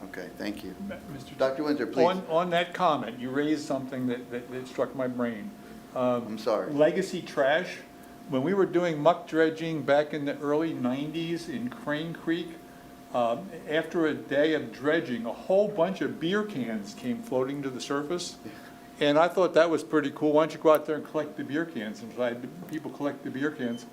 Okay, thank you. Mr. Dr. Windsor, please. On that comment, you raised something that struck my brain. I'm sorry. Legacy trash. When we were doing muck dredging back in the early 90s in Crane Creek, after a day of dredging, a whole bunch of beer cans came floating to the surface. And I thought that was pretty cool. Why don't you go out there and collect the beer cans? And so I had people collect the beer cans.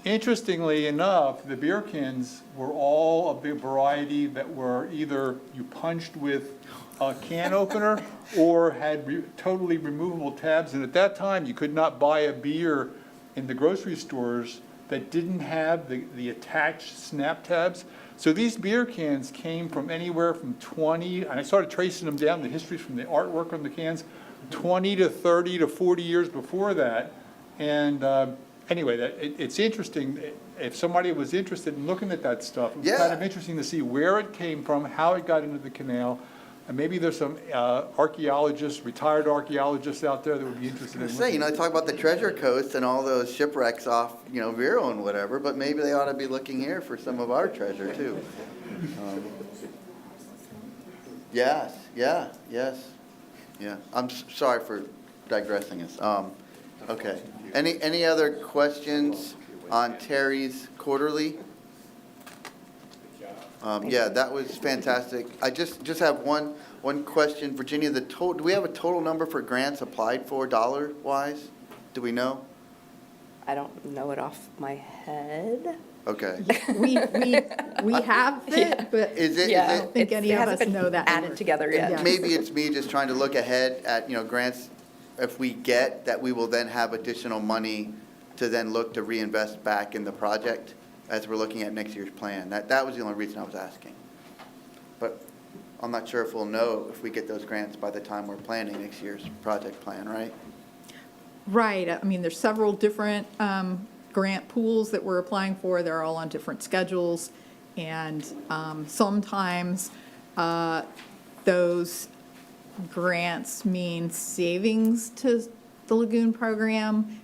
Interestingly enough, the beer cans were all of the variety that were either you punched with a can opener or had totally removable tabs. And at that time, you could not buy a beer in the grocery stores that didn't have the attached snap tabs. So these beer cans came from anywhere from 20, and I started tracing them down, the histories from the artwork on the cans, 20 to 30 to 40 years before that. And anyway, it's interesting. If somebody was interested in looking at that stuff, it was kind of interesting to see where it came from, how it got into the canal. And maybe there's some archaeologists, retired archaeologists out there that would be interested in looking. They talk about the treasure coast and all those shipwrecks off, Vero and whatever, but maybe they ought to be looking here for some of our treasure too. Yes, yeah. I'm sorry for digressing us. Okay. Any other questions on Terry's quarterly? Yeah, that was fantastic. I just have one question. Virginia, do we have a total number for grants applied for dollar-wise? Do we know? I don't know it off my head. Okay. We have it, but I don't think any of us know that. Added together yet. Maybe it's me just trying to look ahead at, grants, if we get, that we will then have additional money to then look to reinvest back in the project as we're looking at next year's plan. That was the only reason I was asking. But I'm not sure if we'll know if we get those grants by the time we're planning next year's project plan, right? Right, I mean, there's several different grant pools that we're applying for. They're all on different schedules. And sometimes those grants mean savings to the Lagoon program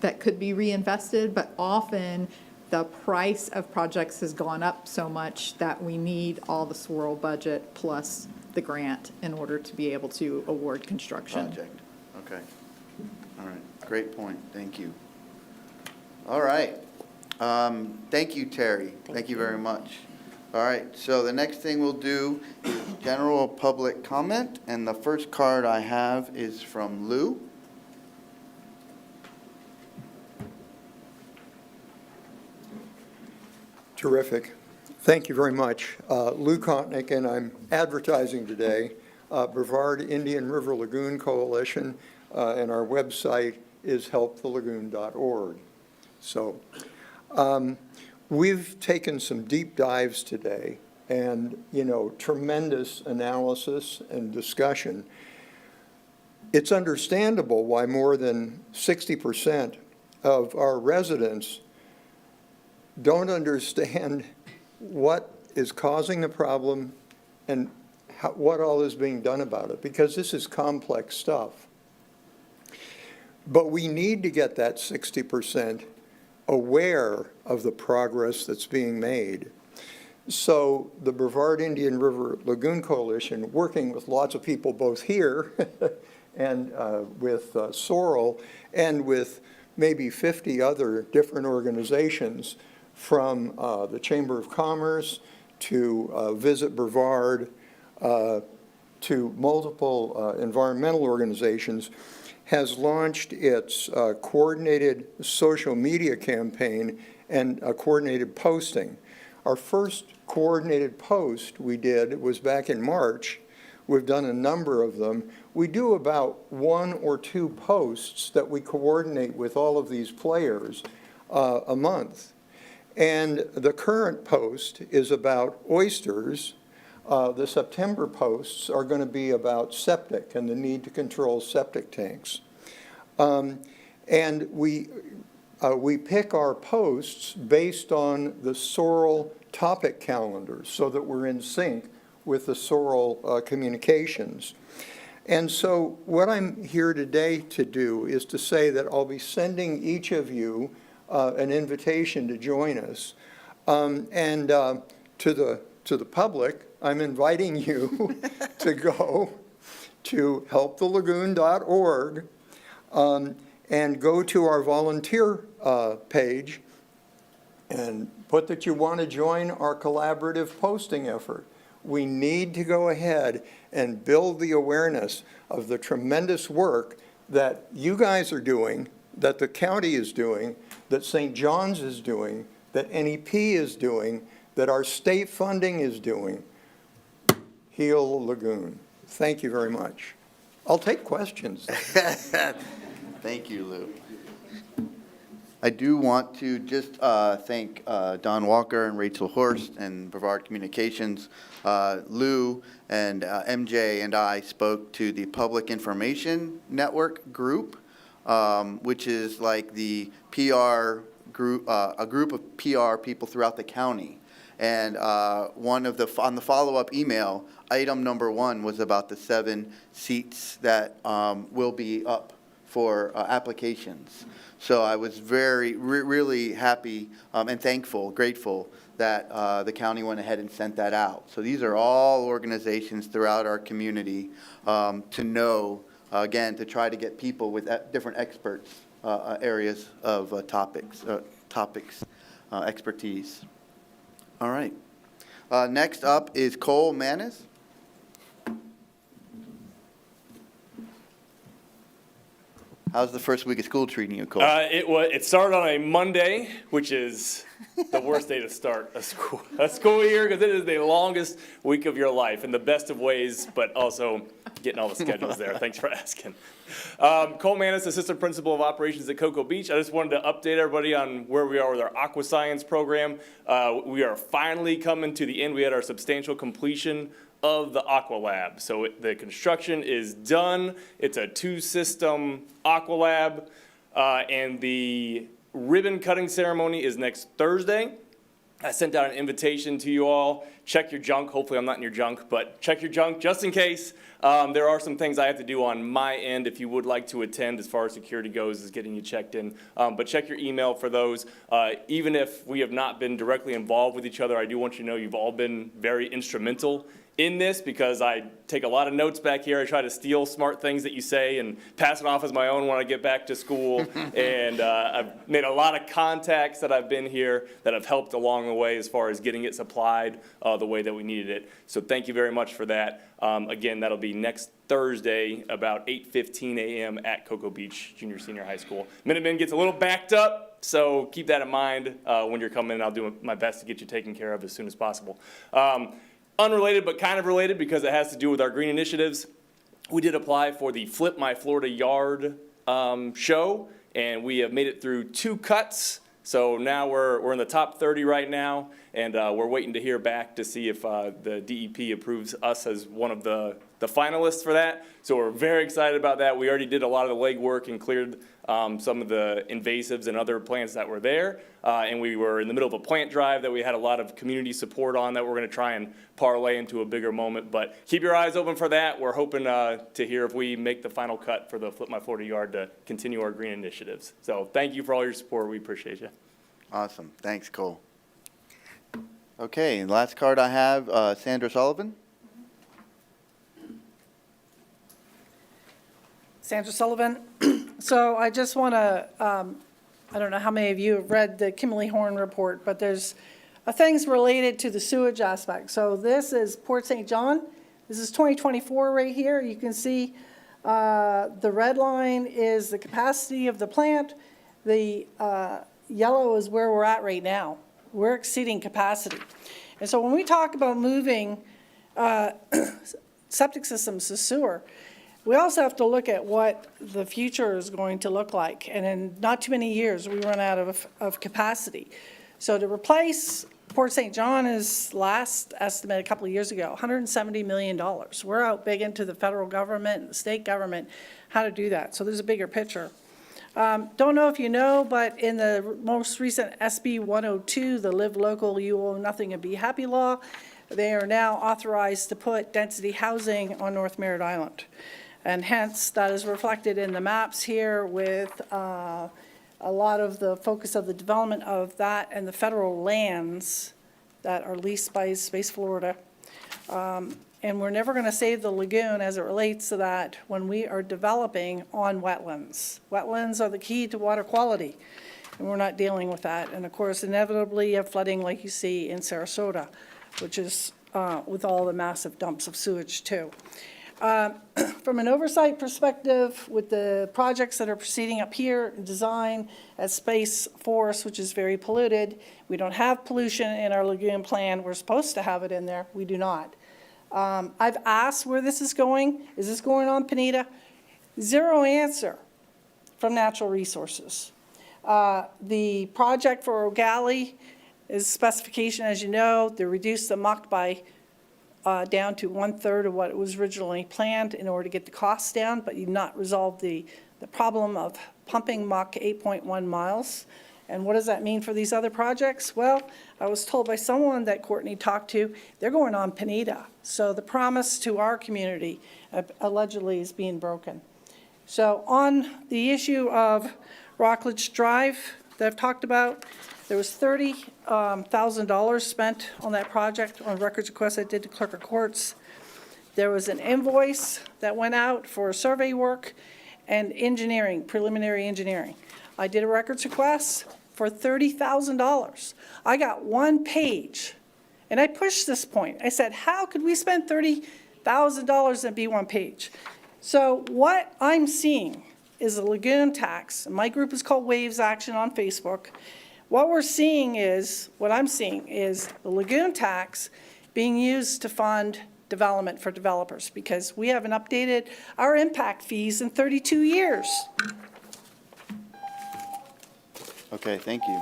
that could be reinvested, but often the price of projects has gone up so much that we need all the swirl budget plus the grant in order to be able to award construction. Project, okay. All right, great point, thank you. All right, thank you, Terry. Thank you very much. All right, so the next thing we'll do is general public comment, and the first card I have is from Lou. Terrific. Thank you very much. Lou Kontnick, and I'm advertising today, Brevard Indian River Lagoon Coalition, and our website is helpthelagoon.org. So we've taken some deep dives today and, tremendous analysis and discussion. It's understandable why more than 60% of our residents don't understand what is causing the problem and what all is being done about it, because this is complex stuff. But we need to get that 60% aware of the progress that's being made. So the Brevard Indian River Lagoon Coalition, working with lots of people both here and with Sorrel and with maybe 50 other different organizations, from the Chamber of Commerce to Visit Brevard to multiple environmental organizations, has launched its coordinated social media campaign and a coordinated posting. Our first coordinated post we did was back in March. We've done a number of them. We do about 1 or 2 posts that we coordinate with all of these players a month. And the current post is about oysters. The September posts are going to be about septic and the need to control septic tanks. And we pick our posts based on the Sorrel topic calendars so that we're in sync with the Sorrel communications. And so what I'm here today to do is to say that I'll be sending each of you an invitation to join us. And to the public, I'm inviting you to go to helpthelagoon.org and go to our volunteer page and put that you want to join our collaborative posting effort. We need to go ahead and build the awareness of the tremendous work that you guys are doing, that the county is doing, that St. John's is doing, that NEP is doing, that our state funding is doing. Heal Lagoon. Thank you very much. I'll take questions. Thank you, Lou. I do want to just thank Don Walker and Rachel Horst and Brevard Communications. Lou and MJ and I spoke to the Public Information Network group, which is like the PR group, a group of PR people throughout the county. And on the follow-up email, item number 1 was about the 7 seats that will be up for applications. So I was really happy and thankful, grateful that the county went ahead and sent that out. So these are all organizations throughout our community to know, again, to try to get people with different experts, areas of topics, expertise. All right. Next up is Cole Manis. How's the first week of school treating you, Cole? It started on a Monday, which is the worst day to start a school year, because it is the longest week of your life in the best of ways, but also getting all the schedules there. Thanks for asking. Cole Manis, Assistant Principal of Operations at Cocoa Beach. I just wanted to update everybody on where we are with our Aqua Science program. We are finally coming to the end. We had our substantial completion of the Aqua Lab. So the construction is done. It's a 2-system Aqua Lab, and the ribbon cutting ceremony is next Thursday. I sent out an invitation to you all. Check your junk. Hopefully I'm not in your junk, but check your junk just in case. There are some things I have to do on my end if you would like to attend as far as security goes, is getting you checked in. But check your email for those. Even if we have not been directly involved with each other, I do want you to know you've all been very instrumental in this because I take a lot of notes back here. I try to steal smart things that you say and pass it off as my own when I get back to school. And I've made a lot of contacts that I've been here that have helped along the way as far as getting it supplied the way that we needed it. So thank you very much for that. Again, that'll be next Thursday about 8:15 a.m. at Cocoa Beach Junior Senior High School. Minutemen gets a little backed up, so keep that in mind when you're coming. I'll do my best to get you taken care of as soon as possible. Unrelated, but kind of related because it has to do with our green initiatives. We did apply for the Flip My Florida Yard show, and we have made it through 2 cuts. So now we're in the top 30 right now, and we're waiting to hear back to see if the DEP approves us as one of the finalists for that. So we're very excited about that. We already did a lot of the legwork and cleared some of the invasives and other plants that were there. And we were in the middle of a plant drive that we had a lot of community support on that we're going to try and parlay into a bigger moment. But keep your eyes open for that. We're hoping to hear if we make the final cut for the Flip My Florida Yard to continue our green initiatives. So thank you for all your support. We appreciate you. Awesome. Thanks, Cole. Okay, last card I have, Sandra Sullivan. Sandra Sullivan. So I just want to, I don't know how many of you have read the Kimley Horn report, but there's things related to the sewage aspect. So this is Port St. John. This is 2024 right here. You can see the red line is the capacity of the plant. The yellow is where we're at right now. We're exceeding capacity. And so when we talk about moving septic systems to sewer, we also have to look at what the future is going to look like. And in not too many years, we run out of capacity. So to replace Port St. John is last estimate a couple of years ago, $170 million. We're out big into the federal government and the state government how to do that. So there's a bigger picture. Don't know if you know, but in the most recent SB 102, the Live Local, You Owe Nothing and Be Happy law, they are now authorized to put density housing on North Merritt Island. And hence, that is reflected in the maps here with a lot of the focus of the development of that and the federal lands that are leased by Space Florida. And we're never going to save the lagoon as it relates to that when we are developing on wetlands. Wetlands are the key to water quality, and we're not dealing with that. And of course, inevitably, you have flooding like you see in Sarasota, which is with all the massive dumps of sewage too. From an oversight perspective, with the projects that are proceeding up here, design at Space Force, which is very polluted, we don't have pollution in our lagoon plan. We're supposed to have it in there. We do not. I've asked where this is going. Is this going on Pineda? Zero answer from Natural Resources. The project for O'Galley is specification, as you know, they reduced the muck by down to 1/3 of what was originally planned in order to get the costs down, but you've not resolved the problem of pumping muck 8.1 miles. And what does that mean for these other projects? Well, I was told by someone that Courtney talked to, they're going on Pineda. So the promise to our community allegedly is being broken. So on the issue of Rockledge Drive that I've talked about, there was $30,000 spent on that project on records request I did to Clerk of Courts. There was an invoice that went out for survey work and engineering, preliminary engineering. I did a records request for $30,000. I got 1 page, and I pushed this point. I said, how could we spend $30,000 and be 1 page? So what I'm seeing is a lagoon tax. My group is called Waves Action on Facebook. What I'm seeing is the lagoon tax being used to fund development for developers because we haven't updated our impact fees in 32 years. Okay, thank you.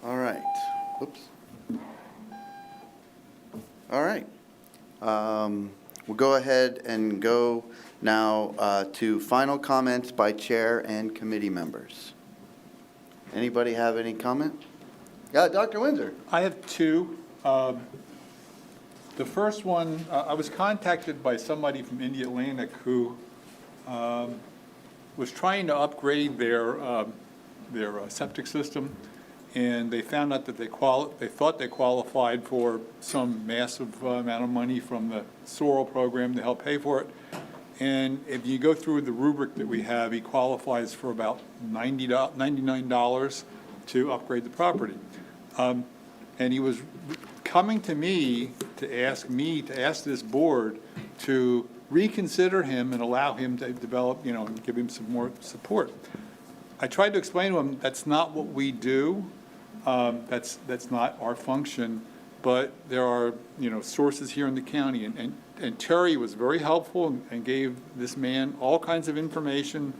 All right. Oops. All right. We'll go ahead and go now to final comments by chair and committee members. Anybody have any comment? Yeah, Dr. Windsor. I have 2. The first one, I was contacted by somebody from Indialantic who was trying to upgrade their septic system, and they found out that they thought they qualified for some massive amount of money from the Sorrel program to help pay for it. And if you go through the rubric that we have, he qualifies for about $99 to upgrade the property. And he was coming to me to ask this board to reconsider him and allow him to develop, and give him some more support. I tried to explain to him that's not what we do. That's not our function. But there are, sources here in the county, and Terri was very helpful and gave this man all kinds of information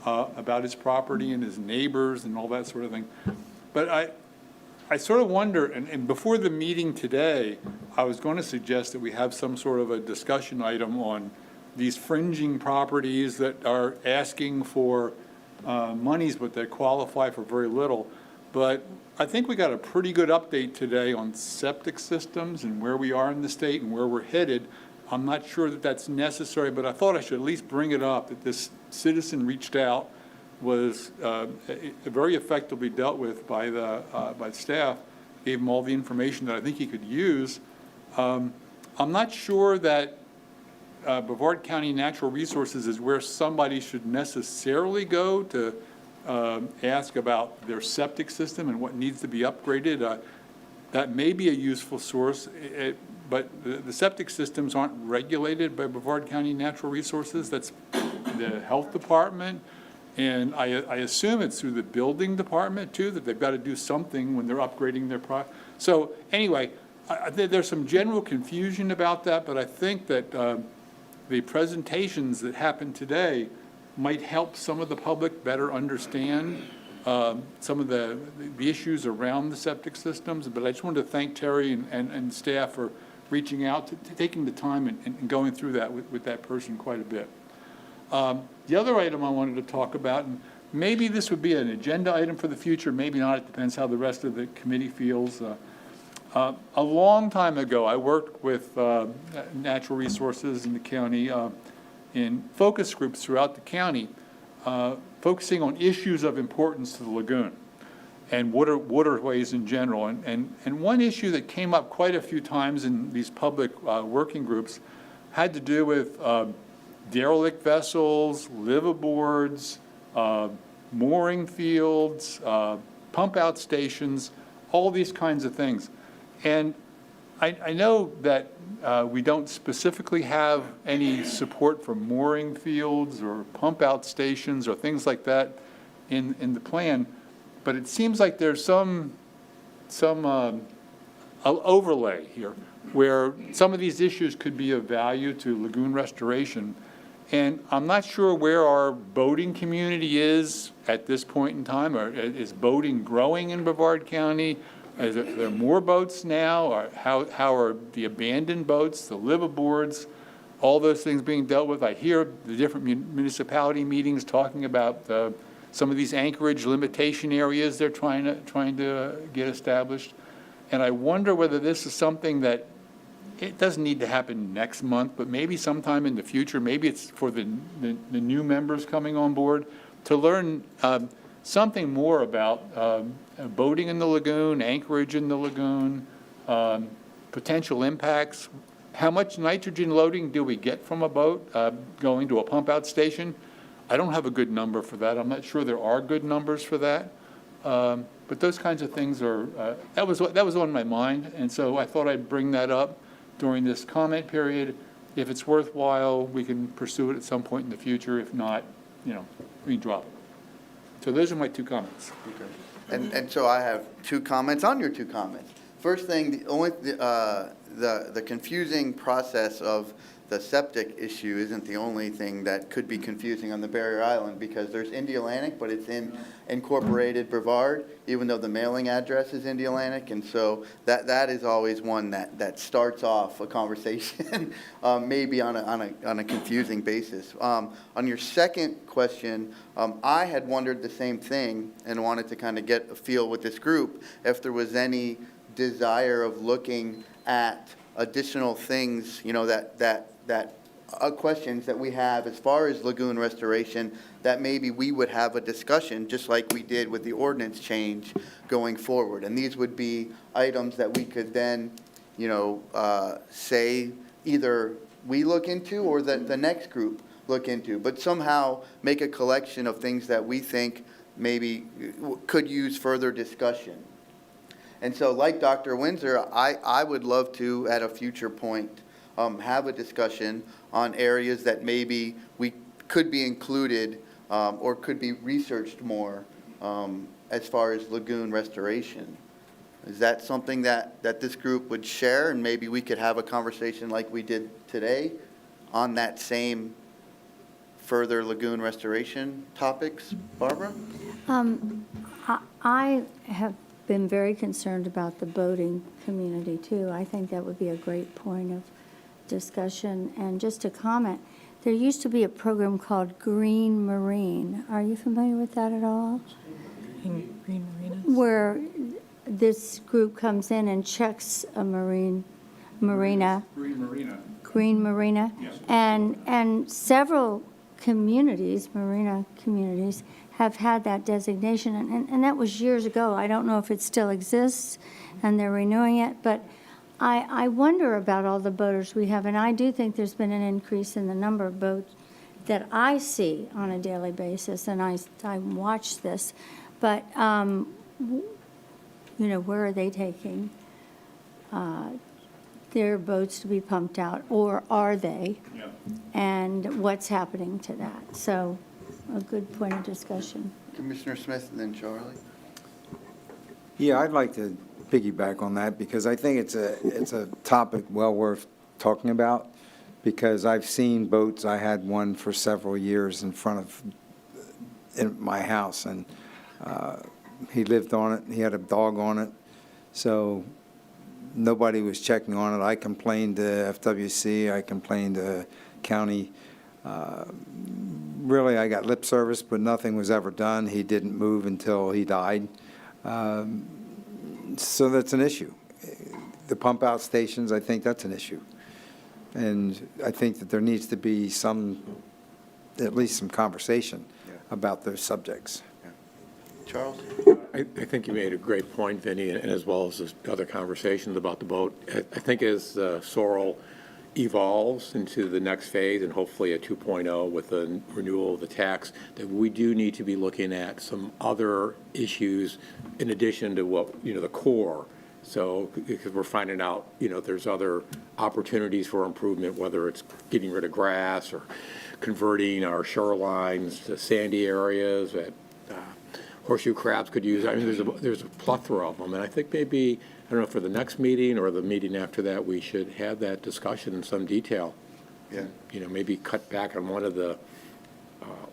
about his property and his neighbors and all that sort of thing. But I sort of wonder, and before the meeting today, I was going to suggest that we have some sort of a discussion item on these fringing properties that are asking for monies, but they qualify for very little. But I think we got a pretty good update today on septic systems and where we are in the state and where we're headed. I'm not sure that that's necessary, but I thought I should at least bring it up, that this citizen reached out, was very effectively dealt with by the staff, gave him all the information that I think he could use. I'm not sure that Brevard County Natural Resources is where somebody should necessarily go to ask about their septic system and what needs to be upgraded. That may be a useful source, but the septic systems aren't regulated by Brevard County Natural Resources. That's the health department. And I assume it's through the building department too, that they've got to do something when they're upgrading their product. So anyway, there's some general confusion about that, but I think that the presentations that happened today might help some of the public better understand some of the issues around the septic systems. But I just wanted to thank Terri and staff for reaching out, to taking the time and going through that with that person quite a bit. The other item I wanted to talk about, and maybe this would be an agenda item for the future, maybe not, it depends how the rest of the committee feels. A long time ago, I worked with natural resources in the county in focus groups throughout the county, focusing on issues of importance to the lagoon and waterways in general. And one issue that came up quite a few times in these public working groups had to do with derelict vessels, liveaboards, mooring fields, pump out stations, all these kinds of things. And I know that we don't specifically have any support for mooring fields or pump out stations or things like that in the plan, but it seems like there's some overlay here where some of these issues could be of value to lagoon restoration. And I'm not sure where our boating community is at this point in time. Is boating growing in Brevard County? Is there more boats now? Or how are the abandoned boats, the liveaboards, all those things being dealt with? I hear the different municipality meetings talking about some of these anchorage limitation areas they're trying to get established. And I wonder whether this is something that it doesn't need to happen next month, but maybe sometime in the future, maybe it's for the new members coming on board to learn something more about boating in the lagoon, anchorage in the lagoon, potential impacts. How much nitrogen loading do we get from a boat going to a pump out station? I don't have a good number for that. I'm not sure there are good numbers for that. But those kinds of things are, that was on my mind. And so I thought I'd bring that up during this comment period. If it's worthwhile, we can pursue it at some point in the future. If not, we drop it. So those are my two comments. Okay. And so I have two comments on your two comments. First thing, the confusing process of the septic issue isn't the only thing that could be confusing on the Barrier Island, because there's Indialantic, but it's in incorporated Brevard, even though the mailing address is Indialantic. And so that is always one that starts off a conversation, maybe on a confusing basis. On your second question, I had wondered the same thing and wanted to kind of get a feel with this group if there was any desire of looking at additional things, that questions that we have as far as lagoon restoration, that maybe we would have a discussion, just like we did with the ordinance change going forward. And these would be items that we could then, you know, say either we look into or that the next group look into, but somehow make a collection of things that we think maybe could use further discussion. And so like Dr. Windsor, I would love to, at a future point, have a discussion on areas that maybe we could be included or could be researched more as far as lagoon restoration. Is that something that this group would share, and maybe we could have a conversation like we did today on that same further lagoon restoration topics? Barbara? I have been very concerned about the boating community too. I think that would be a great point of discussion. And just to comment, there used to be a program called Green Marine. Are you familiar with that at all? Green marinas. Where this group comes in and checks a marina. Green marina. Yes. And several communities, marina communities, have had that designation, and that was years ago. I don't know if it still exists and they're renewing it, but I wonder about all the boaters we have, and I do think there's been an increase in the number of boats that I see on a daily basis, and I watch this, but, you know, where are they taking their boats to be pumped out, or are they? Yeah. And what's happening to that? So, a good point of discussion. Commissioner Smith and then Charlie. Yeah, I'd like to piggyback on that because I think it's a topic well worth talking about, because I've seen boats. I had one for several years in front of in my house, and he lived on it. He had a dog on it, so nobody was checking on it. I complained to FWC. I complained to county. Really, I got lip service, but nothing was ever done. He didn't move until he died. So that's an issue. The pump out stations, I think that's an issue. And I think that there needs to be at least some conversation about those subjects. Charles? I think you made a great point, Vinny, and as well as the other conversations about the boat. I think as Sorrel evolves into the next phase, and hopefully a 2.0 with the renewal of the tax, that we do need to be looking at some other issues in addition to what, you know, the core. So, because we're finding out, you know, there's other opportunities for improvement, whether it's getting rid of grass or converting our shorelines to sandy areas that horseshoe crabs could use. I mean, there's a plethora of them, and I think maybe, I don't know, for the next meeting or the meeting after that, we should have that discussion in some detail. Yeah. You know, maybe cut back on one of the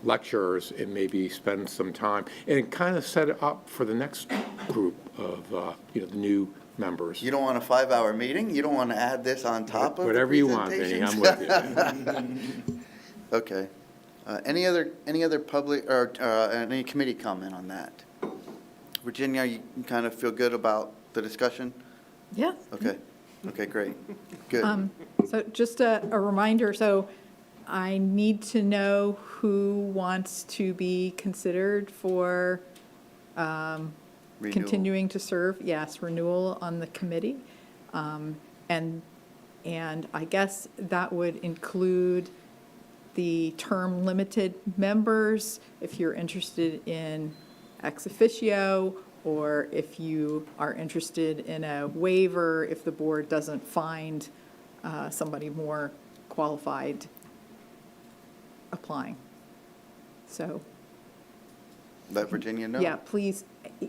lectures and maybe spend some time and kind of set it up for the next group of, you know, the new members. You don't want a 5-hour meeting? You don't want to add this on top of Whatever you want, Vinny, I'm with you. Okay. Any other public or any committee comment on that? Virginia, you kind of feel good about the discussion? Yeah. Okay. Okay, great. Good. So just a reminder, so I need to know who wants to be considered for Renewal. continuing to serve. Yes, renewal on the committee. And I guess that would include the term limited members, if you're interested in ex officio, or if you are interested in a waiver if the board doesn't find somebody more qualified applying. So. Let Virginia know. Yeah, please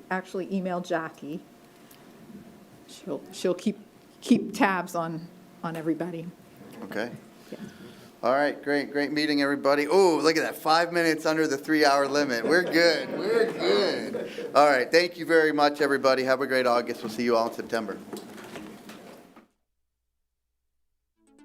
actually email Jackie. She'll keep tabs on everybody. Okay. Yeah. All right, great meeting, everybody. Oh, look at that, 5 minutes under the 3-hour limit. We're good, we're good. All right, thank you very much, everybody. Have a great August. We'll see you all in September.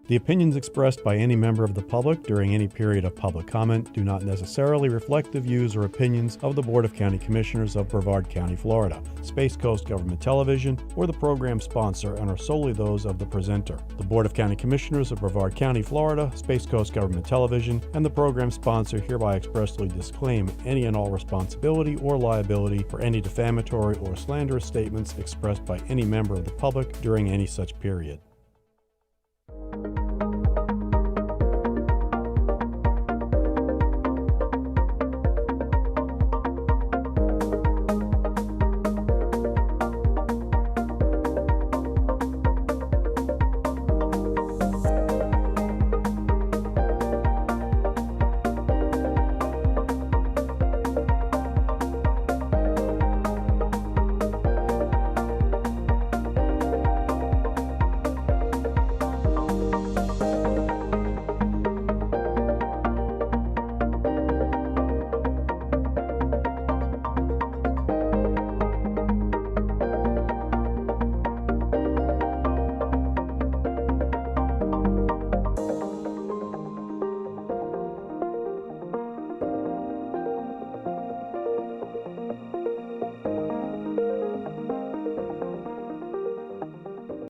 The opinions expressed by any member of the public during any period of public comment do not necessarily reflect the views or opinions of the Board of County Commissioners of Brevard County, Florida, Space Coast Government Television, or the program sponsor, and are solely those of the presenter. The Board of County Commissioners of Brevard County, Florida, Space Coast Government Television, and the program sponsor hereby expressly disclaim any and all responsibility or liability for any defamatory or slanderous statements expressed by any member of the public during any such period.